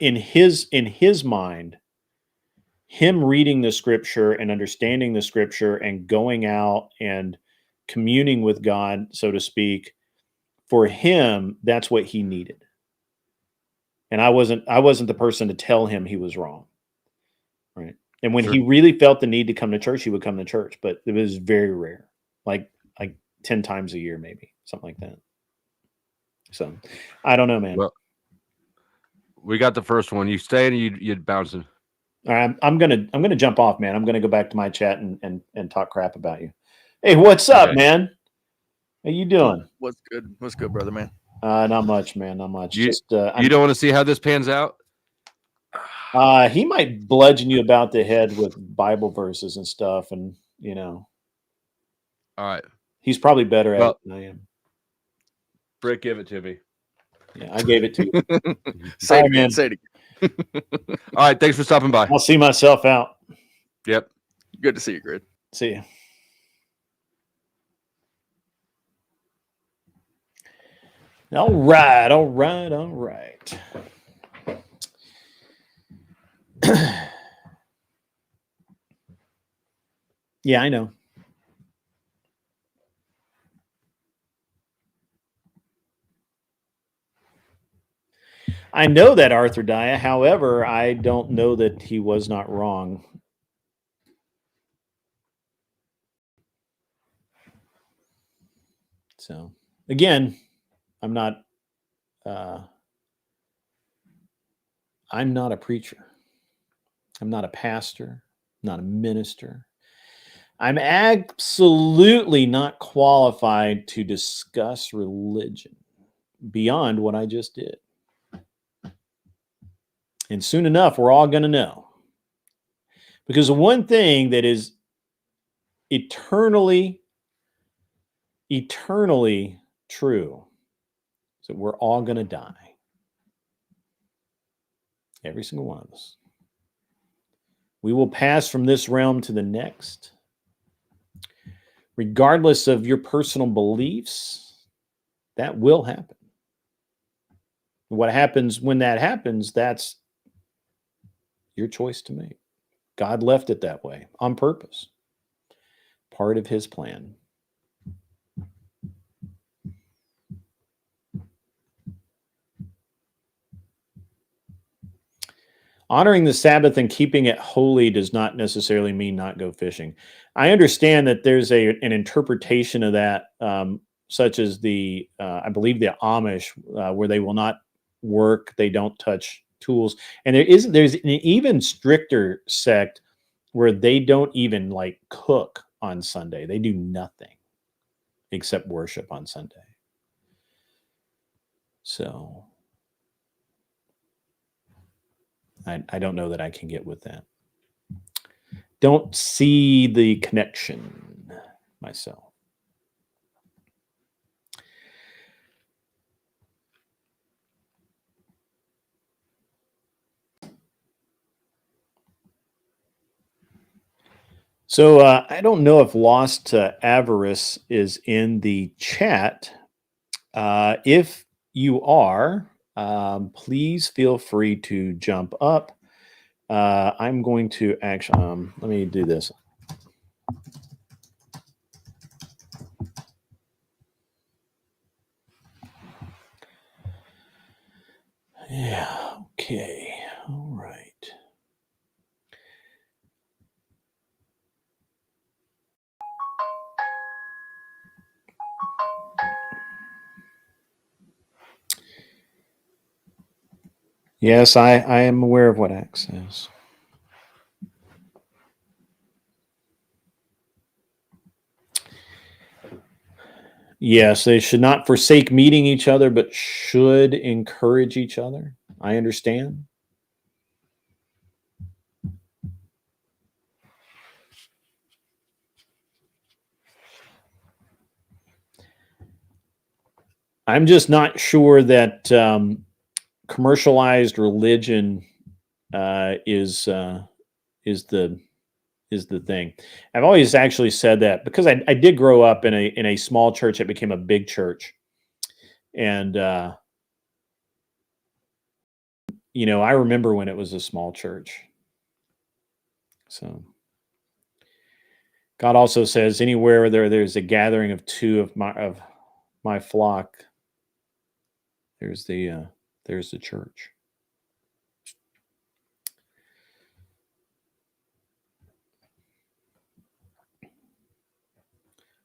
in his mind, him reading the scripture and understanding the scripture and going out and communing with God, so to speak, for him, that's what he needed. And I wasn't the person to tell him he was wrong. Right. And when Sure. he really felt the need to come to church, he would come to church, but it was very rare, like 10 times a year, maybe something like that. So I don't know, man. Well, we got the first one. You staying, you'd bouncing. All right, I'm gonna jump off, man. I'm gonna go back to my chat and talk crap about you. Hey, what's up, Okay. man? How you doing? What's good? What's good, brother, man? Not much, man. Not much. You- Just You don't want to see how this pans out? he might bludgeon you about the head with Bible verses and stuff, and All right. he's probably better at Well- it than I am. Brick, give it to me. Yeah, I gave it to you. Say All it right, man. again. Say it again. All right. Thanks for stopping by. I'll see myself out. Yep. Good to see you, Grid. See you. All right. Yeah, I know. I know that Arthur Dia. However, I don't know that he was not wrong. So again, I'm not a preacher. I'm not a pastor, not a minister. I'm absolutely not qualified to discuss religion beyond what I just did. And soon enough, we're all going to know. Because the one thing that is eternally true is that we're all going to die. Every single one of us. We will pass from this realm to the next. Regardless of your personal beliefs, that will happen. What happens when that happens, that's your choice to make. God left it that way on purpose. Part of his plan. Honoring the Sabbath and keeping it holy does not necessarily mean not go fishing. I understand that there's an interpretation of that, such as I believe the Amish, where they will not work, they don't touch tools, and there's an even stricter sect where they don't even like cook on Sunday. They do nothing except worship on Sunday. So I don't know that I can get with that. Don't see the connection myself. So I don't know if Lost Avarice is in the chat. If you are, please feel free to jump up. I'm going to actually, let me do this. Yeah, okay, all right. Yes, I am aware of what X is. Yes, they should not forsake meeting each other, but should encourage each other. I understand. I'm just not sure that commercialized religion is the thing. I've always actually said that because I did grow up in a small church that became a big church, and I remember when it was a small church. So God also says, anywhere there's a gathering of two of my flock, there's the church.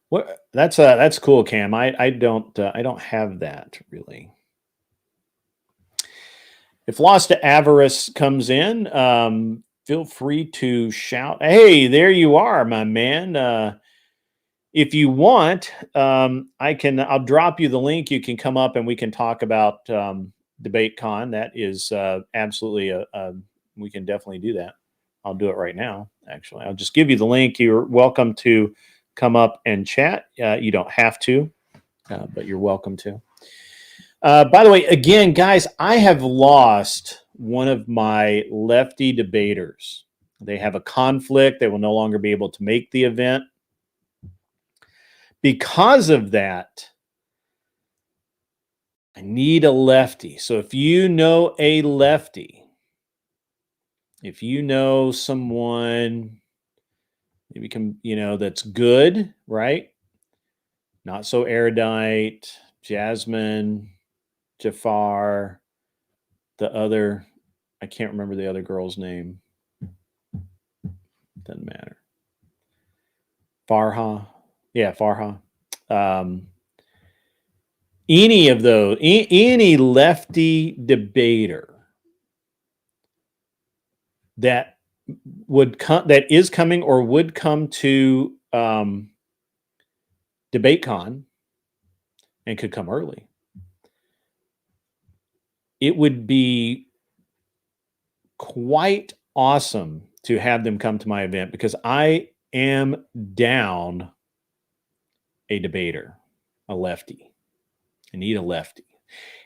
What that's cool, Cam. I don't have that really. If Lost to Avarice comes in, feel free to shout. Hey, there you are, my man. If you want, I'll drop you the link. You can come up and we can talk about DebateCon. That is absolutely we can definitely do that. I'll do it right now. Actually, I'll just give you the link. You're welcome to come up and chat. You don't have to, but you're welcome to. By the way, again, guys, I have lost one of my lefty debaters. They have a conflict. They will no longer be able to make the event. Because of that, I need a lefty. So if you know a lefty, if you know someone maybe that's good, right? Not so erudite, Jasmine, Jafar, the other, I can't remember the other girl's name. Doesn't matter. Farha. Yeah, Farha. Any of those, any lefty debater that would come, that is coming or would come to DebateCon and could come early, it would be quite awesome to have them come to my event because I am down a debater, a lefty. I need a lefty.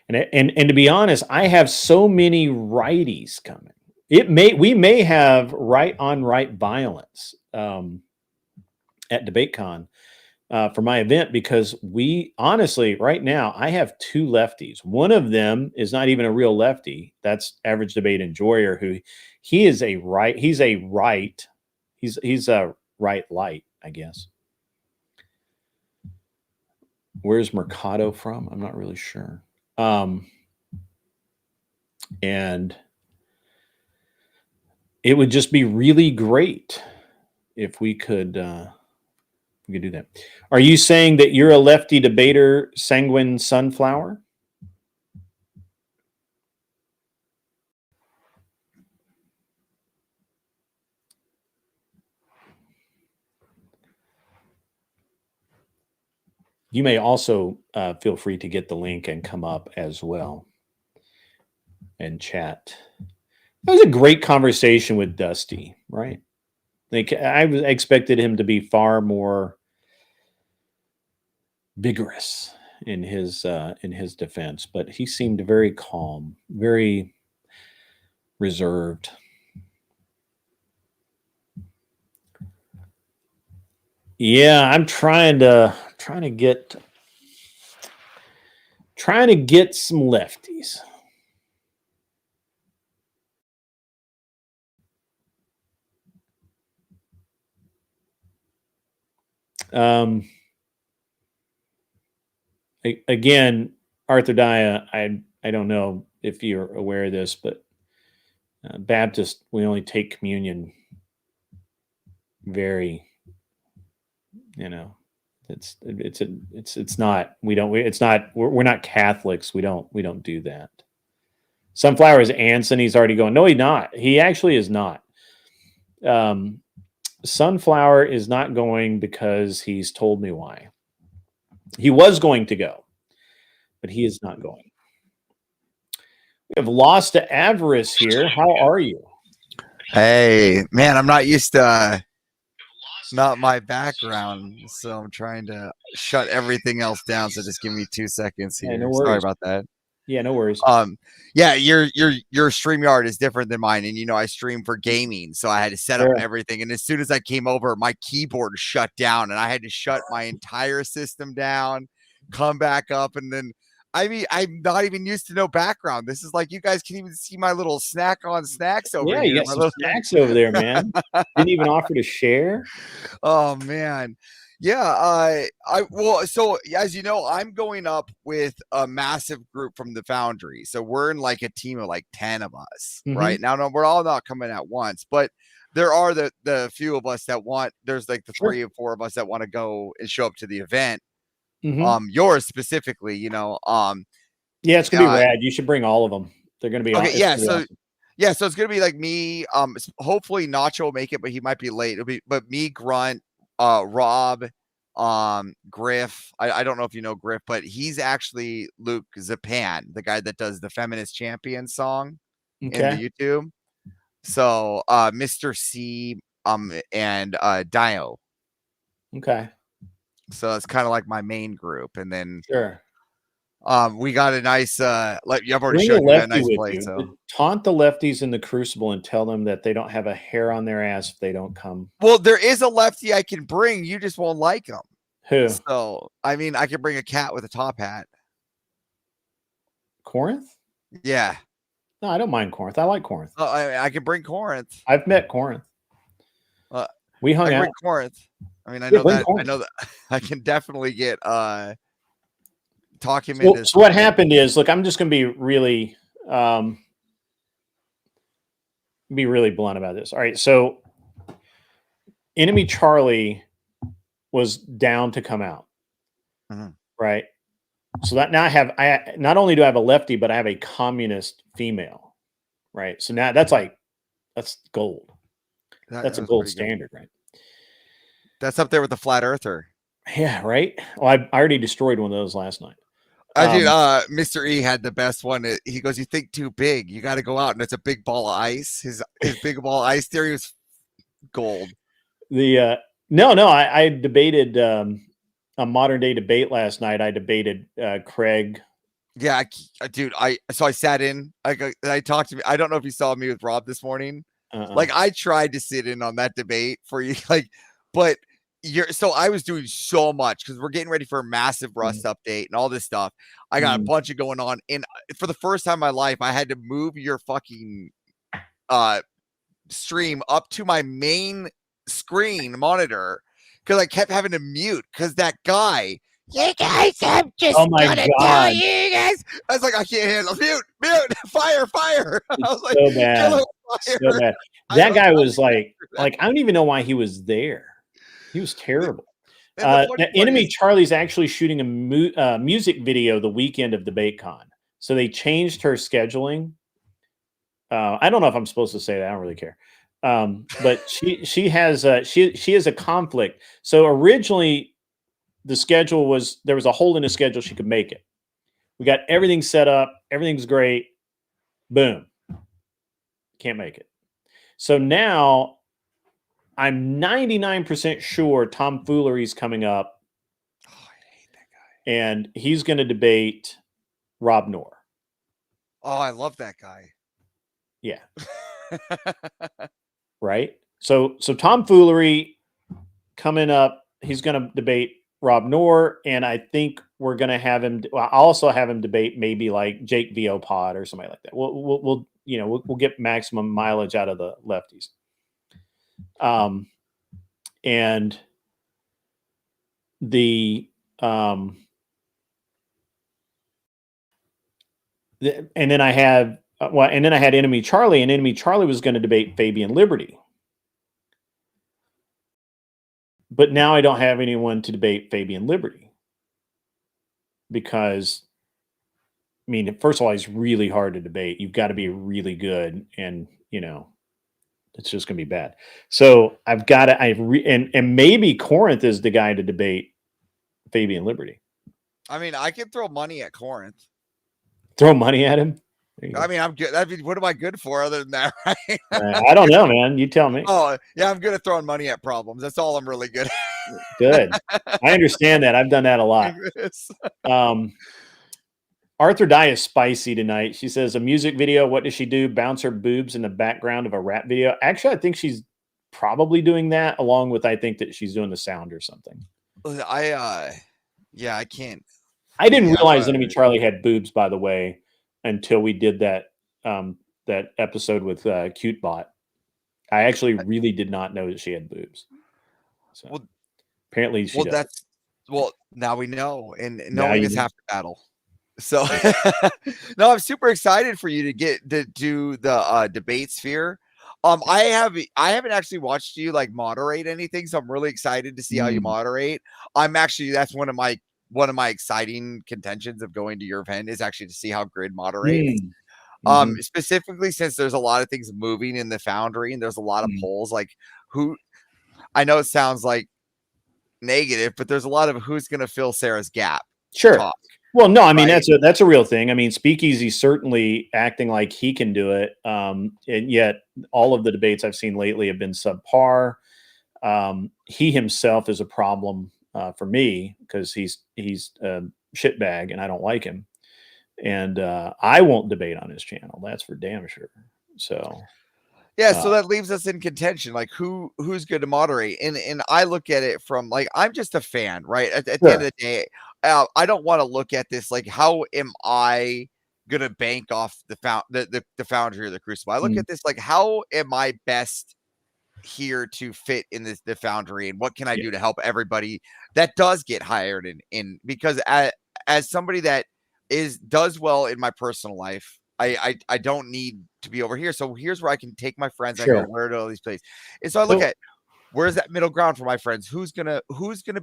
And to be honest, I have so many righties coming. We may have right on right violence at DebateCon for my event because we honestly right now I have two lefties. One of them is not even a real lefty. That's Average Debate Enjoyer, who he's a right light, I guess. Where's Mercado from? I'm not really sure. And it would just be really great if we could do that. Are you saying that you're a lefty debater, Sanguine Sunflower? You may also feel free to get the link and come up as well and chat. That was a great conversation with Dusty, right? Like I expected him to be far more vigorous in his defense, but he seemed very calm, very reserved. Yeah, I'm trying to get some lefties. Again, Arthur Daya, I don't know if you're aware of this, but Baptist, we only take communion very, it's not, we're not Catholics. We don't do that. Sunflower is Anson. He's already going. No, he's not. He actually is not. Sunflower is not going because he's told me why. He was going to go, but he is not going. We have Lost to Avarice here. How are you? Hey, man, I'm not used to not my background, so I'm trying to shut everything else down. So just give me 2 seconds here. Yeah, no Sorry worries. about that. Yeah, no worries. Yeah, your StreamYard is different than mine, and I stream for gaming, so I had to set up everything. And as soon as I came over, my keyboard shut down, and I had to shut my entire system down, come back up, and then I mean, I'm not even used to no background. This is like you guys can even see my little snack on snacks over Yeah, here. you got my some little- snacks over there, man. Didn't even offer to share. Oh man. Yeah, well, so as you know, I'm going up with a massive group from the Foundry. So we're in like a team of like 10 of us, right? Now, no, we're all not coming at once, but there are the few of us that want, there's like the 3 or 4 of us that want to go and show up to the event. Yours specifically, Yeah, it's gonna be rad. You should bring all of them. They're gonna be okay. Yeah, so awesome. yeah, so it's gonna be like me. Hopefully Nacho will make it, but he might be late. It'll be but me, Grunt, Rob, Griff. I don't know if you know Griff, but he's actually Luke Zapan, the guy that does the Feminist Champion song in the YouTube. So Mr. C and Dio. Okay. So it's kind of like my main group. And then Sure. we got a nice like I've already Bring showed a you that lefty nice with plate. you. So Taunt the lefties in the Crucible and tell them that they don't have a hair on their ass if they don't come. well, there is a lefty I can bring, you just won't like him. Who? So I mean I can bring a cat with a top hat. Corinth? Yeah. No, I don't mind Corinth. I like Corinth. I can bring Corinth. I've met Corinth. We hung I out. bring Corinth. I mean, I Yeah, know bring that. Corinth. I know that. I can definitely get talk him So, into. so what happened is, look, I'm just going to be really blunt about this. All right, so Enemy Charlie was down to come out, right? So that now I not only do I have a lefty, but I have a communist female, right? So now that's gold. That's a gold standard, right? That's up there with the flat earther. Yeah, right. Well, I already destroyed one of those last night. I did. Mr. E had the best one. He goes, "You think too big. You got to go out, and it's a big ball of ice." His big ball of ice theory was gold. The I debated a modern day debate last night. I debated Craig. Yeah, dude. I sat in. I talked to me. I don't know if you saw me with Rob this morning. Like I tried to sit in on that debate for you, but so I was doing so much because we're getting ready for a massive Rust update and all this stuff. I got a bunch of going on, and for the first time in my life, I had to move your fucking stream up to my main screen monitor because I kept having to mute because that guy. You guys, I'm just gonna tell you guys. I was like, I can't handle mute, fire. I was like, so bad. So bad. That guy was like I don't even know why he was there. He was terrible. Enemy Charlie's actually shooting a music video the weekend of DebateCon, so they changed her scheduling. I don't know if I'm supposed to say that. I don't really care. But she has a conflict. So originally, the schedule was there was a hole in the schedule. She could make it. We got everything set up. Everything's great. Boom. Can't make it. So now I'm 99% sure Tom Foolery's coming up. Oh, I hate that guy. And he's going to debate Rob Knorr. Oh, I love that guy. Yeah. Right. So Tom Foolery coming up. He's going to debate Rob Knorr, and I think we're going to have him. I'll also have him debate maybe like Jake Viopod or somebody like that. We'll get maximum mileage out of the lefties. And then I had Enemy Charlie, and Enemy Charlie was going to debate Fabian Liberty. But now I don't have anyone to debate Fabian Liberty because, I mean, first of all, he's really hard to debate. You've got to be really good, and it's just going to be bad. So I've got to. And maybe Corinth is the guy to debate Fabian Liberty. I mean, I can throw money at Corinth. Throw money at him. I mean, I'm good. I mean, what am I good for other than that? Right? I don't know, man. You tell me. Oh, yeah, I'm good at throwing money at problems. That's all I'm really good at. Good. I understand that. I've done that a lot. Arthur Dye is spicy tonight. She says, a music video. What does she do? Bounce her boobs in the background of a rap video. Actually, I think she's probably doing that along with, I think that she's doing the sound or something. I can't. I didn't Yeah, realize Enemy Charlie had boobs, by the way, until we did that that episode with Cute Bot. I actually really did not know that she had boobs. So Well, apparently she does. now we know, and Now knowing you is know. half the battle. So no, I'm super excited for you to do the debate sphere. I haven't actually watched you like moderate anything, so I'm really excited to see how you moderate. That's one of my exciting contentions of going to your event is actually to see how Grid moderates. Specifically since there's a lot of things moving in the Foundry and there's a lot of polls, like who, I know it sounds like negative, but there's a lot of who's going to fill Sarah's gap. Sure. Talk, well, no, I mean, right? that's a real thing. I mean, Speakeasy's certainly acting like he can do it. And yet all of the debates I've seen lately have been subpar. He himself is a problem for me because he's a shitbag and I don't like him. And I won't debate on his channel. That's for damn sure. So yeah, so that leaves us in contention. Like who's good to moderate? And I look at it from like I'm just a fan, right? At the end of the day, I don't want to look at this like how am I gonna bank off the Foundry or the Crucible? I look at this like how am I best here to fit in the Foundry, and what can I do to help everybody that does get hired in because as somebody that does well in my personal life, I don't need to be over here. So here's where I can take my friends. I go where to all these places. And so I look at where's that middle ground for my friends? Who's gonna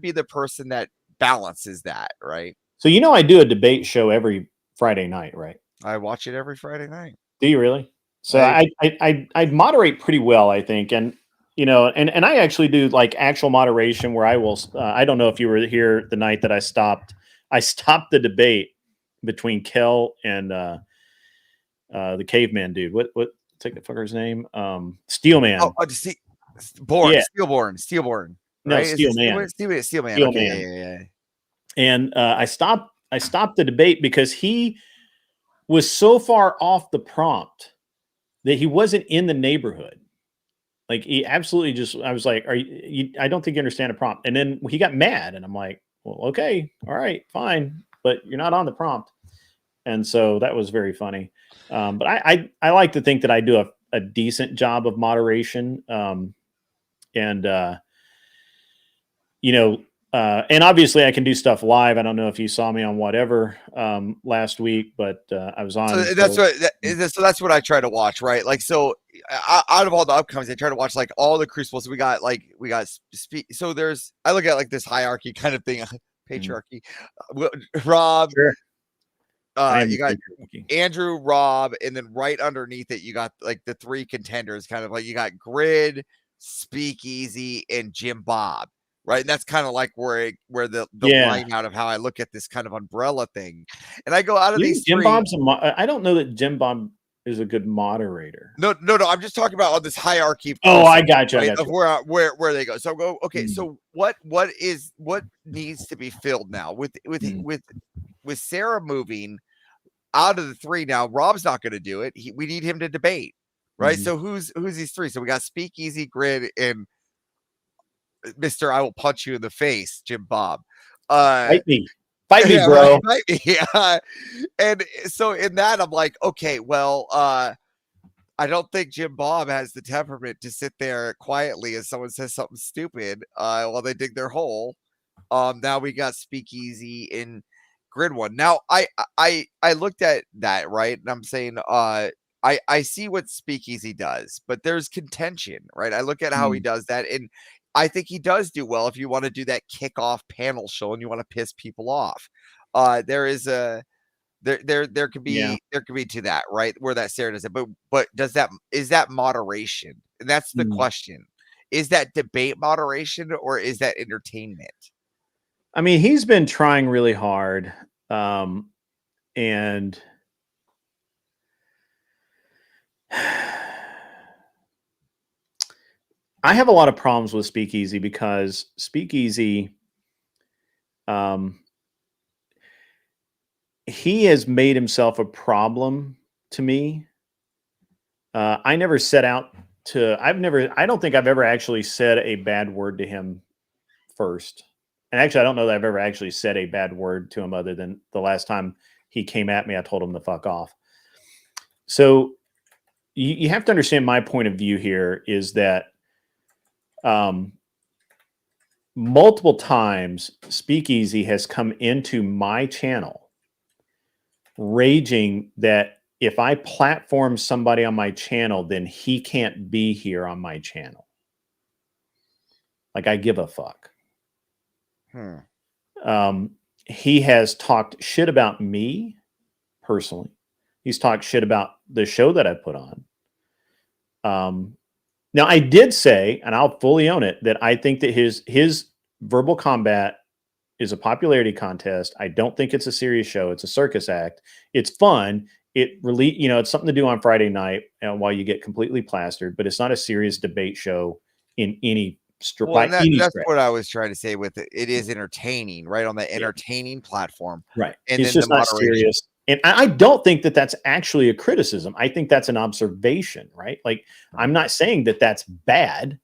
be the person that balances that, right? So I do a debate show every Friday night, right? I watch it every Friday night. Do you really? So I moderate pretty well, I think, and and I actually do like actual moderation where I will. I don't know if you were here the night that I stopped the debate between Kel and the caveman dude. What's the fucker's name? Steelman. Oh, Steelborn. No, right? Steelman. Steelman. Okay, yeah. And I stopped the debate because he was so far off the prompt that he wasn't in the neighborhood. Like he absolutely just, I was like, I don't think you understand a prompt. And then he got mad and I'm like, well, okay, all right, fine, but you're not on the prompt. And so that was very funny. But I like to think that I do a decent job of moderation. And obviously I can do stuff live. I don't know if you saw me on whatever last week, but I was on. So that's what I try to watch, right? Like, so out of all the upcomes, I try to watch like all the Crucibles. So we got so I look at like this hierarchy kind of thing, patriarchy. Rob, sure. You got Andrew, Rob, and then right underneath it, you got like the three contenders, kind of like you got Grid, Speakeasy, and Jim Bob. Right. And that's kind of like where the line out of how I look at this kind of umbrella thing. And I go out of these Jim Bob's I don't know that Jim Bob is a good moderator. No. I'm just talking about all this hierarchy. I got you. Right, of where they go. So go, okay. So what needs to be filled now with Sarah moving out of the three now? Rob's not going to do it. We need him to debate. Right. So who's these three? So we got Speakeasy, Grid, and Mr. I will punch you in the face, Jim Bob. Fight me, bro. Fight me. Yeah. And so in that, I'm like, okay, well, I don't think Jim Bob has the temperament to sit there quietly as someone says something stupid while they dig their hole. Now we got Speakeasy in Grid one. Now I looked at that, right, and I'm saying I see what Speakeasy does, but there's contention, right? I look at how he does that, and I think he does do well if you want to do that kickoff panel show and you want to piss people off. There is there could be to that, right? Where that Sarah does it, but is that moderation? And that's the question. Is that debate moderation or is that entertainment? I mean, he's been trying really hard, and I have a lot of problems with Speakeasy because Speakeasy, he has made himself a problem to me. I never set out to, I don't think I've ever actually said a bad word to him first. and actually, I don't know that I've ever actually said a bad word to him other than the last time he came at me, I told him to fuck off. So you have to understand my point of view here is that multiple times Speakeasy has come into my channel raging that if I platform somebody on my channel, then he can't be here on my channel. Like, I give a fuck. He has talked shit about me personally. He's talked shit about the show that I put on. Now, I did say, and I'll fully own it, that I think that his verbal combat is a popularity contest. I don't think it's a serious show. It's a circus act. It's fun. It really, it's something to do on Friday night while you get completely plastered, but it's not a serious debate show in any that's what I was trying to say with it. It is entertaining, right? On the entertaining platform. Right. And it's then just not serious. And I don't think that that's actually a criticism. I think that's an observation, right? Like, I'm not saying that that's bad.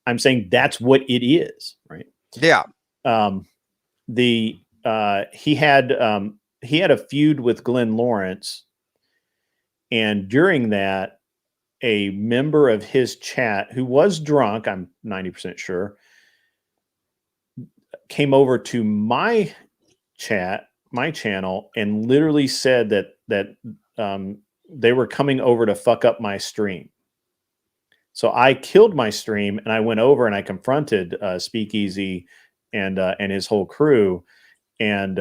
I'm saying that's what it is, right? Yeah. He had a feud with Glenn Lawrence, and during that, a member of his chat who was drunk, I'm 90% sure, came over to my channel, and literally said that they were coming over to fuck up my stream. So I killed my stream, and I went over and I confronted Speakeasy and his whole crew, and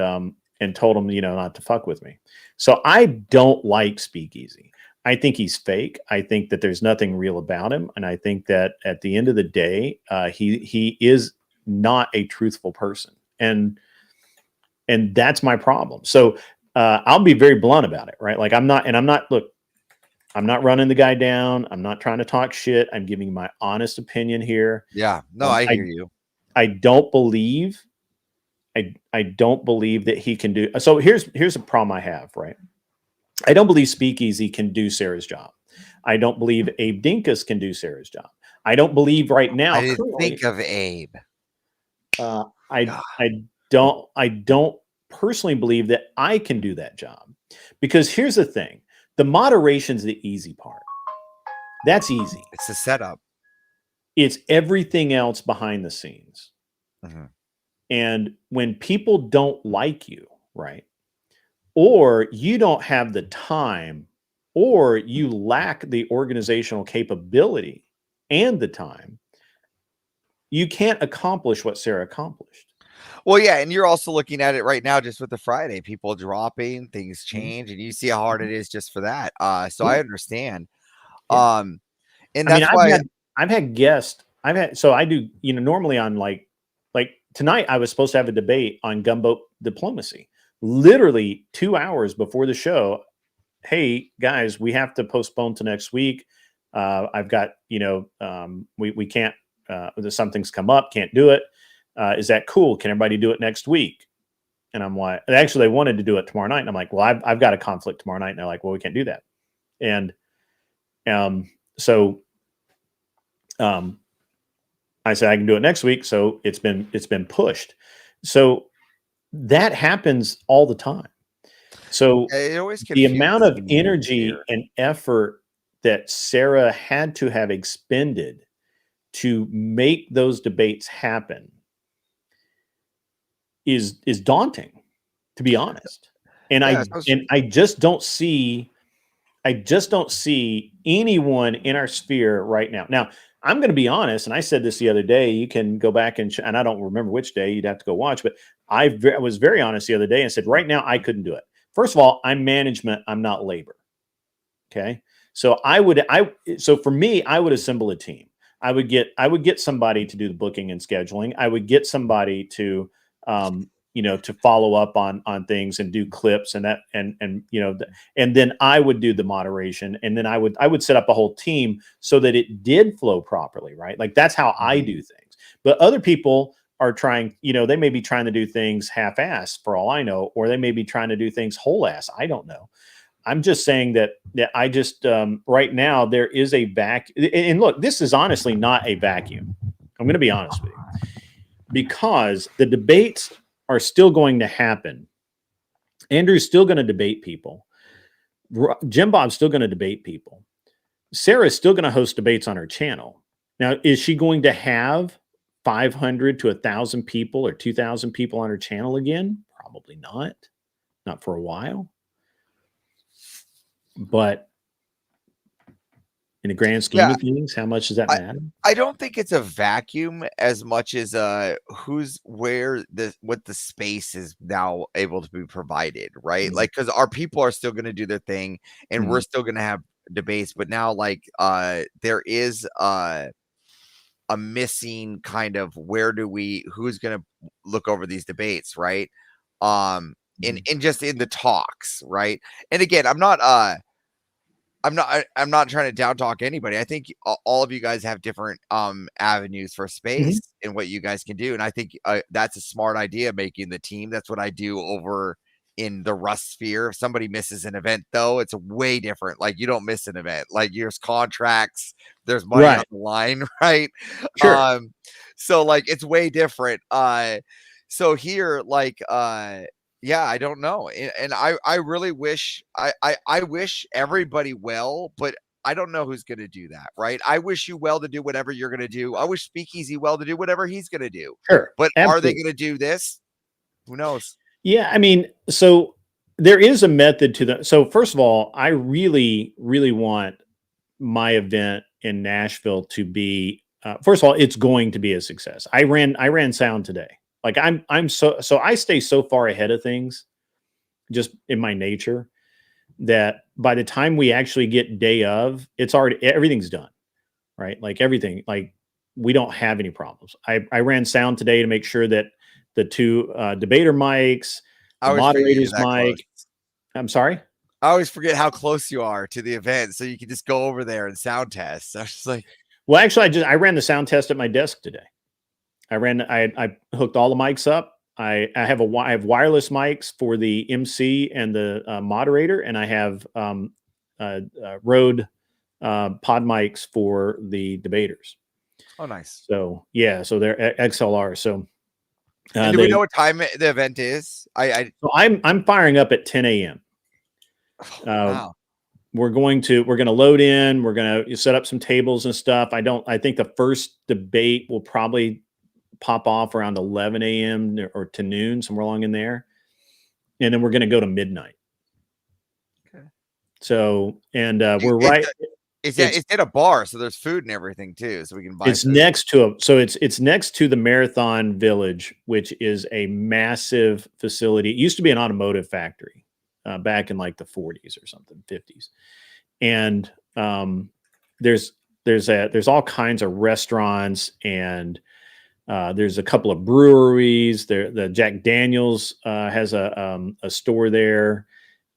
told him, not to fuck with me. So I don't like Speakeasy. I think he's fake. I think that there's nothing real about him, and I think that at the end of the day, he is not a truthful person, and that's my problem. So I'll be very blunt about it, right? Like, I'm not running the guy down. I'm not trying to talk shit. I'm giving my honest opinion here. Yeah, no, I hear you. I don't believe that he can do. So here's a problem I have, right? I don't believe Speakeasy can do Sarah's job. I don't believe Abe Dinkus can do Sarah's job. I don't believe right now. I didn't think of Abe. I don't personally believe that I can do that job, because here's the thing: the moderation's the easy part. That's easy. It's the setup. It's everything else behind the scenes. And when people don't like you, right, or you don't have the time, or you lack the organizational capability and the time, you can't accomplish what Sarah accomplished. Well, yeah, and you're also looking at it right now just with the Friday, people dropping, things change, and you see how hard it is just for that. So I understand. And that's why I've had guests. So I do, normally on like tonight, I was supposed to have a debate on gunboat diplomacy. Literally 2 hours before the show, hey guys, we have to postpone to next week. I've got, we can't, something's come up, can't do it. Is that cool? Can everybody do it next week? And I'm like, actually, they wanted to do it tomorrow night. And I'm like, well, I've got a conflict tomorrow night. And they're like, well, we can't do that. And so I said I can do it next week. So it's been pushed. So that happens all the time. So the amount of energy and effort that Sarah had to have expended to make those debates happen is daunting, to be honest. And I just don't see anyone in our sphere right now. Now, I'm going to be honest, and I said this the other day. You can go back and I don't remember which day. You'd have to go watch, but I was very honest the other day and said, right now, I couldn't do it. First of all, I'm management. I'm not labor. Okay. So so for me, I would assemble a team. I would get somebody to do the booking and scheduling. I would get somebody to, to follow up on things and do clips and that, and then I would do the moderation, and then I would set up a whole team so that it did flow properly. Right. Like, that's how I do things. But other people are trying, they may be trying to do things half-ass for all I know, or they may be trying to do things whole ass. I don't know. I'm just saying that I just, right now there is a vacuum. And look, this is honestly not a vacuum. I'm going to be honest with you. because the debates are still going to happen. Andrew's still going to debate people. Jim Bob's still going to debate people. Sarah's still going to host debates on her channel. Now, is she going to have 500 to 1,000 people or 2,000 people on her channel again? Probably not. Not for a while. But in the grand scheme of things, how much does that matter? I don't think it's a vacuum as much as what the space is now able to be provided, right? Like, because our people are still going to do their thing, and we're still going to have debates, but now like there is a missing kind of who's going to look over these debates, right? In just in the talks, right? And again, I'm not trying to down talk anybody. I think all of you guys have different avenues for space and what you guys can do. And I think that's a smart idea, making the team. That's what I do over in the Rust sphere. If somebody misses an event, though, it's way different. Like, you don't miss an event. Like, there's contracts, there's money on the line, right? Sure. So like, it's way different. So here, like, yeah, I don't know. And I really wish I wish everybody well, but I don't know who's going to do that, right? I wish you well to do whatever you're going to do. I wish Speakeasy well to do whatever he's going to do. Sure. But absolutely. Are they going to do this? Who knows? Yeah, I mean, so there is a method to that. So first of all, I really, really want my event in Nashville to be, first of all, it's going to be a success. I ran sound today. Like, I'm so I stay so far ahead of things just in my nature that by the time we actually get day of, everything's done, right? Like, everything, like, we don't have any problems. I ran sound today to make sure that the two debater mics, the moderator's mic. I'm sorry? I always forget how close you are to the event, so you can just go over there and sound test. So I was just like, well, actually, I ran the sound test at my desk today. I hooked all the mics up. I have wireless mics for the MC and the moderator, and I have Rode pod mics for the debaters. Oh, nice. So yeah, so they're XLR. So do we know what time the event is? So I'm firing up at 10 a.m. Wow. We're going to load in. We're going to set up some tables and stuff. I think the first debate will probably pop off around 11 a.m. or to noon, somewhere along in there. And then we're going to go to midnight. Okay. So, and we're right. It's at a bar, so there's food and everything too, so we can buy. It's food. It's next to the Marathon Village, which is a massive facility. It used to be an automotive factory back in like the 40s or something, 50s. And there's all kinds of restaurants, and there's a couple of breweries. The Jack Daniels has a store there.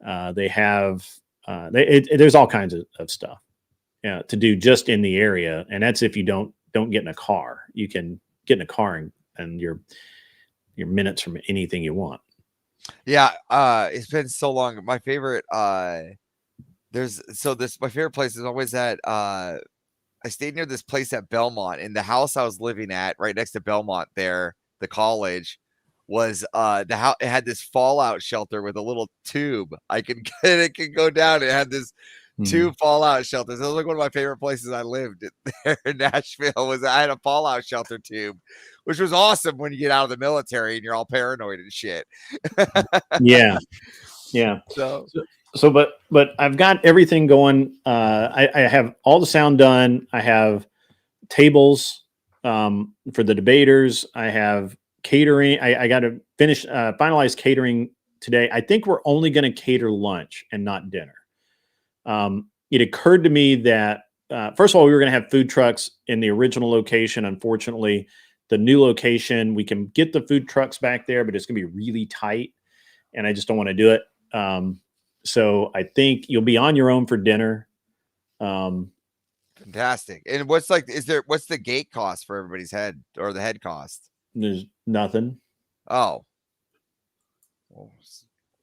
They have there's all kinds of stuff to do just in the area, and that's if you don't get in a car. You can get in a car and you're minutes from anything you want. Yeah, it's been so long. My favorite my favorite place is always at I stayed near this place at Belmont, and the house I was living at right next to Belmont there, the college, was the house. It had this fallout shelter with a little tube. It could go down. It had this two fallout shelters. It was like one of my favorite places I lived there in Nashville. I had a fallout shelter tube, which was awesome when you get out of the military and you're all paranoid and shit. Yeah. So, but I've got everything going. I have all the sound done. I have tables for the debaters. I have catering. I got to finalize catering today. I think we're only going to cater lunch and not dinner. It occurred to me that first of all, we were going to have food trucks in the original location. Unfortunately, the new location, we can get the food trucks back there, but it's going to be really tight, and I just don't want to do it. So I think you'll be on your own for dinner. Fantastic. And what's the gate cost for everybody's head, or the head cost? There's nothing. Oh,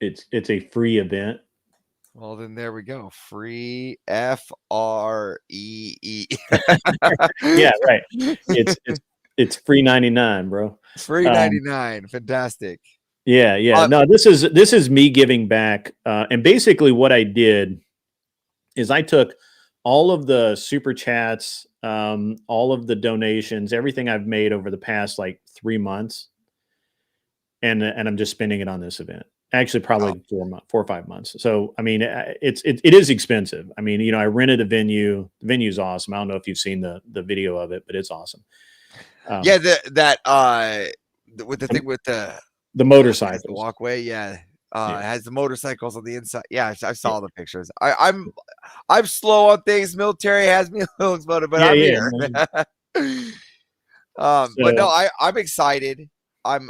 it's a free event. Well, then there we go. Free FREE. Yeah, right. It's It's free 99, bro. Free 99. Fantastic. Yeah. No, this is me giving back. And basically what I did is I took all of the super chats, all of the donations, everything I've made over the past like 3 months, and I'm just spending it on this event. Actually, probably 4 or 5 months. So, I mean, it is expensive. I mean, I rented a venue. The venue's awesome. I don't know if you've seen the video of it, but it's awesome. Yeah, with the thing with the motorcycles, the walkway. Yeah. Yeah. It has the motorcycles on the inside. Yeah, I saw the pictures. I'm slow on things. Military has me a little exploded, but I'm here. But no, I'm excited. I'm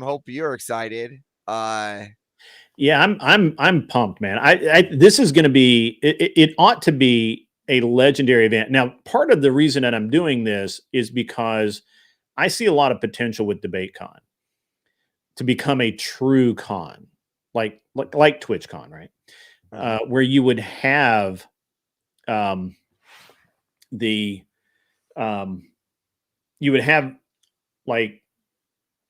hope you're excited. Yeah, I'm pumped, man. This is going to be it ought to be a legendary event. Now, part of the reason that I'm doing this is because I see a lot of potential with DebateCon to become a true con, like TwitchCon, right? Where you would have you would have like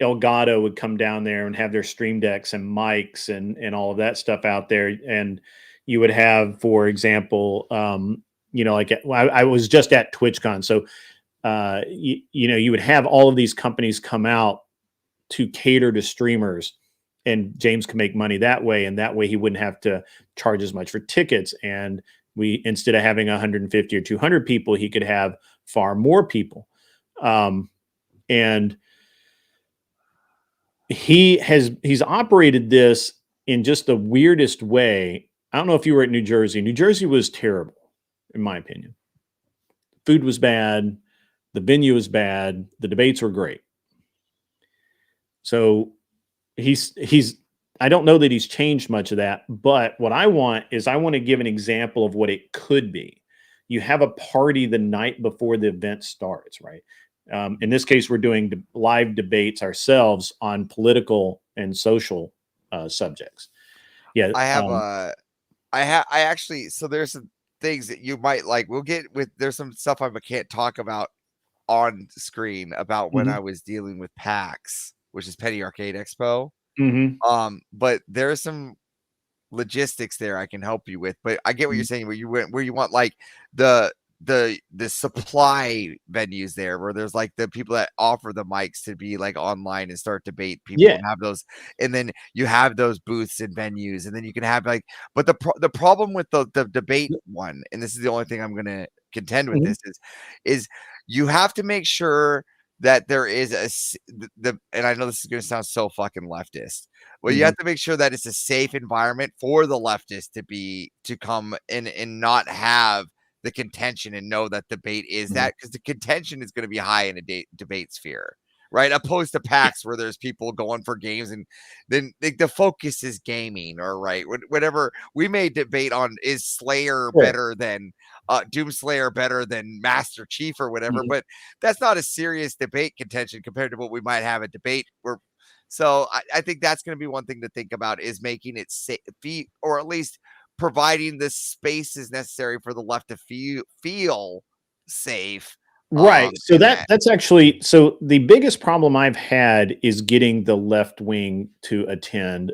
Elgato would come down there and have their stream decks and mics and all of that stuff out there. And you would have, for example, like I was just at TwitchCon. So, you would have all of these companies come out to cater to streamers, and James can make money that way. And that way he wouldn't have to charge as much for tickets. And instead of having 150 or 200 people, he could have far more people. And he's operated this in just the weirdest way. I don't know if you were at New Jersey. New Jersey was terrible, in my opinion. Food was bad. The venue was bad. The debates were great. So I don't know that he's changed much of that, but what I want to give an example of what it could be. You have a party the night before the event starts, right? In this case, we're doing live debates ourselves on political and social subjects. Yeah, I actually. So there's some things that you might like. There's some stuff I can't talk about on screen about when I was dealing with PAX, which is Penny Arcade Expo. But there's some logistics there I can help you with. But I get what you're saying. Where you want like the supply venues there, where there's like the people that offer the mics to be like online and start debate people and have those, and then you have those booths and venues, and then you can have like. But the problem with the debate one, and this is the only thing I'm going to contend with this is you have to make sure that there is and I know this is going to sound so fucking leftist. Well, you have to make sure that it's a safe environment for the leftists to come in and not have the contention and know that debate is that, because the contention is going to be high in a debate sphere, right? Opposed to PAX where there's people going for games and then the focus is gaming, or right. Whatever we may debate on, is Slayer better than Doomslayer better than Master Chief or whatever, but that's not a serious debate contention compared to what we might have a debate where. So I think that's going to be one thing to think about, is making it safe, or at least providing the spaces necessary for the left to feel safe. Right. So that's actually, so the biggest problem I've had is getting the left wing to attend.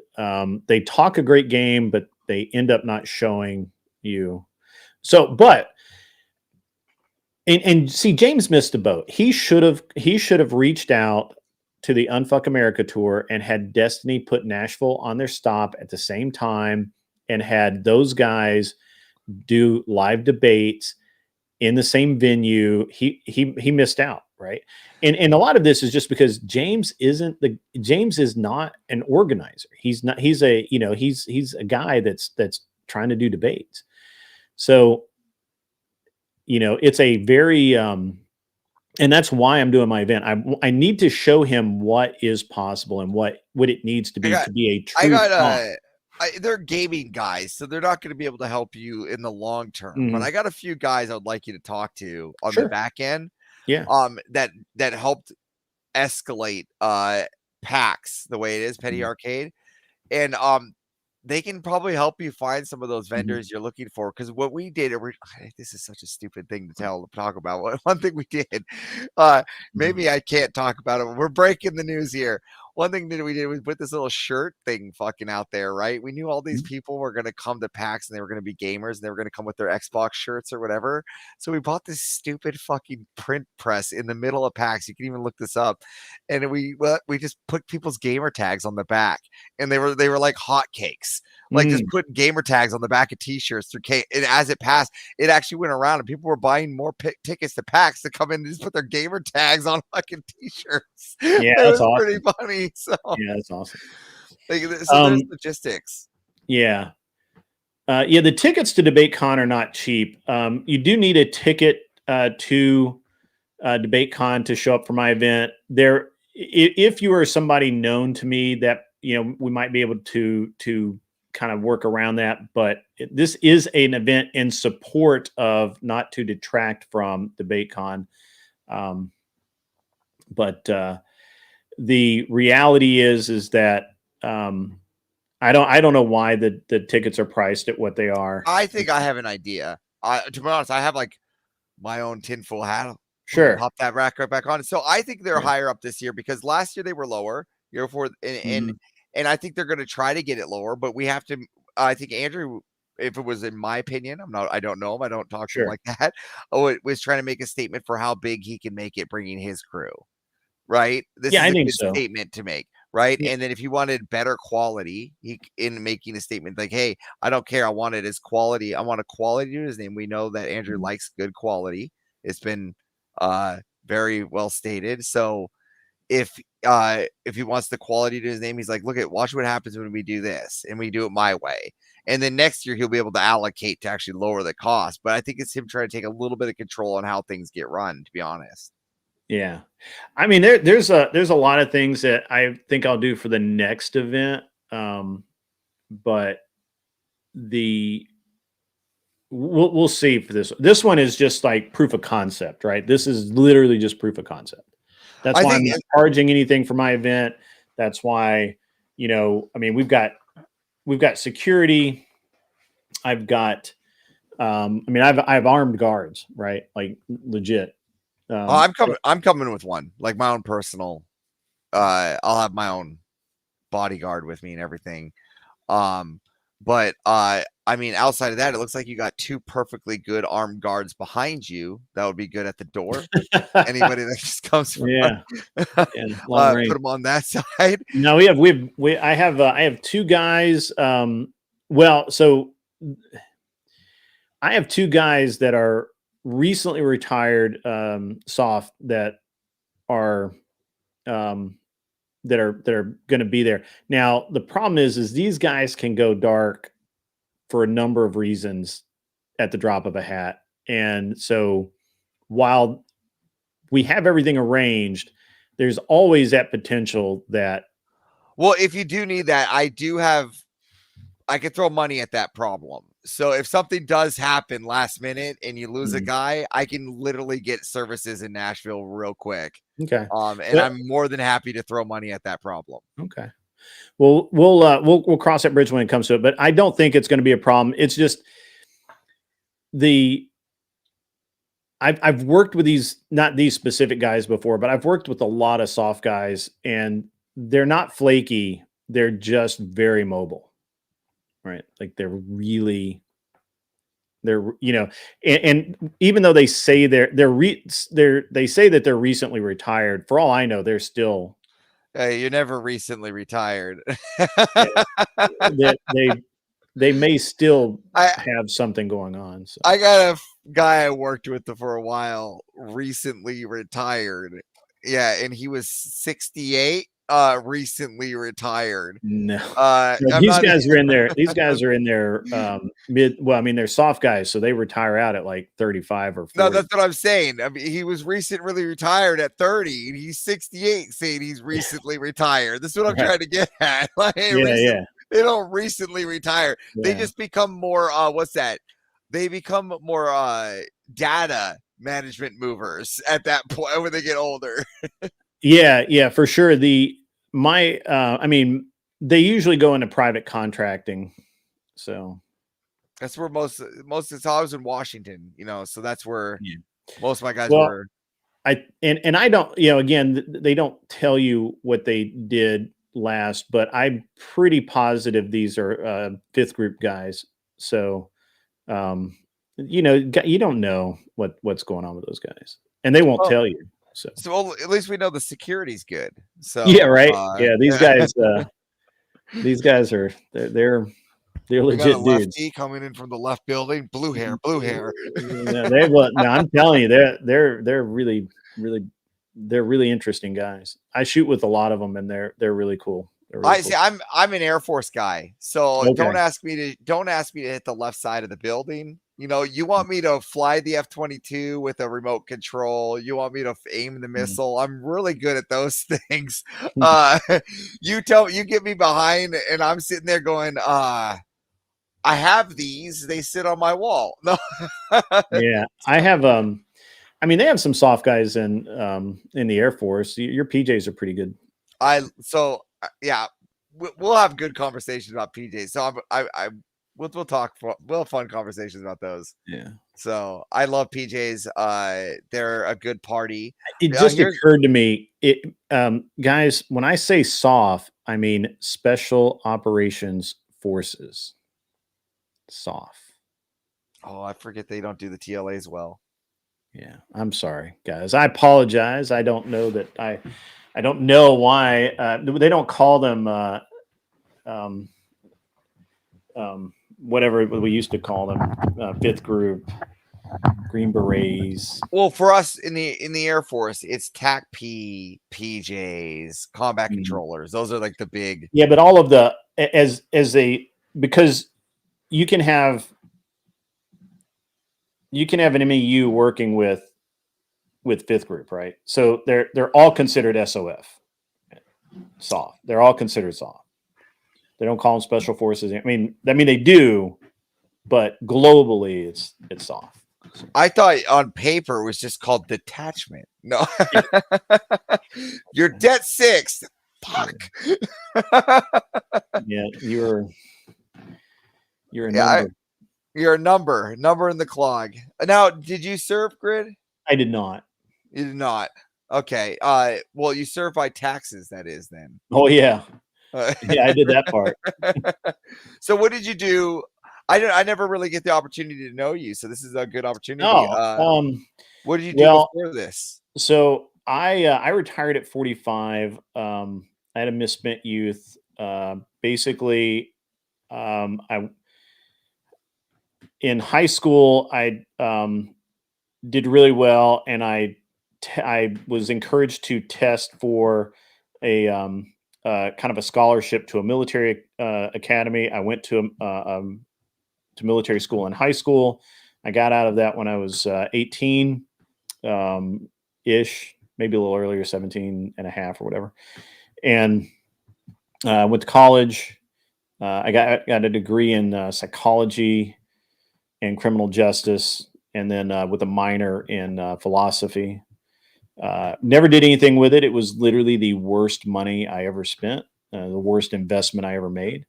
They talk a great game, but they end up not showing you. So, but, and see, James missed a boat. He should have reached out to the Unfuck America tour and had Destiny put Nashville on their stop at the same time, and had those guys do live debates in the same venue. He missed out, right? And a lot of this is just because James is not an organizer. He's a guy that's trying to do debates. So, it's a very and that's why I'm doing my event. I need to show him what is possible and what it needs to be a true. They're gaming guys, so they're not going to be able to help you in the long term. But I got a few guys I would like you to talk to on the back end. Yeah. That helped escalate PAX the way it is, Penny Arcade. And they can probably help you find some of those vendors you're looking for. Because what we did, this is such a stupid thing to talk about. One thing we did, maybe I can't talk about it. But we're breaking the news here. One thing that we did was put this little shirt thing fucking out there, right? We knew all these people were going to come to PAX and they were going to be gamers and they were going to come with their Xbox shirts or whatever. So we bought this stupid fucking print press in the middle of PAX. You can even look this up. And we just put people's gamer tags on the back, and they were like hotcakes, like just putting gamer tags on the back of t-shirts through and as it passed, it actually went around and people were buying more tickets to PAX to come in and just put their gamer tags on fucking t-shirts. Yeah, that's awesome. Pretty funny. So yeah, that's awesome. Like, so there's logistics. Yeah. The tickets to DebateCon are not cheap. You do need a ticket to DebateCon to show up for my event. If you are somebody known to me, that we might be able to kind of work around that. But this is an event in support of, not to detract from DebateCon. But the reality is that I don't know why the tickets are priced at what they are. I think I have an idea. To be honest, I have like my own tinfoil hat. Sure. Pop that rack right back on. So I think they're higher up this year, because last year they were lower. Year before, and I think they're going to try to get it lower. But we have to. I think Andrew, if it was in my opinion, I don't know him. I don't talk to him like that. It was trying to make a statement for how big he can make it, bringing his crew. Right. This is I a think good so. statement to make. Right. Yeah. And then if he wanted better quality, in making a statement like, hey, I don't care. I want it as quality. I want a quality to his name. We know that Andrew likes good quality. It's been very well stated. So if he wants the quality to his name, he's like, watch what happens when we do this and we do it my way. And then next year he'll be able to allocate to actually lower the cost. But I think it's him trying to take a little bit of control on how things get run, to be honest. Yeah. I mean, there's a lot of things that I think I'll do for the next event. But we'll see for this. This one is just like proof of concept, right? This is literally just proof of concept. That's why I'm not charging anything for my event. That's why, I mean, we've got security. I've got, I have armed guards, right? Like legit. I'm coming with one, like my own personal. I'll have my own bodyguard with me and everything. But I mean, outside of that, it looks like you got two perfectly good armed guards behind you. That would be good at the door. Anybody that just comes from put them on that side. No, I have two guys. So I have two guys that are recently retired soft that are going to be there. Now, the problem is these guys can go dark for a number of reasons at the drop of a hat. And so while we have everything arranged, there's always that potential that. Well, if you do need that, I could throw money at that problem. So if something does happen last minute and you lose a guy, I can literally get services in Nashville real quick. Okay. I'm more than happy to throw money at that problem. Okay. Well, we'll cross that bridge when it comes to it, but I don't think it's going to be a problem. It's just I've worked with not these specific guys before, but I've worked with a lot of soft guys, and they're not flaky. They're just very mobile. Right. Like they're and even though they say they say that they're recently retired, for all I know, they're still. Hey, you're never recently retired. They may still have something going on. So. I got a guy I worked with for a while, recently retired. Yeah. And he was 68. Recently retired. No, these guys are in there. These guys are in their mid. Well, I mean, they're soft guys, so they retire out at like 35 or 40. No, that's what I'm saying. I mean, he was recently retired at 30, and he's 68, saying he's recently retired. This is what I'm trying to get at. Like, they don't recently retire. Yeah. They just become more. What's that? They become more data management movers at that point when they get older. Yeah, for sure. they usually go into private contracting. So That's where most so I was in Washington, so that's where Yeah. most of my guys Well, were. and I don't, again, they don't tell you what they did last, but I'm pretty positive these are fifth group guys. So, you don't know what's going on with those guys, and they won't Well, tell you. So, So at least we know the security's good. So yeah, right. Yeah, these guys, they're we got a legit dudes. lefty coming in from the left building, blue hair. No, I'm telling you, they're really interesting guys. I shoot with a lot of them, and they're really cool. They're really See. I'm an Air Force guy, so Okay. don't ask me to hit the left side of the building. You want me to fly the F-22 with a remote control. You want me to aim the missile. I'm really good at those things. You get me behind, and I'm sitting there going, I have these. They sit on my wall. No. Yeah, I have. I mean, they have some soft guys in the Air Force. Your PJs are pretty good. Yeah, we'll have good conversations about PJs. So we'll talk. We'll have fun conversations about those. Yeah. So I love PJs. They're a good party. It just occurred to me, guys, when I say soft, I mean Special Operations Forces. Soft. Oh, I forget they don't do the TLAs well. Yeah, I'm sorry, guys. I apologize. I don't know that I don't know why they don't call them whatever we used to call them, fifth group, Green Berets. Well, for us in the Air Force, it's TAC-P, PJs, combat controllers. Those are like the big. Yeah, but all of the because you can have an MEU working with fifth group, right? So they're all considered SOF, soft. They're all considered soft. They don't call them special forces. I mean they do, but globally it's soft. I thought on paper it was just called detachment. No, you're Det 6. Fuck. Yeah, you're a Yeah, number. You're a number in the clog. Now, did you serve, Grid? I did not. You did not. Okay. Well, you serve by taxes, that is then. Oh yeah. Yeah, I did that part. So what did you do? I never really get the opportunity to know you, so this is a good opportunity. Oh, what did you do before this? So I retired at 45. I had a misspent youth. Basically, in high school, I did really well, and I was encouraged to test for a kind of a scholarship to a military academy. I went to military school in high school. I got out of that when I was 18 ish, maybe a little earlier, 17 and a half or whatever. And went to college. I got a degree in psychology and criminal justice, and then with a minor in philosophy. Never did anything with it. It was literally the worst money I ever spent, the worst investment I ever made.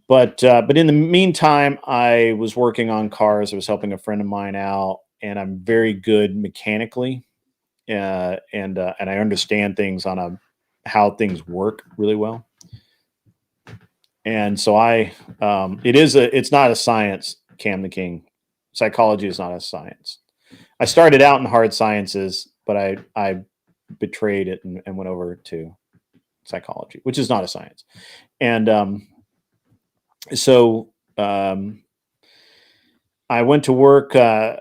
But in the meantime, I was working on cars. I was helping a friend of mine out, and I'm very good mechanically, and I understand things on how things work really well. And so it's not a science, Cam the King. Psychology is not a science. I started out in hard sciences, but I betrayed it and went over to psychology, which is not a science. And so I went to work. I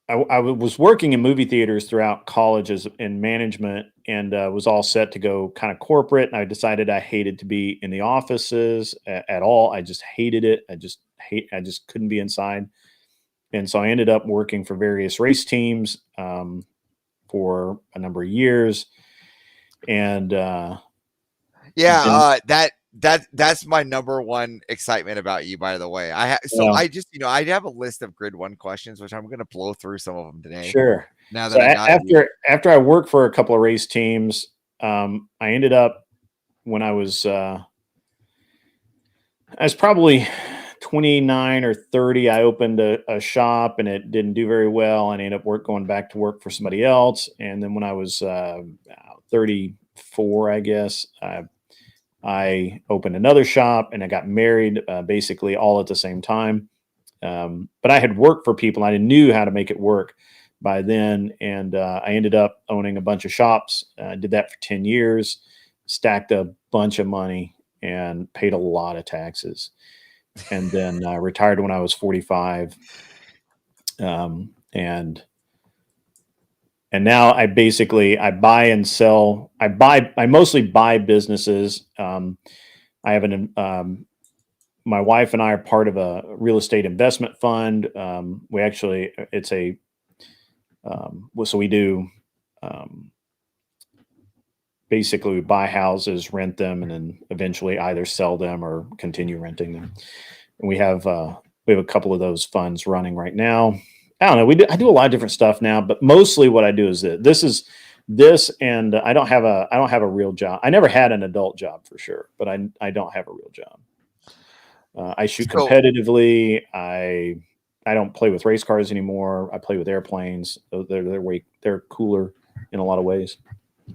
was working in movie theaters throughout college in management, and was all set to go kind of corporate. And I decided I hated to be in the offices at all. I just hated it. I just couldn't be inside. And so I ended up working for various race teams for a number of years. And that's my number one excitement about you, by the way. I have a list of Grid 1 questions, which I'm going to blow through some of them today. Sure. Now that after I worked for a couple of race teams, I ended up when I was probably 29 or 30. I opened a shop and it didn't do very well. And I ended up going back to work for somebody else. And then when I was 34, I guess, I opened another shop and I got married basically all at the same time. But I had worked for people. I knew how to make it work by then. And I ended up owning a bunch of shops. I did that for 10 years, stacked a bunch of money and paid a lot of taxes. And then retired when I was 45. And now I buy and sell. I mostly buy businesses. I have my wife and I are part of a real estate investment fund. So we do, basically we buy houses, rent them, and then eventually either sell them or continue renting them. And we have a couple of those funds running right now. I don't know. I do a lot of different stuff now, but mostly what I do is this, and I don't have a real job. I never had an adult job for sure, but I don't have a real job. I shoot competitively. I don't play with race cars anymore. I play with airplanes. They're cooler in a lot of ways.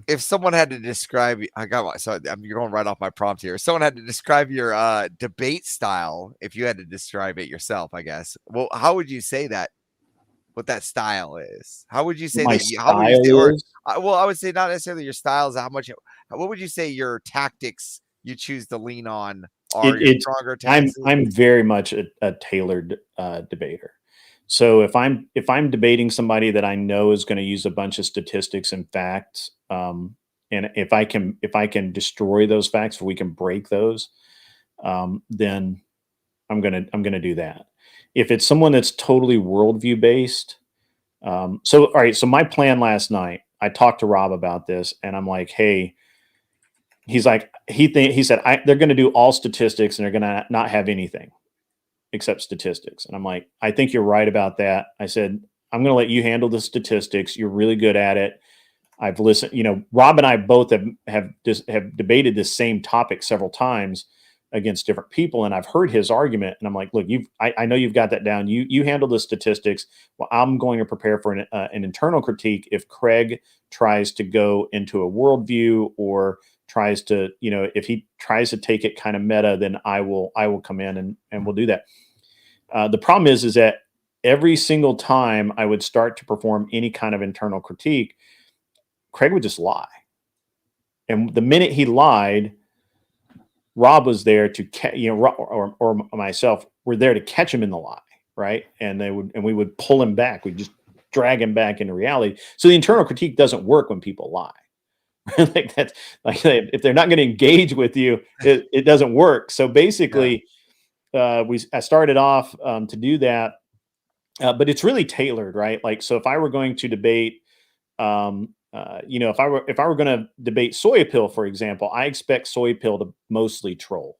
If someone had to describe, I'm going right off my prompt here. If someone had to describe your debate style, if you had to describe it yourself, I guess. Well, how would you say that? What that style is? How would you say My that? I would say not necessarily your styles. What would you say your tactics you choose to lean on are? Your stronger tactics? I'm very much a tailored debater. So if I'm debating somebody that I know is going to use a bunch of statistics and facts, and if I can destroy those facts, if we can break those, then I'm gonna do that. If it's someone that's totally worldview based, all right. So my plan last night, I talked to Rob about this, and I'm like, hey. He's like, he said they're going to do all statistics and they're going to not have anything except statistics. And I'm like, I think you're right about that. I said, I'm going to let you handle the statistics. You're really good at it. I've listened, Rob and I both have debated this same topic several times against different people. And I've heard his argument and I'm like, look, I know you've got that down. You handle the statistics. Well, I'm going to prepare for an internal critique. If Craig tries to go into a worldview or tries to, if he tries to take it kind of meta, then I will come in and we'll do that. The problem is that every single time I would start to perform any kind of internal critique, Craig would just lie. And the minute he lied, Rob was there to or myself were there to catch him in the lie, right? And we would pull him back. We'd just drag him back into reality. So the internal critique doesn't work when people lie. Like that's like if they're not going to engage with you, it doesn't work. So basically, I started off to do that, but it's really tailored, right? Like so, if I were going to debate, if I were going to debate Soy Pill, for example, I expect Soy Pill to mostly troll,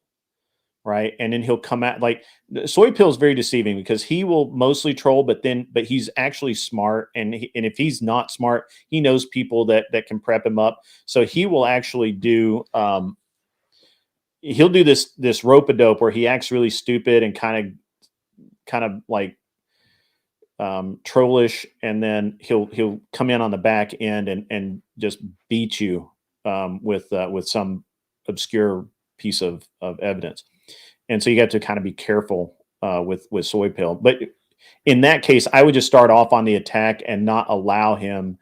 right? And then he'll come at like Soy Pill is very deceiving because he will mostly troll, but he's actually smart. And if he's not smart, he knows people that can prep him up. So he will actually do, he'll do this rope-a-dope where he acts really stupid and kind of like trollish. And then he'll come in on the back end and just beat you with some obscure piece of evidence. And so you got to kind of be careful with Soy Pill. But in that case, I would just start off on the attack and not allow him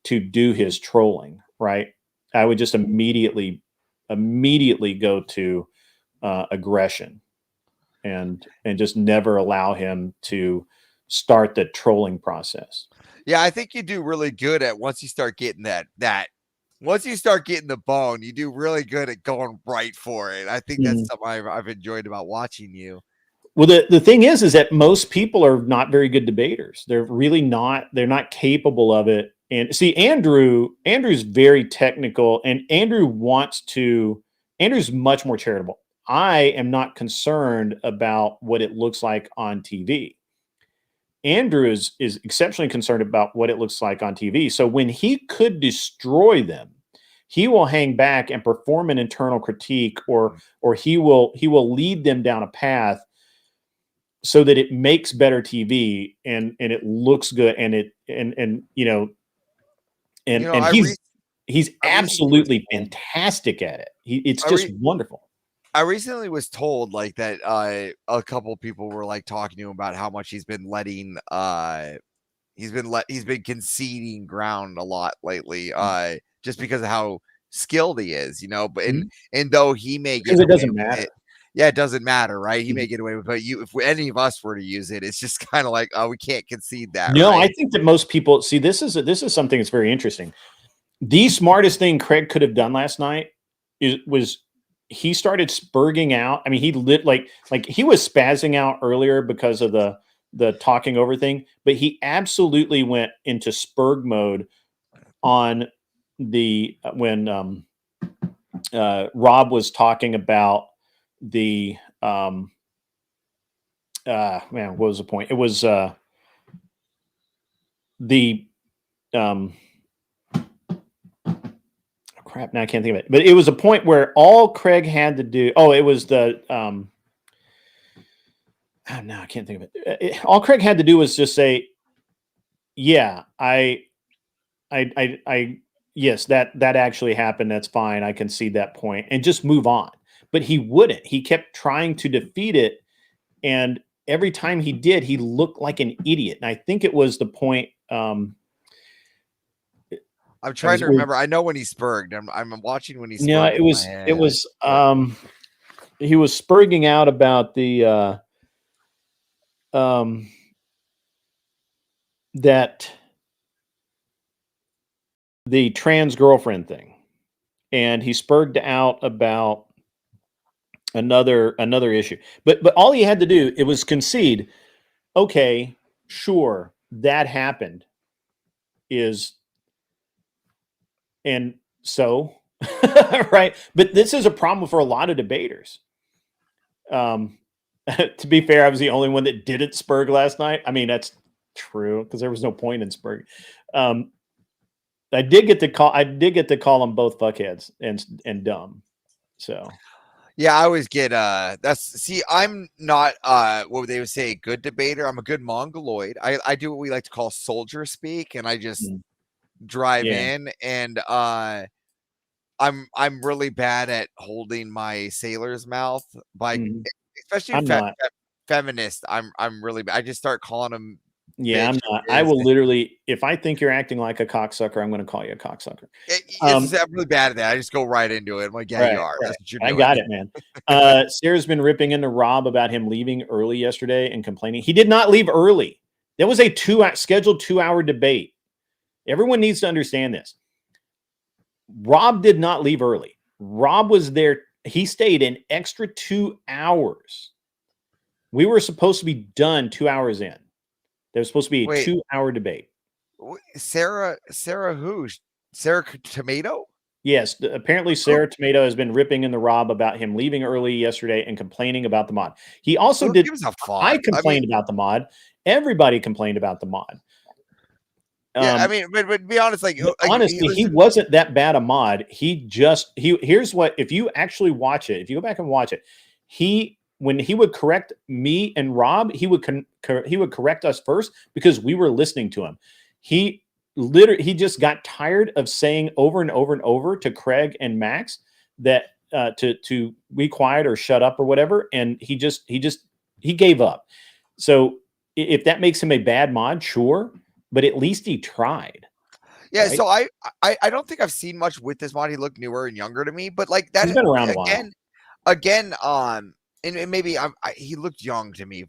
to do his trolling, right? I would just immediately go to aggression and just never allow him to start the trolling process. Yeah, I think you do really good at once you start getting once you start getting the bone, you do really good at going right for it. I think that's something I've enjoyed about watching you. Well, the thing is that most people are not very good debaters. They're really not. They're not capable of it. And see, Andrew's very technical, and Andrew's much more charitable. I am not concerned about what it looks like on TV. Andrew is exceptionally concerned about what it looks like on TV. So when he could destroy them, he will hang back and perform an internal critique, or he will lead them down a path so that it makes better TV and it looks good, and he's absolutely fantastic at it. It's just wonderful. I recently was told like that a couple of people were like talking to him about how much he's been letting he's been conceding ground a lot lately, just because of how skilled he is, but and though he may get, because it doesn't matter. Yeah, it doesn't matter, right? He may get away with it, but if any of us were to use it, it's just kind of like, oh, we can't concede that. No, right? I think that most people see this is something that's very interesting. The smartest thing Craig could have done last night was he started spurging out. I mean, he lit like he was spazzing out earlier because of the talking over thing, but he absolutely went into spurg mode on the when Rob was talking about the man, what was the point? It was crap, now I can't think of it. But it was a point where all Craig had to do, it was the no, I can't think of it. All Craig had to do was just say, yeah, yes, that actually happened. That's fine. I can see that point, and just move on. But he wouldn't. He kept trying to defeat it, and every time he did, he looked like an idiot. And I think it was the point. I'm trying to remember. I know when he spurged. I'm watching when he spurged. Yeah, it was he was spurging out about the that the trans girlfriend thing, and he spurged out about another issue. But all he had to do, it was concede, okay, sure, that happened, and so right. But this is a problem for a lot of debaters. To be fair, I was the only one that didn't spurg last night. I mean, that's true because there was no point in spurg. I did get to call them both fuckheads and dumb. So yeah, I always get I'm not what they would say, a good debater. I'm a good mongoloid. I do what we like to call soldier speak, and I just drive in, and I'm really bad at holding my sailor's mouth by especially feminist. I'm really bad. I just start calling them. Yeah, I'm not. I will literally, if I think you're acting like a cocksucker, I'm going to call you a cocksucker. I'm really bad at that. I just go right into it. I'm like, yeah, you are. Right. That's what you're doing. I got it, man. Sarah's been ripping into Rob about him leaving early yesterday and complaining. He did not leave early. There was a scheduled 2-hour debate. Everyone needs to understand this. Rob did not leave early. Rob was there. He stayed an extra 2 hours. We were supposed to be done 2 hours in. There was supposed to be a 2-hour debate. Sarah who? Sarah Tomato? Yes. Apparently Sarah Tomato has been ripping in the Rob about him leaving early yesterday and complaining about the mod. He also did. I complained about the mod. Everybody complained about the mod. Yeah, I mean, but be honest, honestly, he wasn't that bad a mod. Here's what, if you actually watch it, if you go back and watch it, when he would correct me and Rob, he would correct us first because we were listening to him. He just got tired of saying over and over and over to Craig and Max that to be quiet or shut up or whatever, and he gave up. So if that makes him a bad mod, sure, but at least he tried. Yeah, right? So I don't think I've seen much with this mod. He looked newer and younger to me, but like that's been around a while. Again, and maybe he looked young to me.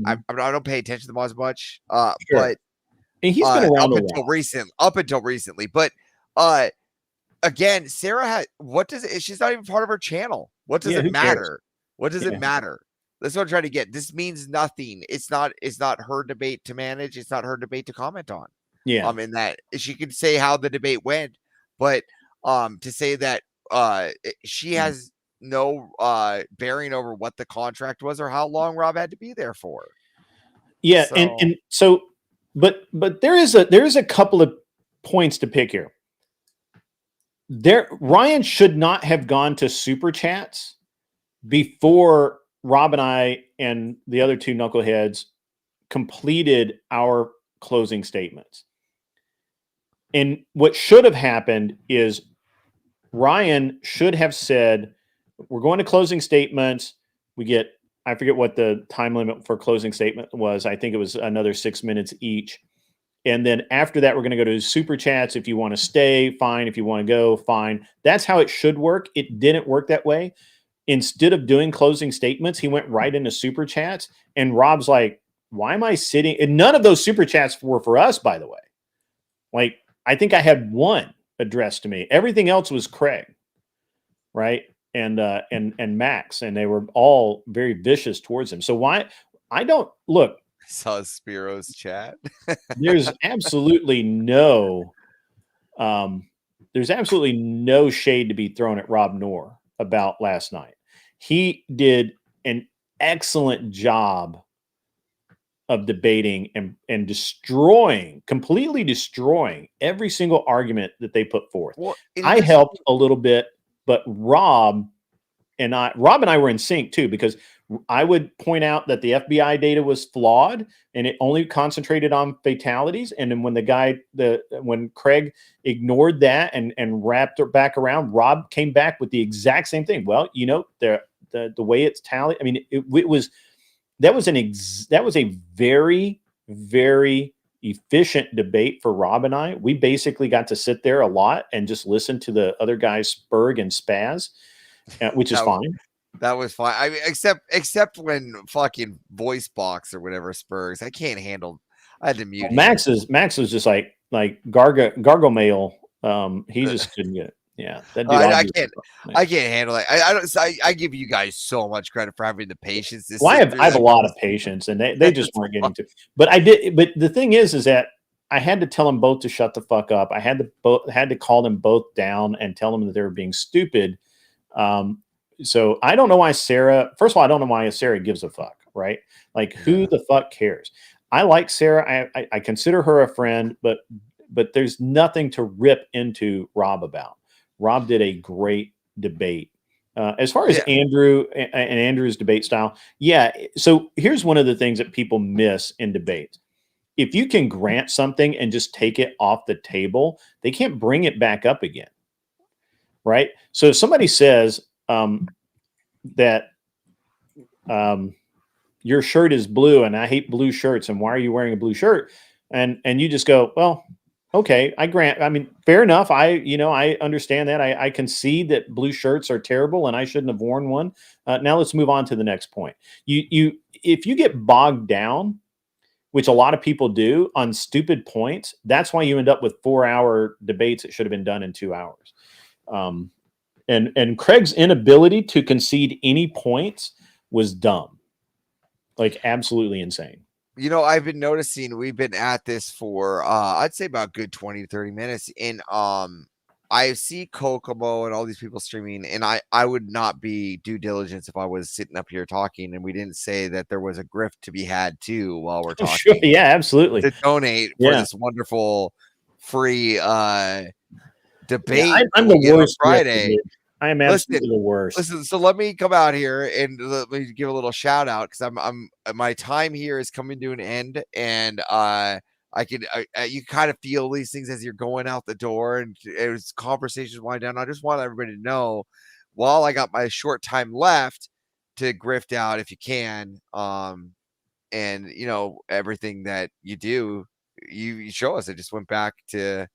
I don't pay attention to them as much. Sure. But and he's been around up until recently. But again, Sarah had she's not even part of her channel. What does it matter? Cares? What does it matter? That's what I'm trying to get. This means nothing. It's not her debate to manage. It's not her debate to comment on. Yeah. In that she could say how the debate went, but to say that she has no bearing over what the contract was or how long Rob had to be there for. Yeah, so but there is a couple of points to pick here. Ryan should not have gone to super chats before Rob and I and the other two knuckleheads completed our closing statements. And what should have happened is Ryan should have said, we're going to closing statements. We get, I forget what the time limit for closing statement was. I think it was another 6 minutes each. And then after that, we're going to go to super chats. If you want to stay, fine. If you want to go, fine. That's how it should work. It didn't work that way. Instead of doing closing statements, he went right into super chats. And Rob's like, why am I sitting? And none of those super chats were for us, by the way. Like, I think I had one addressed to me. Everything else was Craig, right? And Max, and they were all very vicious towards him. So why? I don't look. Saw Spiro's chat. There's absolutely no, shade to be thrown at Rob Noor about last night. He did an excellent job of debating and completely destroying every single argument that they put forth. Well, I helped a little bit, but Rob and I were in sync too, because I would point out that the FBI data was flawed and it only concentrated on fatalities. And then when Craig ignored that and wrapped it back around, Rob came back with the exact same thing. Well, the way it's tallied, I mean, that was a very, very efficient debate for Rob and I. We basically got to sit there a lot and just listen to the other guys spurg and spaz, which is fine. That was fine. I mean, except when fucking voice box or whatever spurgs. I can't handle. I had to mute. Max was just like gargle mail. He just couldn't get it. Yeah, that dude I can't handle it. I give you guys so much credit for having the patience. I have a lot of patience, and they just weren't getting to. But I did. But the thing is that I had to tell them both to shut the fuck up. I had to call them both down and tell them that they were being stupid. So I don't know why Sarah. First of all, I don't know why Sarah gives a fuck. Right? Like, who the fuck cares? I like Sarah. I consider her a friend, but there's nothing to rip into Rob about. Rob did a great debate. As far as Andrew and Andrew's debate style, so here's one of the things that people miss in debates. If you can grant something and just take it off the table, they can't bring it back up again, right? So if somebody says that your shirt is blue and I hate blue shirts and why are you wearing a blue shirt? And you just go, well, okay, I mean, fair enough. I understand that. I concede that blue shirts are terrible and I shouldn't have worn one. Now let's move on to the next point. If you get bogged down, which a lot of people do, on stupid points, that's why you end up with 4-hour debates that should have been done in 2 hours. And Craig's inability to concede any points was dumb, like absolutely insane. I've been noticing we've been at this for I'd say about good 20 to 30 minutes. And I see Kokomo and all these people streaming, and I would not be due diligence if I was sitting up here talking and we didn't say that there was a grift to be had too while we're talking. Sure. Yeah, absolutely. To donate for this wonderful free debate. Yeah, I'm the worst Friday. I am absolutely the worst. Listen, so let me come out here and let me give a little shout out, because my time here is coming to an end, and you kind of feel these things as you're going out the door, and as conversations wind down. I just want everybody to know, while I got my short time left, to grift out if you can, and everything that you do, you show us. I just went back to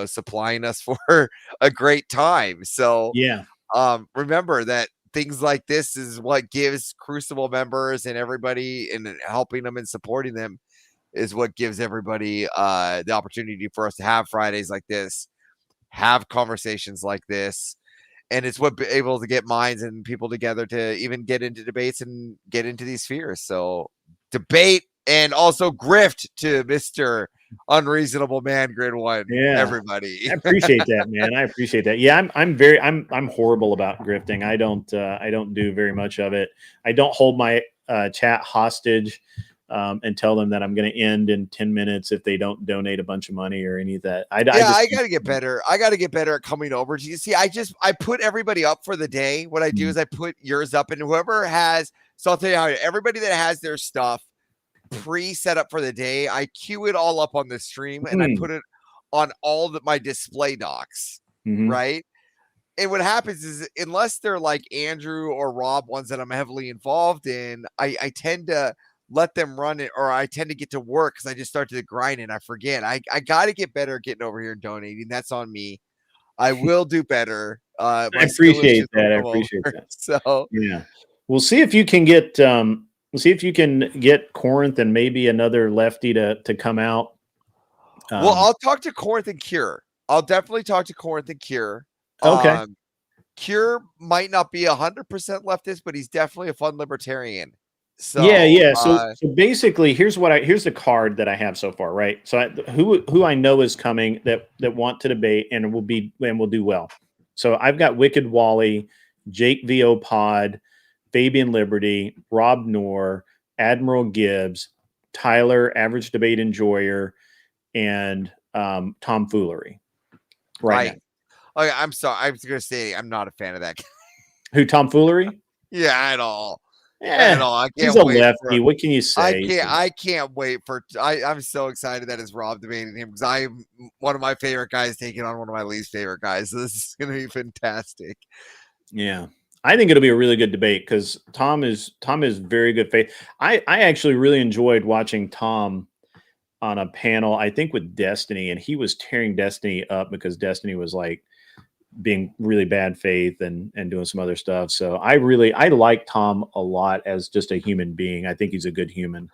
supplying us for a great time. So remember that things like this is what gives Crucible members and everybody, and helping them and supporting them is what gives everybody the opportunity for us to have Fridays like this, have conversations like this. And it's what able to get minds and people together to even get into debates and get into these spheres. So debate, and also grift to Mr. Unreasonable Man Grid One. Yeah, everybody. I appreciate that, man. I appreciate that. Yeah, I'm horrible about grifting. I don't do very much of it. I don't hold my chat hostage. and tell them that I'm going to end in 10 minutes if they don't donate a bunch of money or any of that. I got to get better. I got to get better at coming over to you. See, I put everybody up for the day. What I do is I put yours up, and whoever has, so I'll tell you how, everybody that has their stuff pre-set up for the day, I queue it all up on the stream and I put it on all my display docs, right? And what happens is, unless they're like Andrew or Rob, ones that I'm heavily involved in, I tend to let them run it, or I tend to get to work because I just start to grind and I forget. I got to get better at getting over here and donating. That's on me. I will do better. I appreciate that. I appreciate that. So yeah, we'll see if you can get Corinth and maybe another lefty to come out. Well, I'll talk to Corinth and Cure. I'll definitely talk to Corinth and Cure. Okay. Cure might not be 100% leftist, but he's definitely a fun libertarian. So yeah. So basically, here's the card that I have so far, right? So who I know is coming that want to debate and will do well. So I've got Wicked Wally, Jake VO Pod, Fabian Liberty, Rob Noor, Admiral Gibbs, Tyler Average Debate Enjoyer, and Tom Foolery. Right. Okay, I'm sorry. I was gonna say I'm not a fan of that guy. Who, Tom Foolery? Yeah, at all. Yeah, I can't he's a wait lefty. What can you say? I can't wait for. I'm so excited that it's Rob debating him, because I'm one of my favorite guys taking on one of my least favorite guys. So this is going to be fantastic. Yeah, I think it'll be a really good debate because Tom is very good faith. I actually really enjoyed watching Tom on a panel, I think with Destiny, and he was tearing Destiny up because Destiny was like being really bad faith and doing some other stuff. So I like Tom a lot as just a human being. I think he's a good human.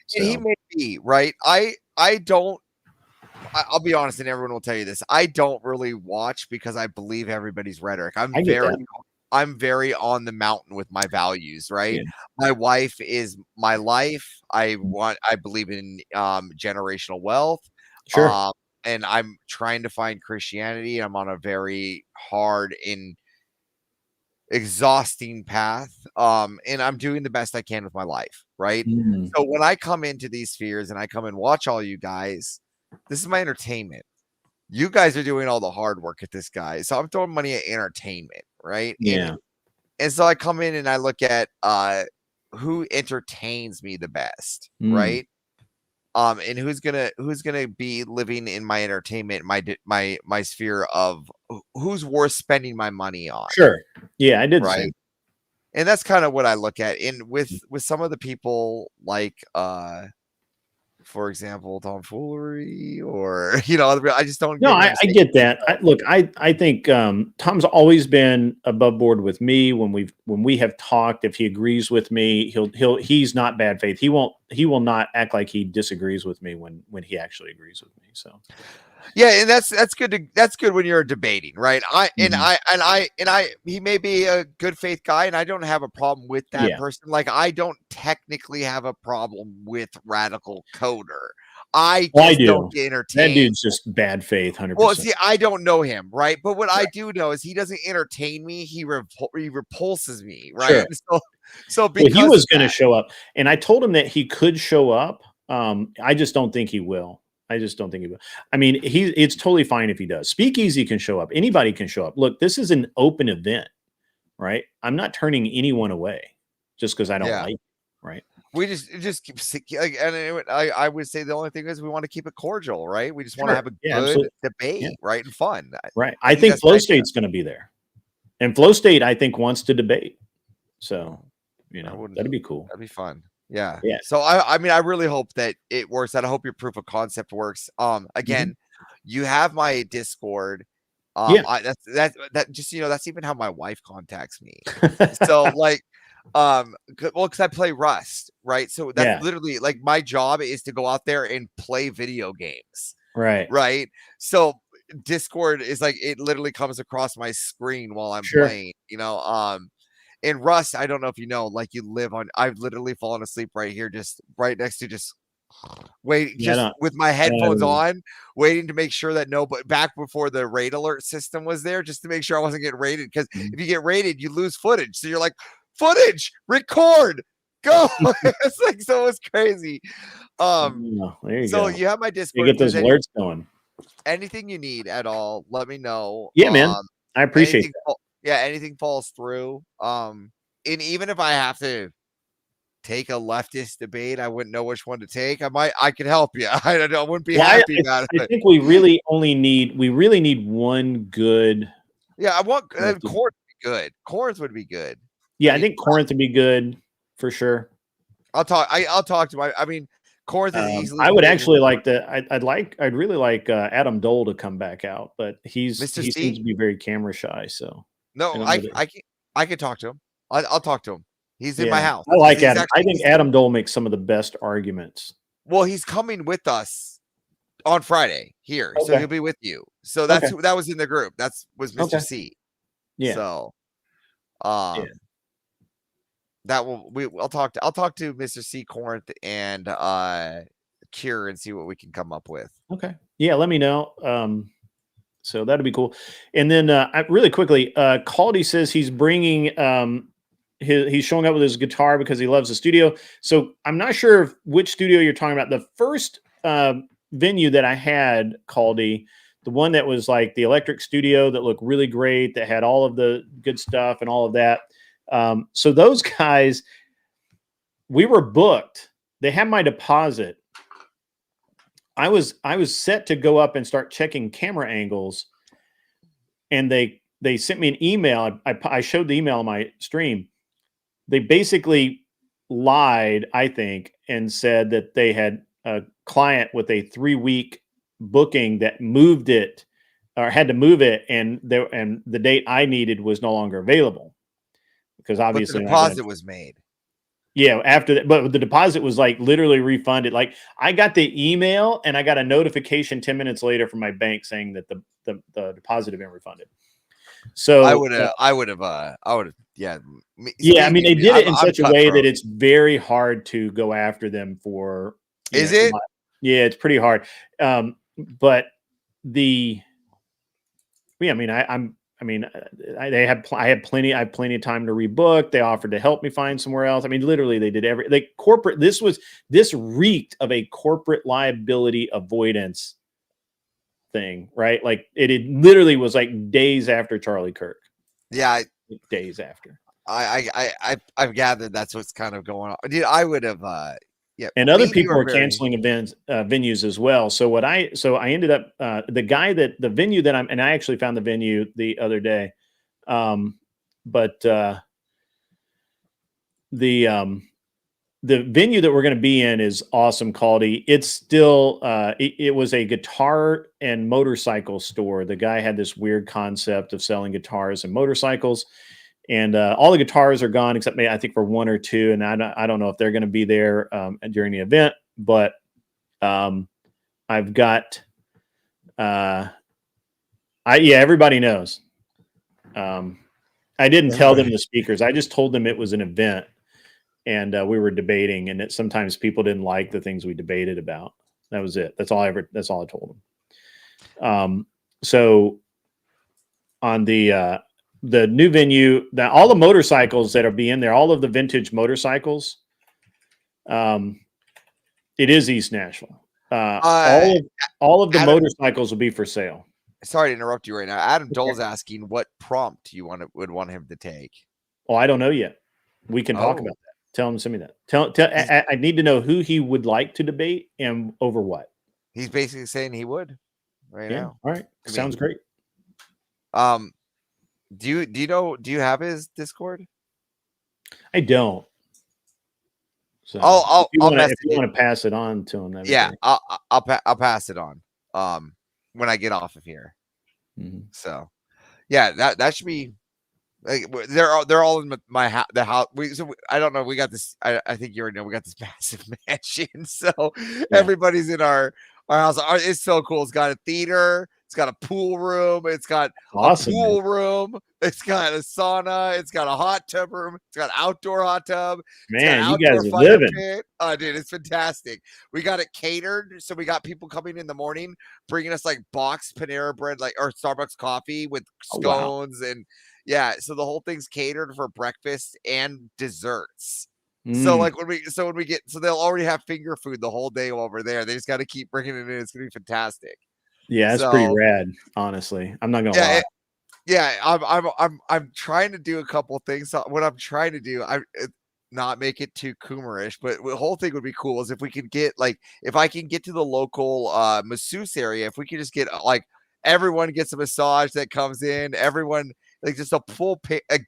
So. And he may be right. I'll be honest, and everyone will tell you this. I don't really watch because I believe everybody's rhetoric. I'm very on the mountain with my values, right? Yeah. My wife is my life. I believe in generational wealth. Sure. And I'm trying to find Christianity. I'm on a very hard and exhausting path. And I'm doing the best I can with my life, right? So when I come into these spheres and I come and watch all you guys, this is my entertainment. You guys are doing all the hard work at this, guy. So I'm throwing money at entertainment, right? Yeah. And so I come in and I look at who entertains me the best, right? And who's gonna be living in my entertainment, my sphere of who's worth spending my money on. Sure. Yeah, I did. Right. And that's kind of what I look at. And with some of the people like for example, Tom Foolery, or I just don't. No, I get that. I think Tom's always been above board with me when we have talked. If he agrees with me, he's not bad faith. He will not act like he disagrees with me when he actually agrees with me. So. Yeah, and that's good. That's good when you're debating, right? He may be a good faith guy, and I don't have a problem with that person. Like, I don't technically have a problem with Radical Coder. I don't get entertained. That dude's just bad faith, 100%. Well, see, I don't know him, right? But what I do know is he doesn't entertain me. He repulses me, right? Sure. So because he was going to show up, and I told him that he could show up. I just don't think he will. I mean, it's totally fine if he does. Speakeasy can show up. Anybody can show up. Look, this is an open event, right? I'm not turning anyone away just because I don't like it, right? We just keep like, and I would say the only thing is we want to keep it cordial, right? We just want to have a good debate, right, and fun, right? I think Flow State's going to be there, and Flow State I think wants to debate, so that'd be cool. That'd be fun. Yeah. So I mean, I really hope that it works out. I hope your proof of concept works. Again, you have my Discord. That just that's even how my wife contacts me. So like, because I play Rust, right? So that's literally like my job is to go out there and play video games. Right. So Discord is like, it literally comes across my screen while I'm playing. In Rust, I don't know if you know, like I've literally fallen asleep right here, just right next to with my headphones on, waiting to make sure that but back before the raid alert system was there, just to make sure I wasn't getting raided. Because if you get raided, you lose footage. So you're like, footage, record, Go. It's like so it's crazy. Yeah, there you So go. you have my You Discord. get If there's those alerts going. anything you need at all, let me know. Yeah, man. I appreciate anything, anything falls through. And even if I have to take a leftist debate, I wouldn't know which one to take. I could help you. I wouldn't be happy about I it. think we really need one good. Yeah, I want Lefty. Corinth would be good. Corinth would be good. Yeah, I think Corinth would be good for sure. I'll talk to my. I mean, Corinth is easily. I would actually like to. I'd really like Adam Dole to come back out, but he Mr. seems C? to be very camera shy. So No, I can talk to him. I'll talk to him. He's in my house. I like He's Adam. I think Adam Dole makes some of the best arguments. Well, he's coming with us on Friday here, so Okay. he'll be with you. So that was in the group. Was Mr. C. Yeah. So, that I'll talk to Mr. C, Corinth, and Cure and see what we can come up with. Okay. Yeah, let me know. So that'd be cool. And then really quickly, Caldy says he's bringing he's showing up with his guitar because he loves the studio. So I'm not sure which studio you're talking about. The first venue that I had, Caldy, the one that was like the electric studio that looked really great, that had all of the good stuff and all of that. So those guys, we were booked. They had my deposit. I was set to go up and start checking camera angles, and they sent me an email. I showed the email on my stream. They basically lied, I think, and said that they had a client with a 3-week booking that moved it or had to move it, and the date I needed was no longer available because obviously the deposit was made. Yeah, after that, but the deposit was like literally refunded. Like I got the email and I got a notification 10 minutes later from my bank saying that the deposit had been refunded. So I would have, yeah. Yeah, I mean, they did it in such a way that it's very hard to go after them for. Is it? Yeah, it's pretty hard. But I had plenty of time to rebook. They offered to help me find somewhere else. I mean, literally they did this reeked of a corporate liability avoidance thing, right? Like it literally was like days after Charlie Kirk. Yeah. Days after. I've gathered that's what's kind of going on. Dude, I would have, yeah. And other people are canceling venues as well. So I ended up the venue that I actually found the venue the other day. But the venue that we're going to be in is awesome quality. It's still it was a guitar and motorcycle store. The guy had this weird concept of selling guitars and motorcycles. And all the guitars are gone except maybe I think for one or two, and I don't know if they're going to be there during the event. But I've got everybody knows. I didn't tell them the speakers. I just told them it was an event, and we were debating, and that sometimes people didn't like the things we debated about. That was it. That's all I told them. So on the new venue, that all the motorcycles that are being there, all of the vintage motorcycles, it is East Nashville. All of the motorcycles will be for sale. Sorry to interrupt you right now. Adam Dole's asking what prompt you would want him to take. Oh, I don't know yet. We can talk about that. Tell him to send me that. I need to know who he would like to debate and over what. He's basically saying he would now. All right. Sounds great. Do you have his Discord? I don't. So I'll if you want to pass it on to him, I'll pass it on when I get off of here. Mm-hmm. So yeah, that should be like they're all in my house. The house. I don't know. We got this. I think you already know. We got this massive mansion. So everybody's in our house. It's so cool. It's got a theater. It's got a pool room. It's got a pool room. It's got a sauna. It's got a hot tub room. It's got an outdoor hot tub. Man, you guys are living. Oh, dude, it's fantastic. We got it catered. So we got people coming in the morning, bringing us like boxed Panera bread, or Starbucks coffee with scones. And yeah, so the whole thing's catered for breakfast and desserts. So like when we get, so they'll already have finger food the whole day while we're there. They just got to keep bringing it in. It's gonna be fantastic. Yeah, it's pretty rad. Honestly, I'm not gonna lie. I'm trying to do a couple things. So what I'm trying to do, not make it too Coomerish, but the whole thing would be cool is if we could get if I can get to the local masseuse area, if we could just get everyone gets a massage that comes in, everyone just a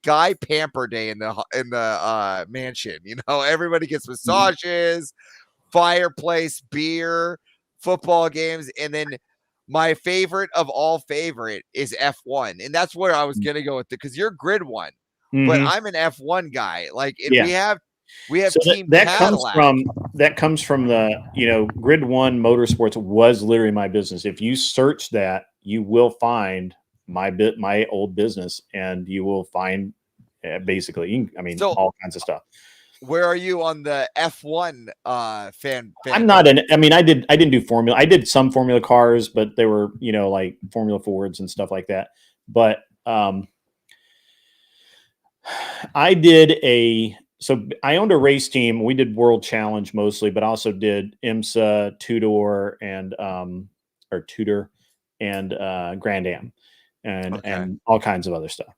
guy pamper day in the mansion. Everybody gets massages, fireplace, beer, football games, and then my favorite of all favorite is F1, and that's where I was gonna go with it because you're grid one, but I'm an F1 guy. We have so team that Cadillac. comes from the Grid One Motorsports was literally my business. If you search that, you will find my old business, and you will find basically, all kinds of stuff. Where are you on the F1 fan? I'm not I didn't do Formula. I did some Formula cars, but they were, like Formula Fords and stuff like that. But I owned a race team. We did World Challenge mostly, but also did IMSA, Tudor, and Grand Am, and all kinds of other stuff.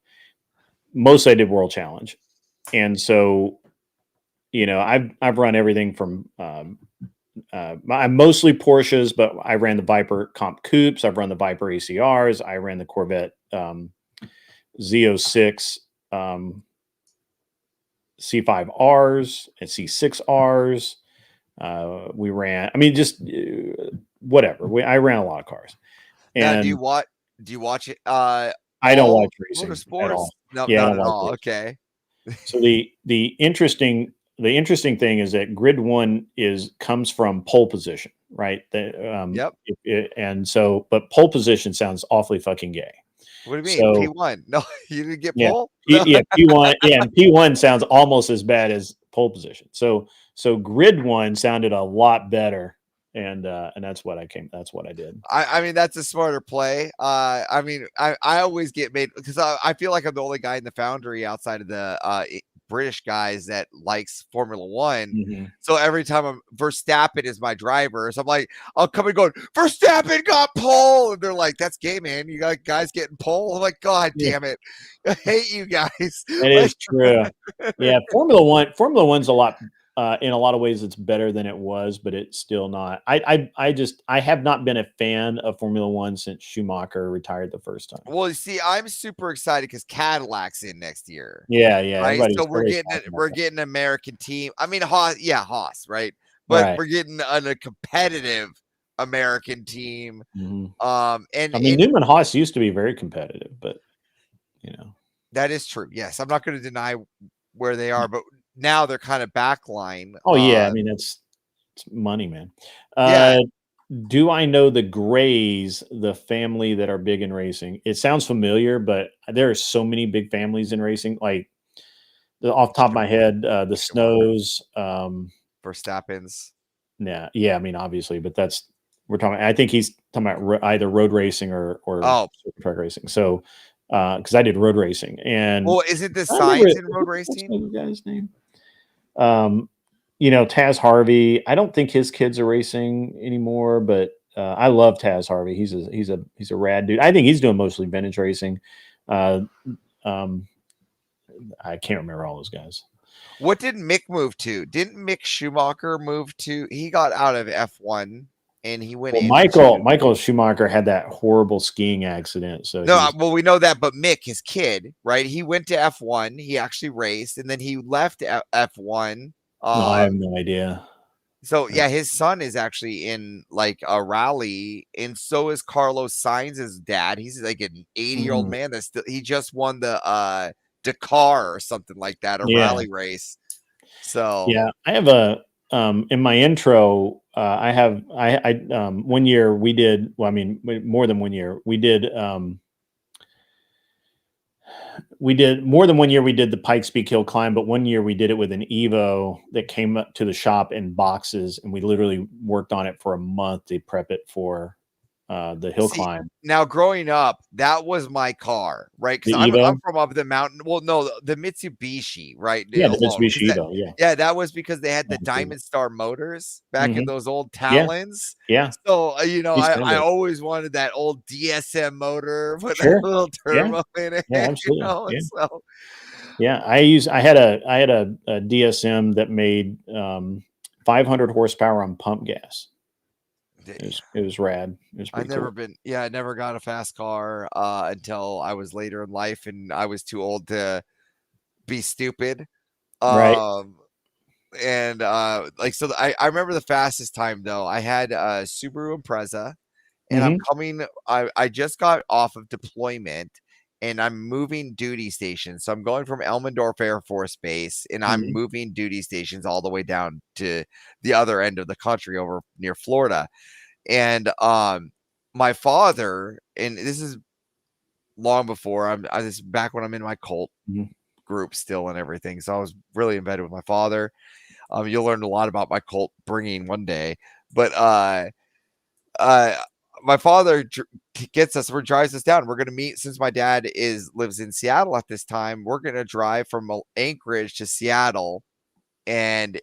Mostly I did World Challenge, and so I've run everything from I'm mostly Porsches, but I ran the Viper Comp Coupes. I've run the Viper ACRs. I ran the Corvette Z06 C5Rs and C6Rs. We ran. Just whatever. I ran a lot of cars. And now, do you watch it? I don't watch racing at all. No, not at all. Okay. So the interesting thing is that Grid One comes from pole position, right? Yep. But pole position sounds awfully fucking gay. What do you mean? P1? No, you didn't get pole? Yeah, P1. Yeah, and P1 sounds almost as bad as pole position. So Grid One sounded a lot better, and that's what I did. That's a smarter play. I always get made because I feel like I'm the only guy in the foundry outside of the British guys that likes Formula One. Mm-hmm. So every time Verstappen is my driver, so I'm like, I'll come and going, Verstappen got pole, and they're like, that's gay, man. You got guys getting pole. I'm like, God damn it, I hate you guys. It is true. Yeah, Formula One's a lot. In a lot of ways, it's better than it was, but it's still not. I have not been a fan of Formula One since Schumacher retired the first time. Well, you see, I'm super excited because Cadillac's in next year. Yeah. Right. So we're getting an American team. Haas, right? But we're getting a competitive American team. Mm-hmm. Newman Haas used to be very competitive, but that is true. Yes, I'm not going to deny where they are, but now they're kind of backline. Oh yeah, it's money, man. Do I know the Grays, the family that are big in racing? It sounds familiar, but there are so many big families in racing. Like off the top of my head, the Snows, Verstappen's. Yeah. Obviously, but we're talking. I think he's talking about either road racing or truck racing. So, because I did road racing, and isn't this Signs in road racing? What's the guy's name? Taz Harvey. I don't think his kids are racing anymore, but I love Taz Harvey. He's a rad dude. I think he's doing mostly vintage racing. I can't remember all those guys. What did Mick move to? Didn't Mick Schumacher move to? He got out of F1 and he went. Michael Schumacher had that horrible skiing accident. So we know that, but Mick, his kid, right? He went to F1. He actually raced, and then he left F1. No, I have no idea. So yeah, his son is actually in like a rally, and so is Carlos Sainz's dad. He's like an 80-year-old man that's he just won the Dakar or something like that, a rally race. So yeah, I have a in my intro. I 1 year we did. Well, more than 1 year we did. We did more than 1 year. We did the Pikes Peak Hill climb, but 1 year we did it with an Evo that came up to the shop in boxes, and we literally worked on it for a month to prep it for the hill See, climb. Now, growing up, that was my car, right? Because The I'm Evo? from up the mountain. Well, no, the Mitsubishi, right? Yeah, the alone. 'Cause Mitsubishi that- Evo. Yeah. yeah, that was because they had the Absolutely. Diamond Star motors back in Mhm. those old Talons. Yeah. So, East I End. always wanted that old DSM motor with Sure. that little Yeah. turbo in it. Yeah, absolutely. Yeah. So Yeah, I had a DSM that made 500 horsepower on pump gas. It was rad. It was pretty cool. I never got a fast car until I was later in life, and I was too old to be stupid. Right. And I remember the fastest time though. I had a Subaru Impreza, and I just got off of deployment, and I'm moving duty stations. So I'm going from Elmendorf Air Force Base, and I'm moving duty stations all the way down to the other end of the country over near Florida. And my father, and this is long before this is back when I'm in my cult group still and everything. So I was really embedded with my father. You'll learn a lot about my cult bringing one day, but my father drives us down. We're going to meet, since my dad lives in Seattle at this time. We're going to drive from Anchorage to Seattle, and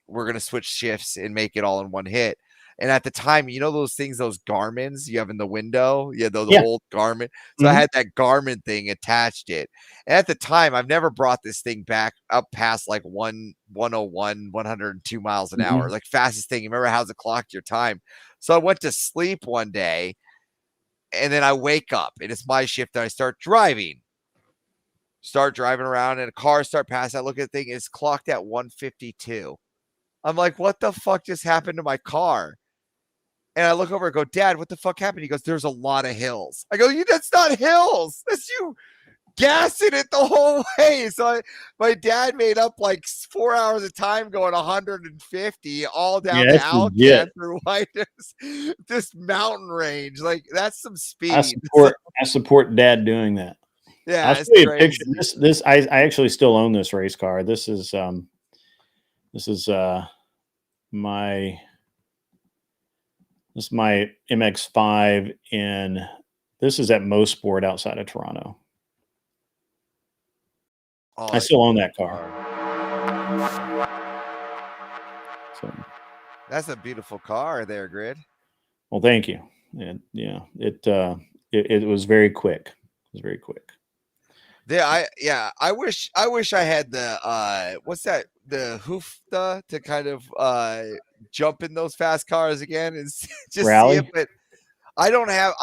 we're going to switch shifts and make it all in one hit. And at the time, those things, those Garmins you have in the window, those old Garmin. So I had that Garmin thing attached it. And at the time, I've never brought this thing back up past like 101, 102 miles an hour, like fastest thing. You remember how it clocked your time? So I went to sleep one day, and then I wake up, and it's my shift, and I start driving around, and a car start passing. I look at the thing, it's clocked at 152. I'm like, what the fuck just happened to my car? And I look over and go, Dad, what the fuck happened? He goes, there's a lot of hills. I go, that's not hills. That's you gassing it the whole way. So my dad made up like 4 hours of time going 150 all down the Alcan through this mountain range. Like, that's some speed. I support Dad doing that. Yeah, I'll show you a picture. I actually still own this race car. This is my MX-5, and this is at Mosport outside of Toronto. I still own that car. So that's a beautiful car there, Grid. Well, thank you. And it was very quick. It was very quick. I wish I had the what's that, the hoofda to kind of jump in those fast cars again and just Rally? see it, but I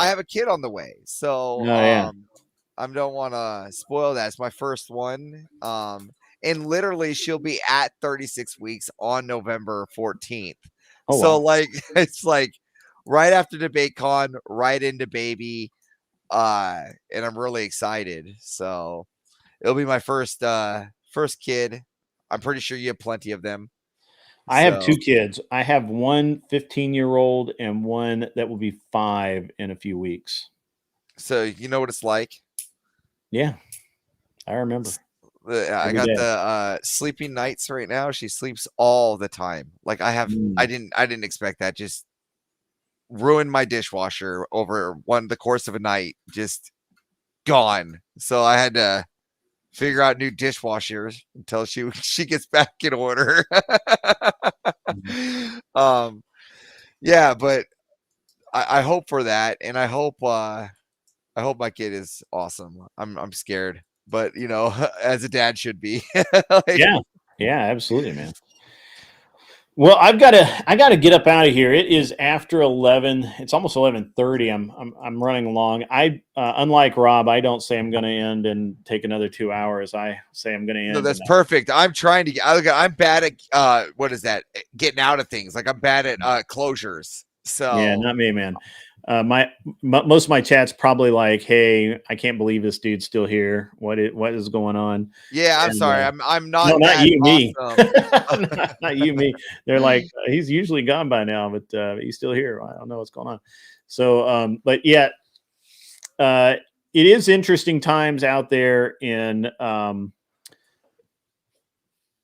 have a kid on the way, so I don't want to spoil that. It's my first one, and literally she'll be at 36 weeks on November 14th. So like it's like right after DebateCon, right into baby, and I'm really excited. So it'll be my first kid. I'm pretty sure you have plenty of them. I have 2 kids. I have one 15-year-old and one that will be 5 in a few weeks. So you know what it's like? Yeah, I remember. I got the sleeping nights right now. She sleeps all the time. Like I didn't expect that. Just ruined my dishwasher over the course of a night. Just gone. So I had to figure out new dishwashers until she gets back in order. Yeah, but I hope for that, and I hope my kid is awesome. I'm scared, but as a dad should be. Yeah, absolutely, man. Well, I gotta get up out of here. It is after 11. It's almost 11:30. I'm running along. I unlike Rob, I don't say I'm going to end and take another 2 hours. I say I'm going to end. No, that's perfect. I'm trying to. I'm bad at what is that? Getting out of things. Like I'm bad at closures. So yeah, not me, man. Most of my chat's probably like, "Hey, I can't believe this dude's still here. What is going on?" Yeah, I'm sorry. I'm not. No, not you, awesome. me. not you, me. They're like, he's usually gone by now, but he's still here. I don't know what's going on. So, but yeah, it is interesting times out there in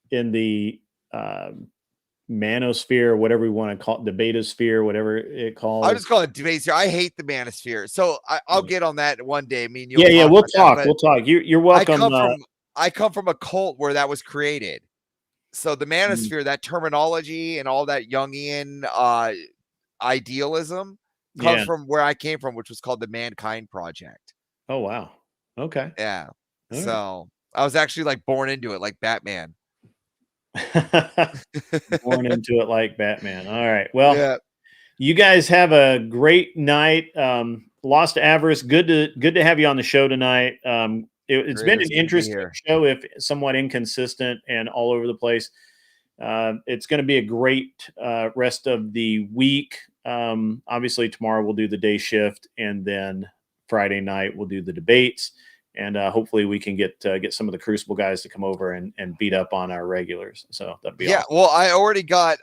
the manosphere, whatever we want to call it, debatosphere, whatever it calls. I'll just call it debate sphere. I hate the manosphere. So I'll get on that one day. I mean, Yeah, we'll talk. That, we'll talk. You're welcome. I come from a cult where that was created. So the manosphere, that terminology and all that Jungian idealism comes from where I came from, which was called the Mankind Project. Oh, wow. Okay. Yeah. All so I was actually like born into it, like Batman. Born into it like Batman. All right. Well, you guys have a great night. Lost Avarice, good to have you on the show tonight. It's been an interesting show, if somewhat inconsistent and all over the place. It's going to be a great rest of the week. Obviously, tomorrow we'll do the day shift, and then Friday night we'll do the debates. And hopefully we can get some of the Crucible guys to come over and beat up on our regulars. So that'd be awesome. Well, I already got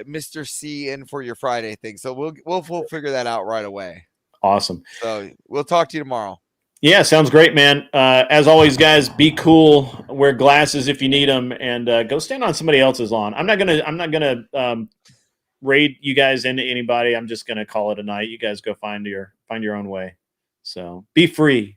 Mr. C in for your Friday thing, so we'll figure that out right away. Awesome. So we'll talk to you tomorrow. Yeah, sounds great, man. As always, guys, be cool. Wear glasses if you need them, and go stand on somebody else's lawn. I'm not gonna raid you guys into anybody. I'm just gonna call it a night. You guys go find your own way. So be free.